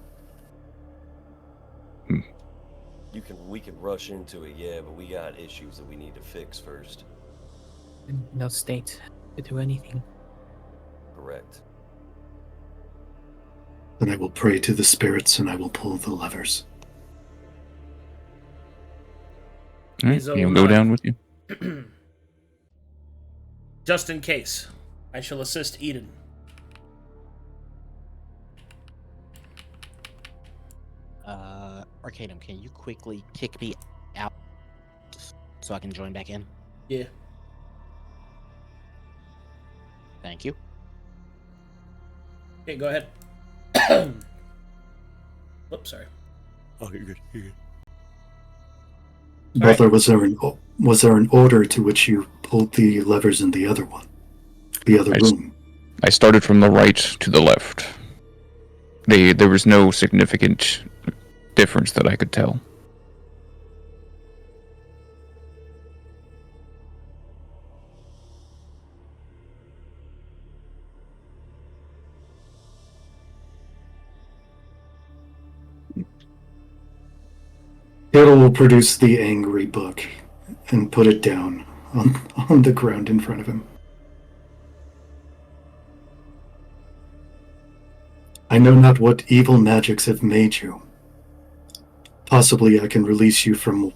We can rush into it, yeah, but we got issues that we need to fix first. No state to do anything. Correct. Then I will pray to the spirits and I will pull the levers. All right, He's he'll all go nod. down with you. Just in case, I shall assist Eden. Arcadum, can you quickly kick me out so I can join back in? Yeah. Thank you. Okay, go ahead. Whoops, sorry. Oh, you're good. You're good. Sorry. Butler, was there an order to which you pulled the levers in the other one? The other room? I started from the right to the left. There was no significant difference that I could tell. Teotl will produce the angry book and put it down on the ground in front of him. I know not what evil magics have made you. Possibly I can release you from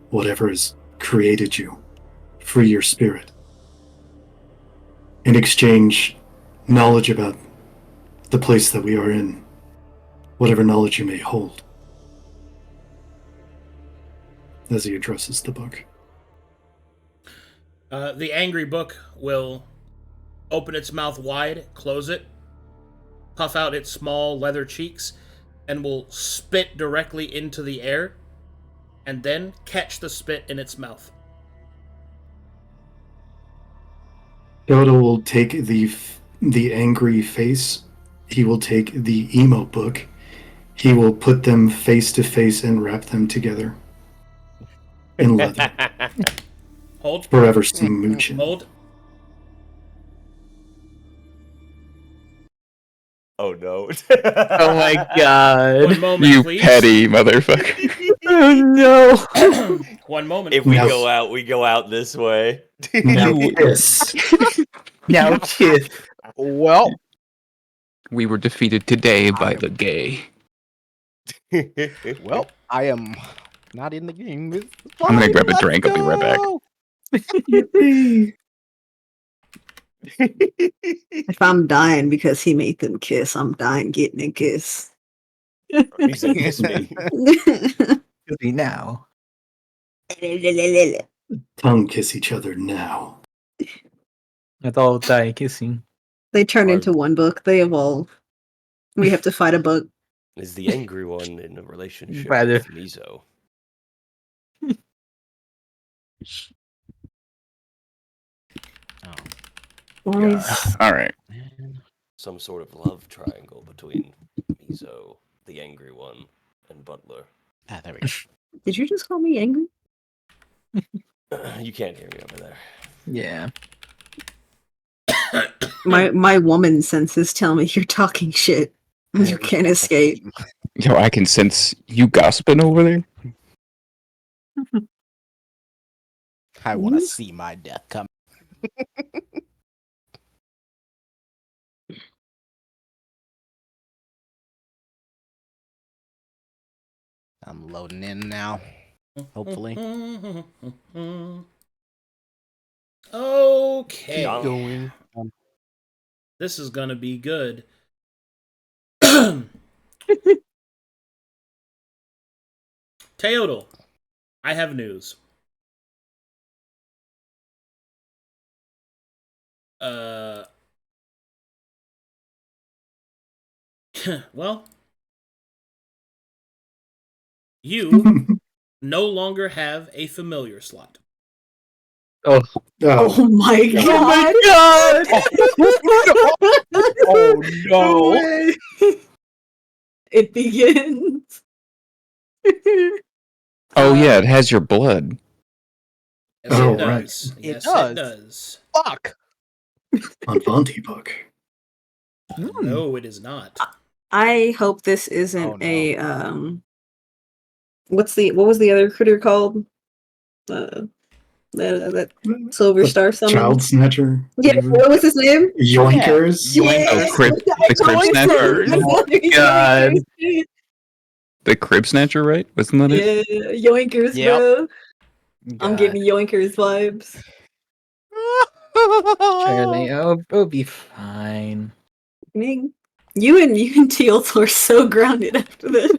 whatever has created you. Free your spirit. In exchange, knowledge about the place that we are in. Whatever knowledge you may hold. As he addresses the book. The angry book will open its mouth wide, close it, puff out its small leather cheeks, and will spit directly into the air, and then catch the spit in its mouth. Teotl will take the angry face. He will take the emo book. He will put them face to face and wrap them together in leather. Hold. Forever smooching. Hold. Oh no. Oh my One god. moment, You please. petty motherfucker. Oh no. One moment. If we No. go out this way. Now kiss. Now kiss. Well, We were defeated today by the gay. well, I am not in the game. It's I'm gonna fine, grab a let's drink, I'll be right back. go. If I'm dying because he made them kiss, I'm dying getting a kiss. He said, kiss me. Now. Tongue kiss each other now. Let's all die kissing. They turn into one book. They evolve. We have to fight a book. Is the angry one in a relationship Rather. with Mizo? Boys. All right. Some sort of love triangle between Mizo, the angry one, and Butler. Ah, there we go. Did you just call me angry? You can't hear me over there. Yeah. My woman senses tell me you're talking shit. You can't escape. Yo, I can sense you gossiping over there. I want to see my death come. I'm loading in now. Hopefully. Okay. Yeah. Going. This is gonna be good. Teotl, I have news. Well, you no longer have a familiar slot. Oh. Oh my god! Oh no! It begins. Oh yeah, it has your blood. Yes, Oh, it does. It Yes, does. it does. Fuck! On Vonti book. No, it is not. I hope this isn't Oh, no. a what was the other critter called? That Silver Star summon. Child Snatcher. Yeah, whatever. what was his name? Yoinkers. Oh, Crib, the Crib Snatcher? God. Yoinkers. The Crib Snatcher, right? Wasn't that it? Yeah, Yoinkers, Yep. bro. I'm God. getting Yoinkers vibes. Charlie, it'll be fine. Mig, you and Teotl are so grounded after this.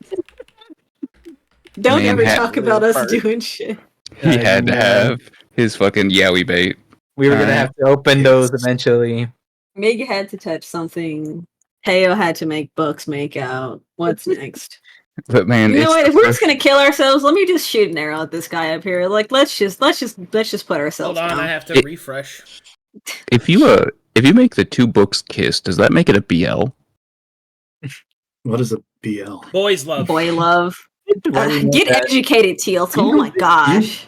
Don't Man ever had- talk about us doing shit. He had to have his fucking yowie bait. We were gonna Alright. have to open those eventually. Mig had to touch something. Teo had to make Bucks make out. What's next? But man, You know it's what? the If we're just first- gonna kill ourselves, let me just shoot an arrow at this guy up here. Like, let's just put ourselves Hold on, down. I have to It- refresh. if you make the two books kiss, does that make it a BL? What is a BL? Boys love. Boy love. Why do you know Get that? educated, Teotl. Oh my gosh.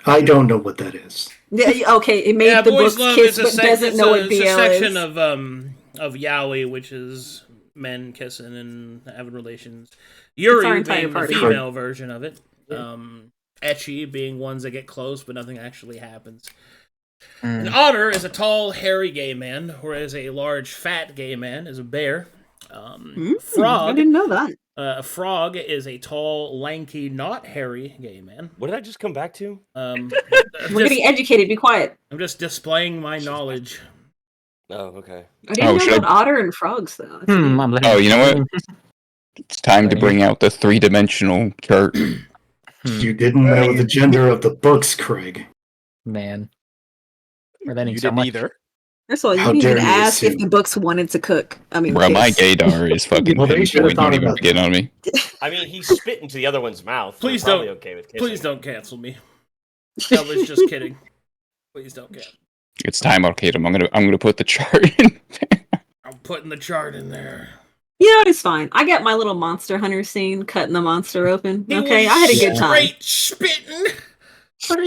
I don't know what that is. Yeah, okay, it made Yeah, the boys books love kiss, is a but doesn't it's know a, what it's BL a section is. of yaoi, which is men kissing and having relations. our Yuri entire being the party. female version of it. Ecchi being ones that get close, but nothing actually happens. An otter is a tall, hairy gay man, whereas a large, fat gay man is a bear. I Frog. didn't know that. A frog is a tall, lanky, not hairy gay man. What did I just come back to? We're getting educated. Be quiet. I'm just displaying my knowledge. Oh, okay. I didn't know should about otter and frogs though. That's I'm weird. letting Oh, you know what? It's time to bring out the three-dimensional chart. You didn't know the gender of the books, Kraig. Man. We're letting You so didn't much. either. First of all, you How didn't even dare you ask if assume. the books wanted to cook. I mean, Bro, my kiss. gaydar is fucking Well, they should have pinpoint. thought Don't even about get that. on me. I mean, he spit into the other one's mouth. so Please probably don't. Okay with kissing. Please don't cancel me. I was just kidding. Please don't cancel. It's time, Arcadum. I'm gonna put the chart in. I'm putting the chart in there. You know, it's fine. I got my little monster hunter scene, cutting the monster open. It Okay, was I had a good time. Straight spitting.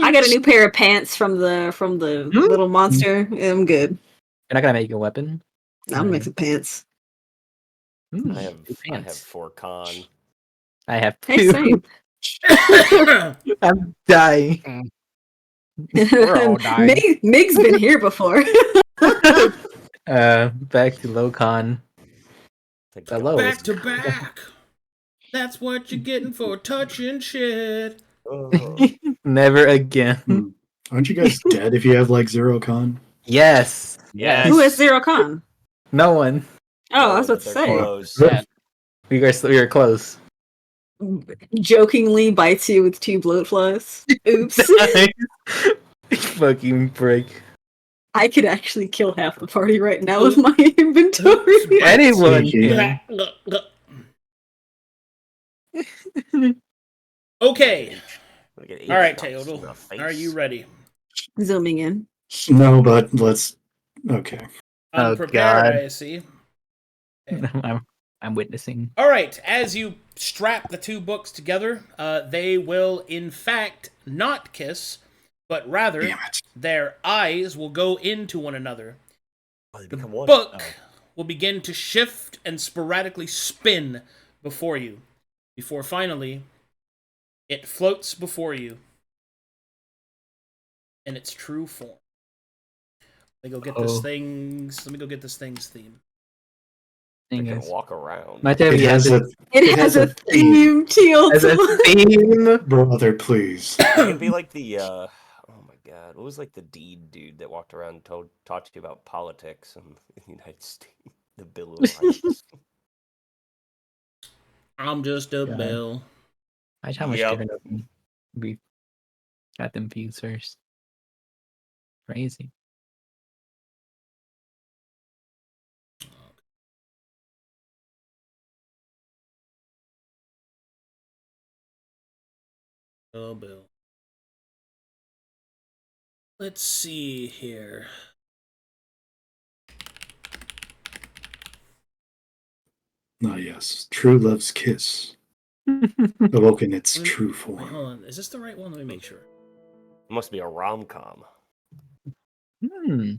I got a new pair of pants from the little monster. I'm good. You're not gonna make a weapon? I'm gonna make some pants. Hmm, I have pants. 4 con. I have Hey, two. same. I'm dying. We're all dying. Mig's been here before. Back to Locon. Take The the lowest. Back to back. That's what you're getting for touching shit. Oh. Never again. Aren't you guys dead if you have like 0 con? Yes. Yes. Who has zero con? No one. Oh, I was about to They're say. close. Yeah. We were close. Jokingly bites you with 2 bloatflies. Oops. Fucking prick. I could actually kill half the party right now with my inventory. Anyone Yeah. can. Okay. Look at All right, Ace Fox in the Teotl. face. Are you ready? Zooming in. No, but let's. Okay. Oh, Unprepared, God. I see. I'm witnessing. All right, as you strap the 2 books together, they will in fact not kiss, but rather Damn it. their eyes will go into one another. Oh, they The become one. book Oh. will begin to shift and sporadically spin before you, before finally it floats before you in its true form. Let me go get this Oh. thing's. Let me go get this thing's theme. They Thing can is, walk around. my TV It has a It has a theme, has a Teal. theme. brother, please. It can be like the oh my god, what was like the deed dude that walked around and taught you about politics in the United States? The Bill of Rights. I'm just a God. bill. Imagine how much Yep. different we got them views first. Crazy. Oh, Bill. Let's see here. Ah, yes. True love's kiss. Awoken its true Wait, form. hold on. Is this the right one? Let me make sure. It must be a rom-com. Hmm.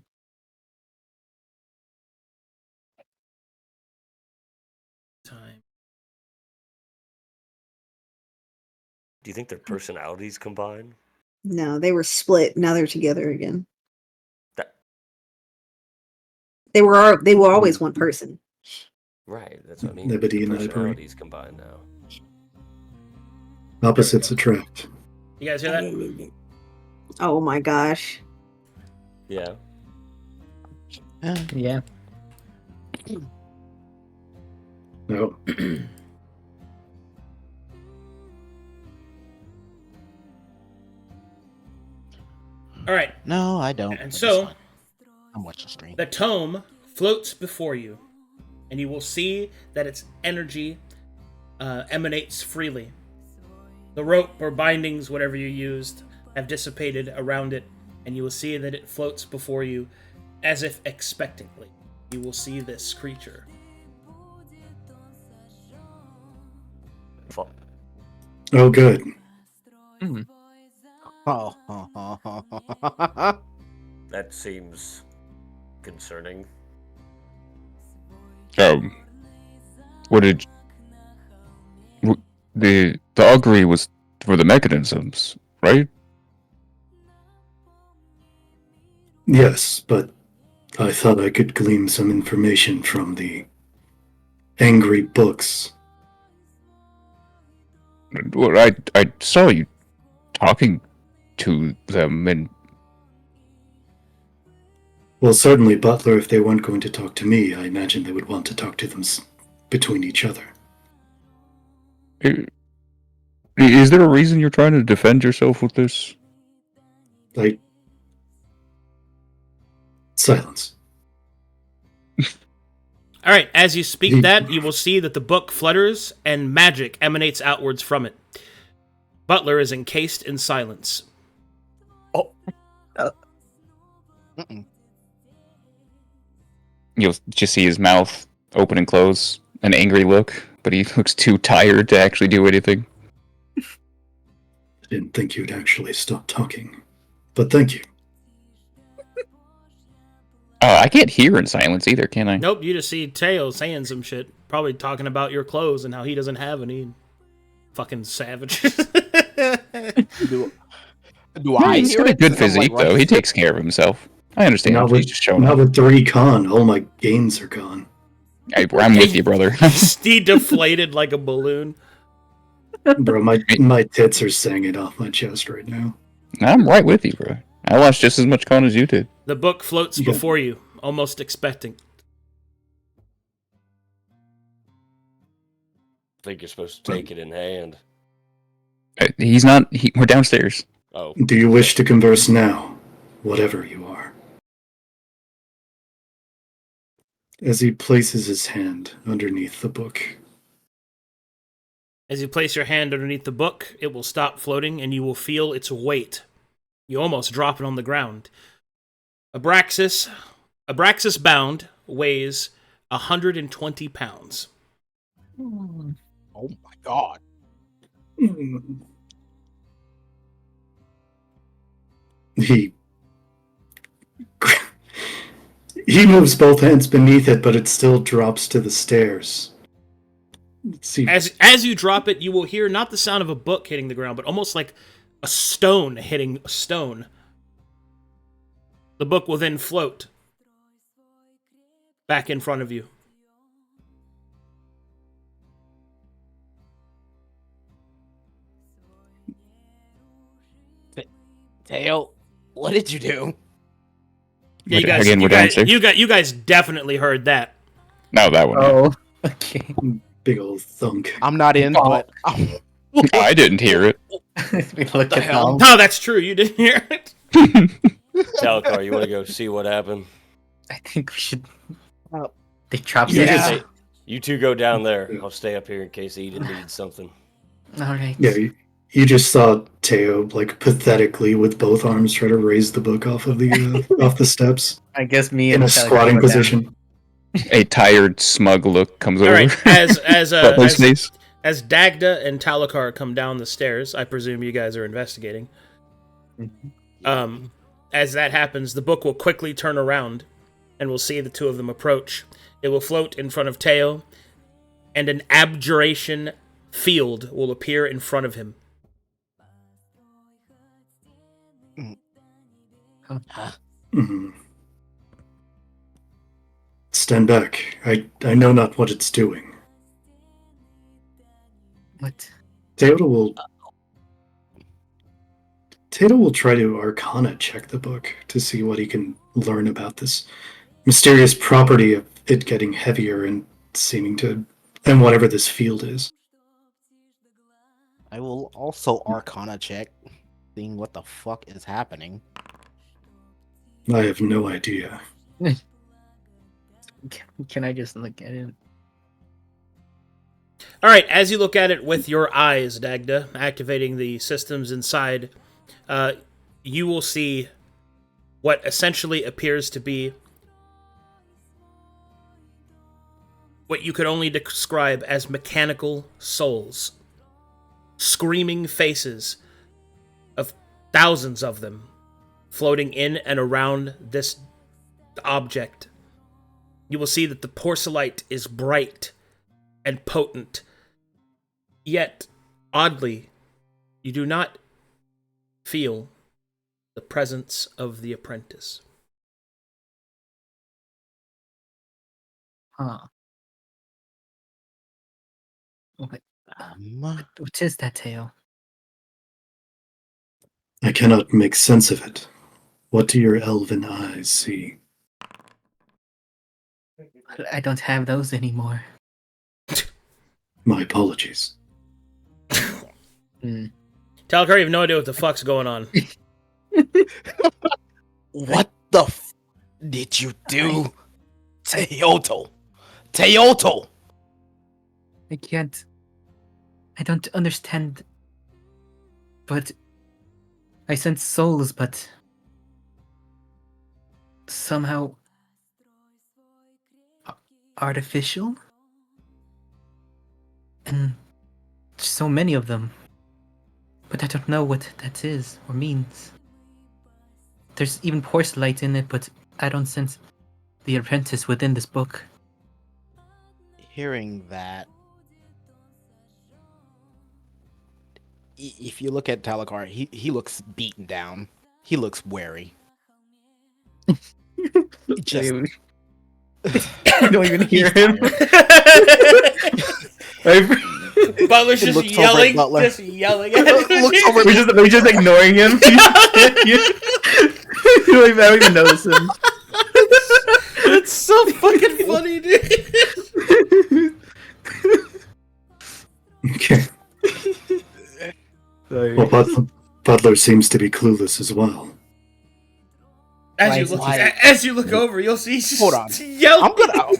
Do you think their personalities combine? No, they were split. Now they're together again. That They were always one person. right. That's what I mean. Nebody The and Ivory. personalities combine now. Opposites attract. You guys hear that? Oh my gosh. Yeah. Yeah. No. All right. No, I don't. And but so- it's fine. I'm watching stream. The tome floats before you, and you will see that its energy emanates freely. The rope or bindings, whatever you used, have dissipated around it, and you will see that it floats before you as if expectantly. You will see this creature. Oh, good. Oh. That seems concerning. What did the augury was for the mechanisms, right? Yes, but I thought I could glean some information from the angry books. Well, I saw you talking to them, and Well, certainly, Butler, if they weren't going to talk to me, I imagine they would want to talk to them between each other. is there a reason you're trying to defend yourself with this? Like, silence. All right, as you speak that, you will see that the book flutters and magic emanates outwards from it. Butler is encased in silence. You'll just see his mouth open and close, an angry look, but he looks too tired to actually do anything. I didn't think you'd actually stop talking, but thank you. I can't hear in silence either, can I? Nope, you just see Teo saying some shit. Probably talking about your clothes and how he doesn't have any. Fucking savage. Do No, I he's hear got a it? good 'Cause I'm, physique, like, though. He takes care of himself. I understand. Not He's just showing not up. with 3 con. All my gains are gone. I'm with you, brother. He deflated like a balloon. Bro, my tits are singing off my chest right now. I'm right with you, bro. I lost just as much con as you did. The book floats Yeah. before you, almost expecting. I think you're supposed to take it in hand. He's not. We're downstairs. Oh. Do you wish to converse now, whatever you are? As he places his hand underneath the book. As you place your hand underneath the book, it will stop floating and you will feel its weight. You almost drop it on the ground. Abraxas bound weighs 120 pounds. Oh my god. He moves both hands beneath it, but it still drops to the stairs. Let's see. As you drop it, you will hear not the sound of a book hitting the ground, but almost like a stone hitting a stone. The book will then float back in front of you. Teo, what did you do? Yeah, you guys, Again, we're downstairs? you guys definitely heard that. No, that one. Oh, okay. Big old thunk. I'm not in, but I didn't hear it. We look at hell? them. No, that's true. You didn't hear it. Talikar, you want to go see what happened? I think we should. They dropped Yeah. it. Hey, you two go down there. I'll stay up here in case Eden needs something. All right. Yeah, you just saw Teo, like, pathetically with both arms try to raise the book off of the off the steps I guess me in and a Talikar squatting go down. position. A tired, smug look comes All over. right, Butler's face. as Dagda and Talikar come down the stairs, I presume you guys are investigating. As that happens, the book will quickly turn around, and we'll see the two of them approach. It will float in front of Teo, and an abjuration field will appear in front of him. Mhm. Stand back. I know not what it's doing. What? Teotl will try to Arcana check the book to see what he can learn about this mysterious property of it getting heavier and seeming to, and whatever this field is. I will also Arcana check, seeing what the fuck is happening. I have no idea. Can I just look at it? All right, as you look at it with your eyes, Dagda, activating the systems inside, you will see what essentially appears to be what you could only describe as mechanical souls. Screaming faces of thousands of them floating in and around this object. You will see that the porcellite is bright and potent. Yet, oddly, you do not feel the presence of the apprentice. Huh. What is that tail? I cannot make sense of it. What do your elven eyes see? I don't have those anymore. My apologies. Talikar, you have no idea what the fuck's going on. What the f did you do? Teotl! Teotl! I can't. I don't understand. But I sense souls, but somehow artificial? And so many of them. But I don't know what that is or means. There's even porcellite in it, but I don't sense the apprentice within this book. Hearing that, if you look at Talikar, he looks beaten down. He looks wary. Just I don't even hear him. Butler's just yelling, just yelling at him. We're just ignoring him. You don't even notice him. It's so fucking funny, dude. Okay. Sorry. Well, Butler seems to be clueless as well. As you look over, you'll see he's Hold on. yelling. I'm gonna.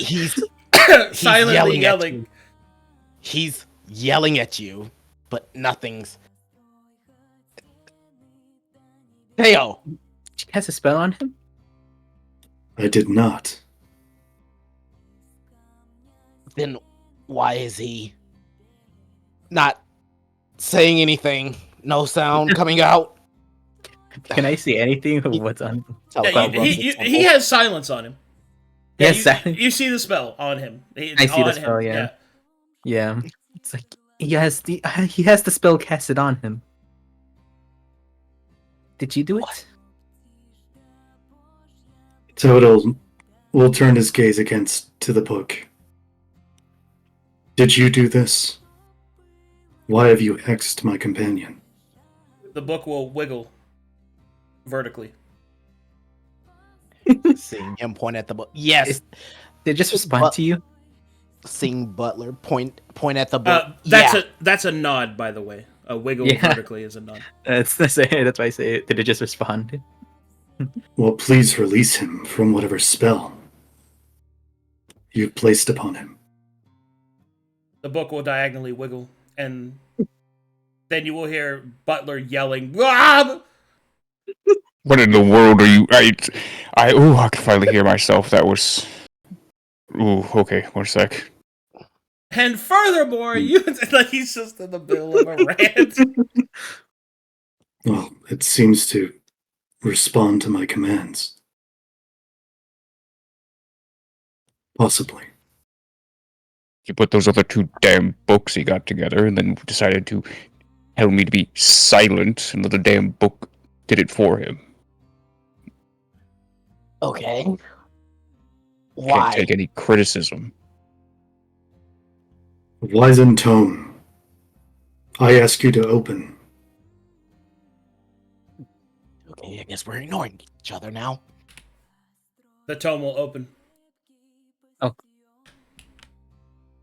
He's silently yelling. He's yelling at you, but nothing's. Heyo! She has a spell on him? I did not. Then why is he not saying anything? No sound coming out? Can I see anything of what's on? He has silence on him. Yes, you see the spell on him. I see the spell. Yeah. It's like he has the spell casted on him. Did you do it? Teotl will turn his gaze to the book. Did you do this? Why have you hexed my companion? The book will wiggle vertically. Seeing him point at the book. Yes. Did it just respond to you? Seeing Butler point at the book. That's a nod, by the way. A wiggle vertically is a nod. That's why I say it. Did it just respond? Well, please release him from whatever spell you've placed upon him. The book will diagonally wiggle, and then you will hear Butler yelling, "Rob!" What in the world are you? I can finally hear myself. That was. Ooh, okay, 1 sec. And furthermore, he's just in the middle of a rant. Well, it seems to respond to my commands. Possibly. He put those other 2 damn books he got together and then decided to tell me to be silent. Another damn book did it for him. Okay. Can't Why? take any criticism. Wizen tone. I ask you to open. Okay, I guess we're ignoring each other now. The tome will open. Oh.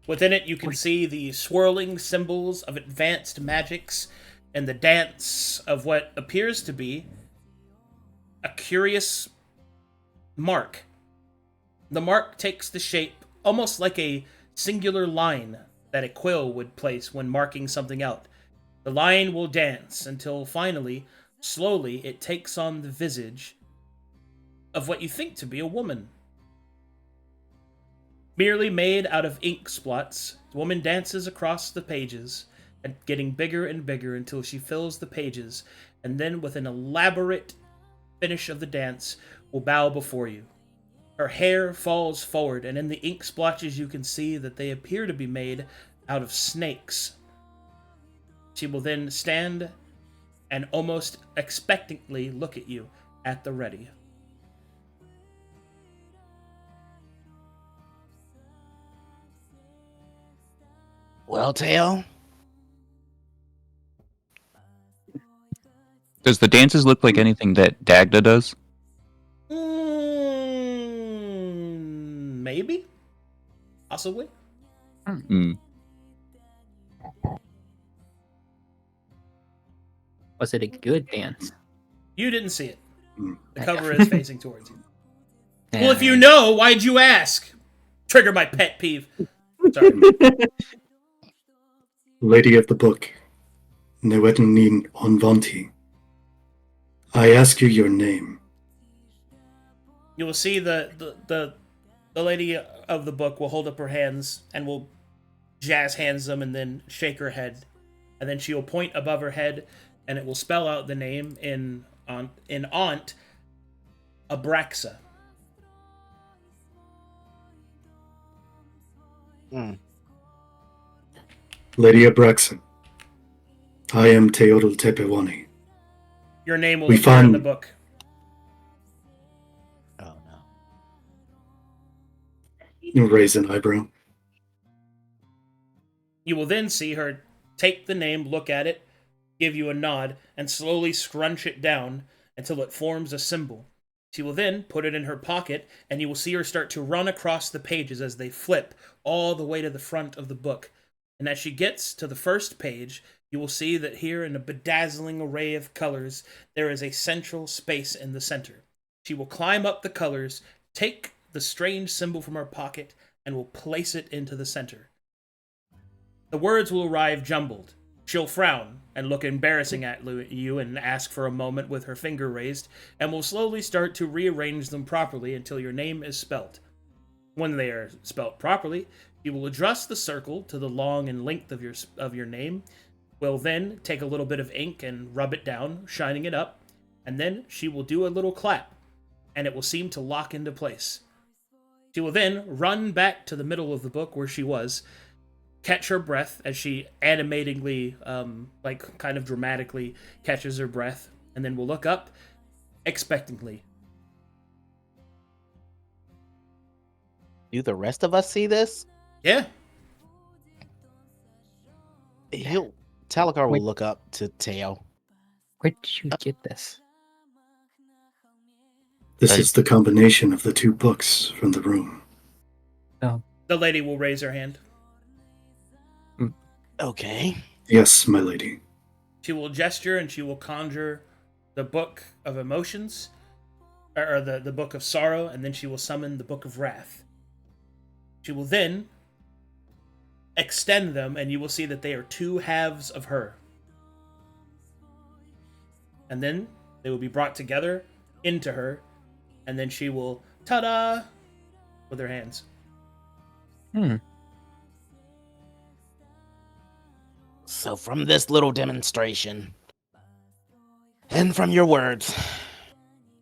Within it, you can see the swirling symbols of advanced magics and the dance of what appears to be a curious mark. The mark takes the shape almost like a singular line that a quill would place when marking something out. The line will dance until finally, slowly, it takes on the visage of what you think to be a woman. Merely made out of ink splots, the woman dances across the pages, and getting bigger and bigger until she fills the pages, and then with an elaborate finish of the dance, will bow before you. Her hair falls forward, and in the ink splotches you can see that they appear to be made out of snakes. She will then stand and almost expectantly look at you at the ready. Well, Teo, Does the dances look like anything that Dagda does? Maybe? Possibly? Hmm. Was it a good dance? You didn't see it. Hmm. The cover is facing towards you. Yeah. Well, if you know, why'd you ask? Trigger my pet peeve. Sorry. Lady of the Book, Newetenin Onvanti. I ask you your name. You will see the lady of the book will hold up her hands and will jazz hands them and then shake her head. And then she will point above her head and it will spell out the name in Aunt Abraxa. Lady Abraxan, I am Teotl Tepewani. Your name will We appear in find- the book. oh no. You raise an eyebrow. You will then see her take the name, look at it, give you a nod, and slowly scrunch it down until it forms a symbol. She will then put it in her pocket, and you will see her start to run across the pages as they flip all the way to the front of the book. And as she gets to the first page, you will see that here in a bedazzling array of colors, there is a central space in the center. She will climb up the colors, take the strange symbol from her pocket, and will place it into the center. The words will arrive jumbled. She'll frown and look embarrassing at you and ask for a moment with her finger raised, and will slowly start to rearrange them properly until your name is spelt. When they are spelt properly, you will adjust the circle to the long and length of your name. Will then take a little bit of ink and rub it down, shining it up, and then she will do a little clap, and it will seem to lock into place. She will then run back to the middle of the book where she was, catch her breath as she animatingly, kind of dramatically catches her breath, and then will look up expectantly. Do the rest of us see this? Yeah. Talikar will Wait. look up to Teo. Where did you get this? This Right. is the combination of the two books from the room. The lady will raise her hand. Okay. Yes, my lady. She will gesture and she will conjure the book of emotions, or the book of sorrow, and then she will summon the book of wrath. She will then extend them, and you will see that they are two halves of her. And then they will be brought together into her, and then she will ta-da with her hands. So from this little demonstration, and from your words,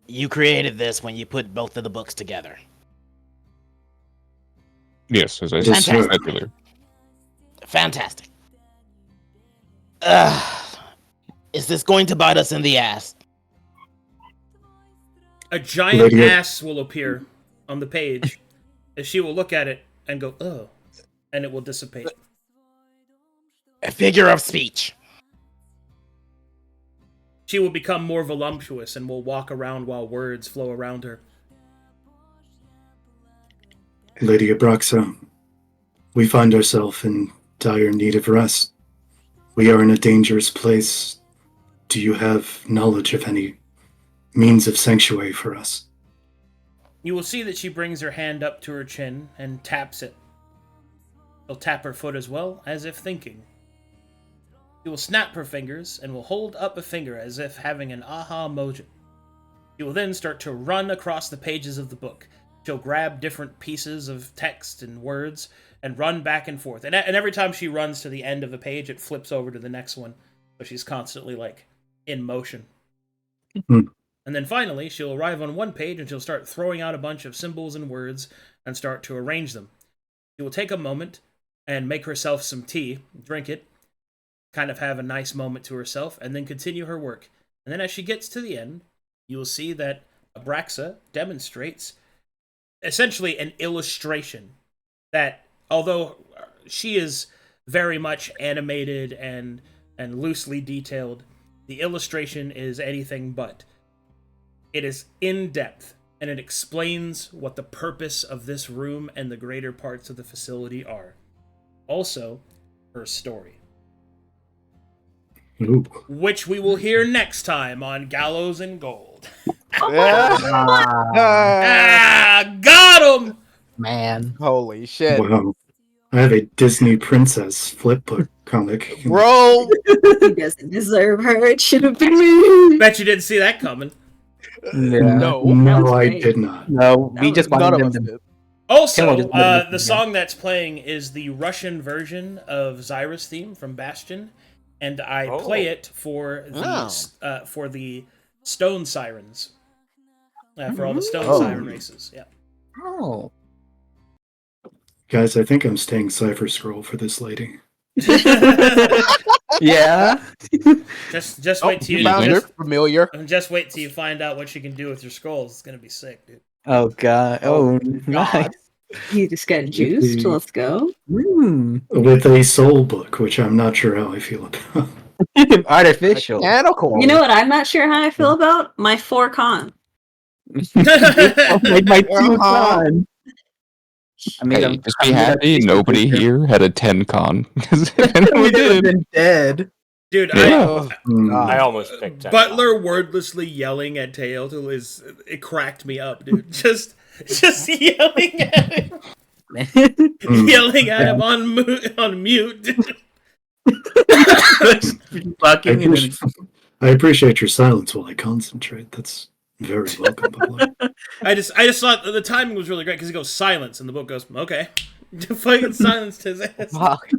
you created this when you put both of the books together. Yes, as I Yes, said sir. earlier. Fantastic. Is this going to bite us in the ass? A giant ass will appear on the page, and she will look at it and go, "Oh," and it will dissipate. A figure of speech. She will become more voluptuous and will walk around while words flow around her. Lady Abraxa, we find ourselves in dire need of rest. We are in a dangerous place. Do you have knowledge of any means of sanctuary for us? You will see that she brings her hand up to her chin and taps it. She'll tap her foot as well, as if thinking. She will snap her fingers and will hold up a finger as if having an aha emoji. She will then start to run across the pages of the book. She'll grab different pieces of text and words and run back and forth. And every time she runs to the end of a page, it flips over to the next one. So she's constantly, like, in motion. And then finally, she'll arrive on one page and she'll start throwing out a bunch of symbols and words and start to arrange them. She will take a moment and make herself some tea, drink it, kind of have a nice moment to herself, and then continue her work. And then as she gets to the end, you will see that Abraxa demonstrates essentially an illustration that, although she is very much animated and loosely detailed, the illustration is anything but. It is in-depth, and it explains what the purpose of this room and the greater parts of the facility are. Also, her story. Ooh. Which we will hear next time on Gallows and Gold. Got him! Man. Holy shit. Wow. I have a Disney Princess flipbook comic. Bro! He doesn't deserve her. It should have been me. Bet you didn't see that coming. Yeah. No. No, I great. did not. No, we just None of wanted us them did. to. Also, Just put it in the song that's playing is the Russian version of Zyra's theme from Bastion, and I play it for the Stone Sirens, for all the Stone Siren races. Yeah. Oh. Guys, I think I'm staying Cypher Scroll for this lady. Yeah. Just wait till You found her just, familiar. just wait till you find out what you can do with your scrolls. It's gonna be sick, dude. Oh god. Oh, nice. You just got juiced. Let's go. With a soul book, which I'm not sure how I feel about. Artificial. Mechanical. You know what I'm not sure how I feel about? My 4 con. my two con. I mean, Hey, just be happy nobody here had a 10 con. Because if we anyone would have did, been dead. Dude, Yeah. I almost picked 10. Butler wordlessly yelling at Teotl it cracked me up, dude. Just yelling at him. Yelling at him on mute. I appreciate your silence while I concentrate. That's very welcome, Butler. I just thought the timing was really great because he goes silence and the book goes, okay. Fucking silenced his ass. Fuck.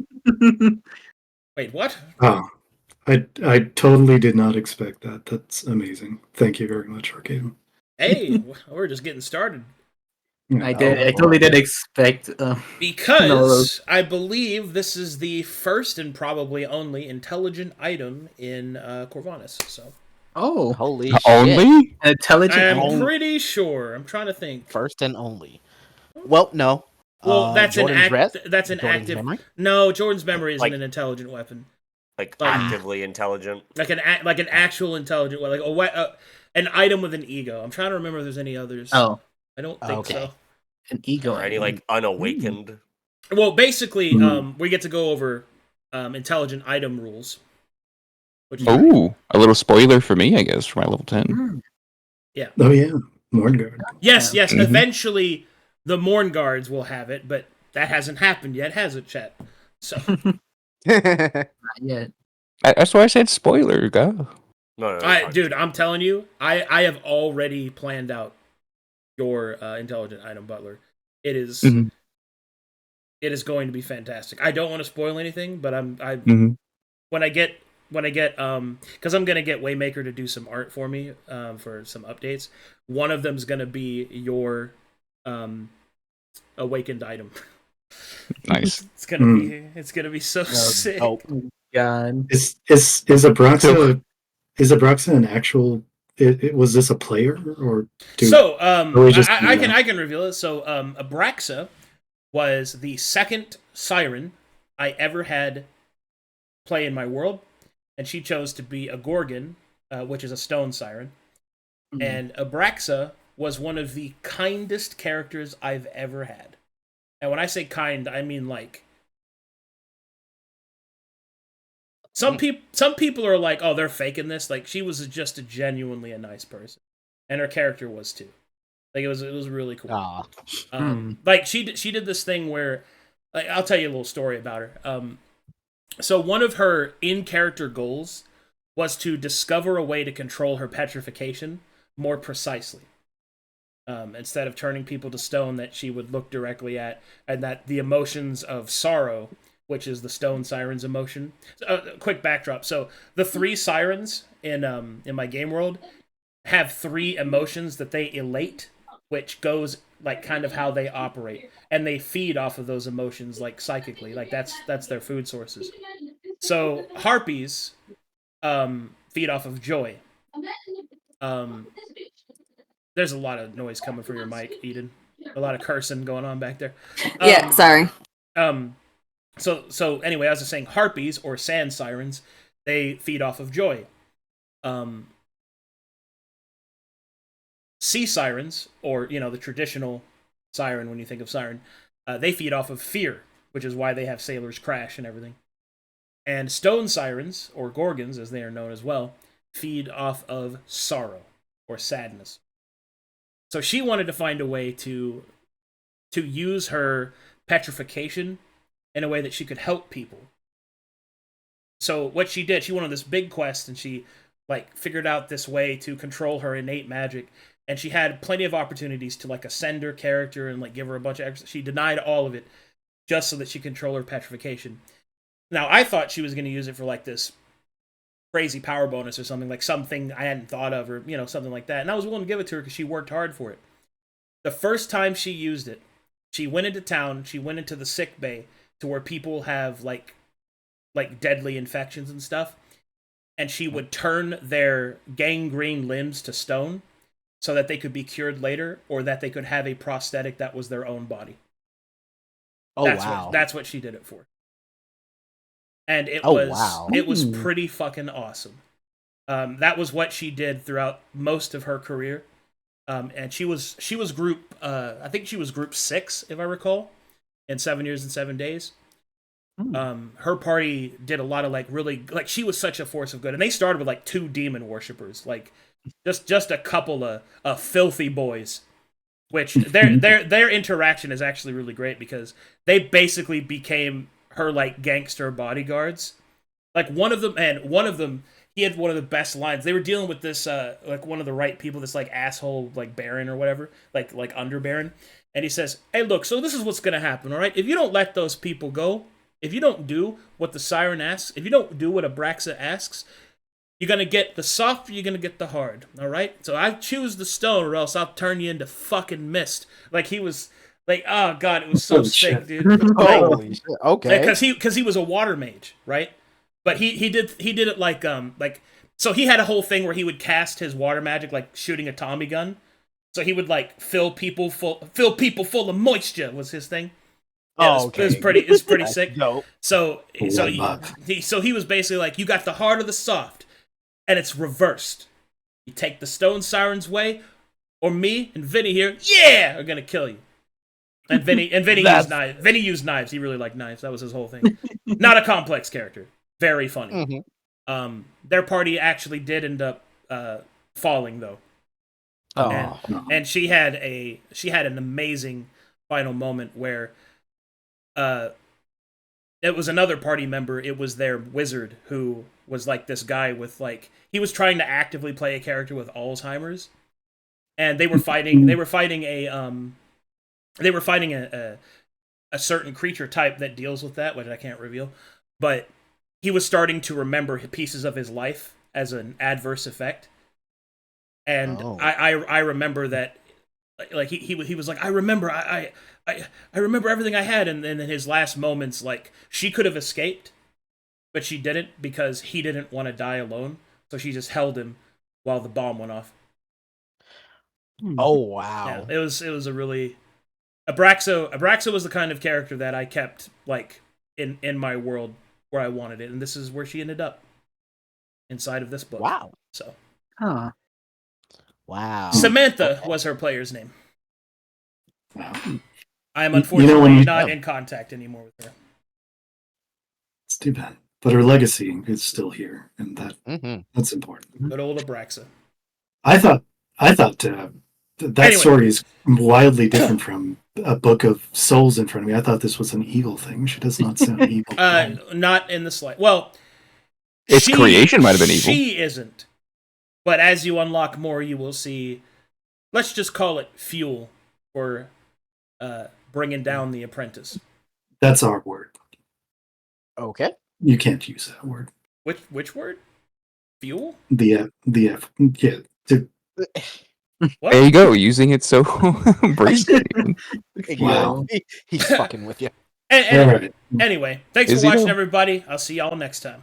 Wait, what? Oh, I totally did not expect that. That's amazing. Thank you very much, Arcadum. Hey, we're just getting started. I totally did expect. Because I believe this is the first and probably only intelligent item in Corvinus. So. Oh, Holy only? shit. Intelligent. I'm pretty sure. I'm trying to think. First and only. Well, no. Well, that's Jordan's Breath? that's an Jordan's active. memory? No, Jordan's memory isn't Like- an intelligent weapon. Like actively intelligent. Like an actual intelligent weapon, like an item with an ego. I'm trying to remember if there's any others. Oh, I don't think Okay. so. an ego. Or any like unawakened. Well, basically, we get to go over intelligent item rules. Which is great. Ooh, a little spoiler for me, I guess, for my level 10. Oh yeah, Morngard. Yes, yes. Mhm. Eventually, the Morn Guards will have it, but that hasn't happened yet, has it, Chet? So Not yet. That's why I said spoiler, go. No, dude, I'm telling you, I have already planned out your intelligent item, Butler. It is Mhm. it is going to be fantastic. I don't want to spoil anything, but Mhm. when I get because I'm gonna get Waymaker to do some art for me for some updates. One of them's gonna be your awakened item. Nice. It's gonna be so sick. Oh, God. Is Abraxa an actual was this a player or? So I I can reveal it. So Abraxa was the second siren I ever had play in my world, and she chose to be a Gorgon, which is a stone siren. Mm-hmm. And Abraxa was one of the kindest characters I've ever had. And when I say kind, I mean like some people are like, oh, they're faking this. Like she was just genuinely a nice person, and her character was too. Like it was really cool. Like she did this thing where, like, I'll tell you a little story about her. So one of her in-character goals was to discover a way to control her petrification more precisely. Instead of turning people to stone that she would look directly at, and that the emotions of sorrow, which is the stone siren's emotion. Quick backdrop. So the 3 sirens in my game world have 3 emotions that they elate, which goes like kind of how they operate, and they feed off of those emotions like psychically. Like that's their food sources. So harpies feed off of joy. There's a lot of noise coming from your mic, Eden. A lot of cursing going on back there. Yeah, sorry. So anyway, as I was saying, harpies or sand sirens, they feed off of joy. Sea sirens, or the traditional siren when you think of siren, they feed off of fear, which is why they have sailors crash and everything. And stone sirens, or gorgons as they are known as well, feed off of sorrow or sadness. So she wanted to find a way to use her petrification in a way that she could help people. So what she did, she went on this big quest, and she figured out this way to control her innate magic. And she had plenty of opportunities to ascend her character and give her a bunch of extra. She denied all of it just so that she could control her petrification. Now I thought she was going to use it for this crazy power bonus or something, something I hadn't thought of, or something like that. And I was willing to give it to her because she worked hard for it. The first time she used it, she went into town. She went into the sick bay to where people have like deadly infections and stuff, and she would turn their gangrene limbs to stone so that they could be cured later, or that they could have a prosthetic that was their own body. That's what she did it for. And it was pretty fucking awesome. That was what she did throughout most of her career. And she was group, I think she was group 6, if I recall, in 7 Years and 7 Days. Her party did a lot of really, she was such a force of good. And they started with 2 demon worshippers, just a couple of filthy boys, which their interaction is actually really great because they basically became her gangster bodyguards. One of them, he had one of the best lines. They were dealing with this one of the right people, this asshole baron or whatever, under baron, and he says, "Hey, look, so this is what's gonna happen, all right? If you don't let those people go, if you don't do what the siren asks, if you don't do what Abraxa asks, you're gonna get the soft, or you're gonna get the hard, all right? So I choose the stone, or else I'll turn you into fucking mist." He was oh god, it was so sick, dude. Holy shit. Okay. Because he was a water mage, right? But he did it so he had a whole thing where he would cast his water magic shooting a Tommy gun. So he would fill people full of moisture was his thing. Yeah, it was pretty sick. Dope. So he was basically you got the hard or the soft, and it's reversed. You take the stone siren's way, or me and Vinny here, are gonna kill you. And Vinny used knives. Vinny used knives. He really liked knives. That was his whole thing. Not a complex character. Very funny. Mm-hmm. Their party actually did end up falling though. And she had an amazing final moment where it was another party member. It was their wizard who was this guy with he was trying to actively play a character with Alzheimer's, and they were fighting a certain creature type that deals with that, which I can't reveal, but he was starting to remember pieces of his life as an adverse effect. And I remember that he was I remember I remember everything I had, and then in his last moments she could have escaped, but she didn't because he didn't want to die alone, so she just held him while the bomb went off. Oh wow. Yeah, it was a really Abraxo was the kind of character that I kept like in my world where I wanted it, and this is where she ended up inside of this book. Wow. So Huh. Wow. Samantha was her player's name. Wow. I am You know, unfortunately when you- not in contact anymore with her. It's too bad. But her legacy is still here, and that's important. Good old Abraxa. I thought that Anyway. story is wildly different from a book of souls in front of me. I thought this was an evil thing. She does not sound evil. Not in the slight. Well, Its creation might have been evil. She isn't. But as you unlock more, you will see. Let's just call it fuel for bringing down the apprentice. That's our word. Okay. You can't use that word. Which word? Fuel? The F. Yeah. What? There you go, using it so briefly. Wow. He's fucking with you. And, All right. Anyway, thanks Is for he watching, though? everybody. I'll see y'all next time.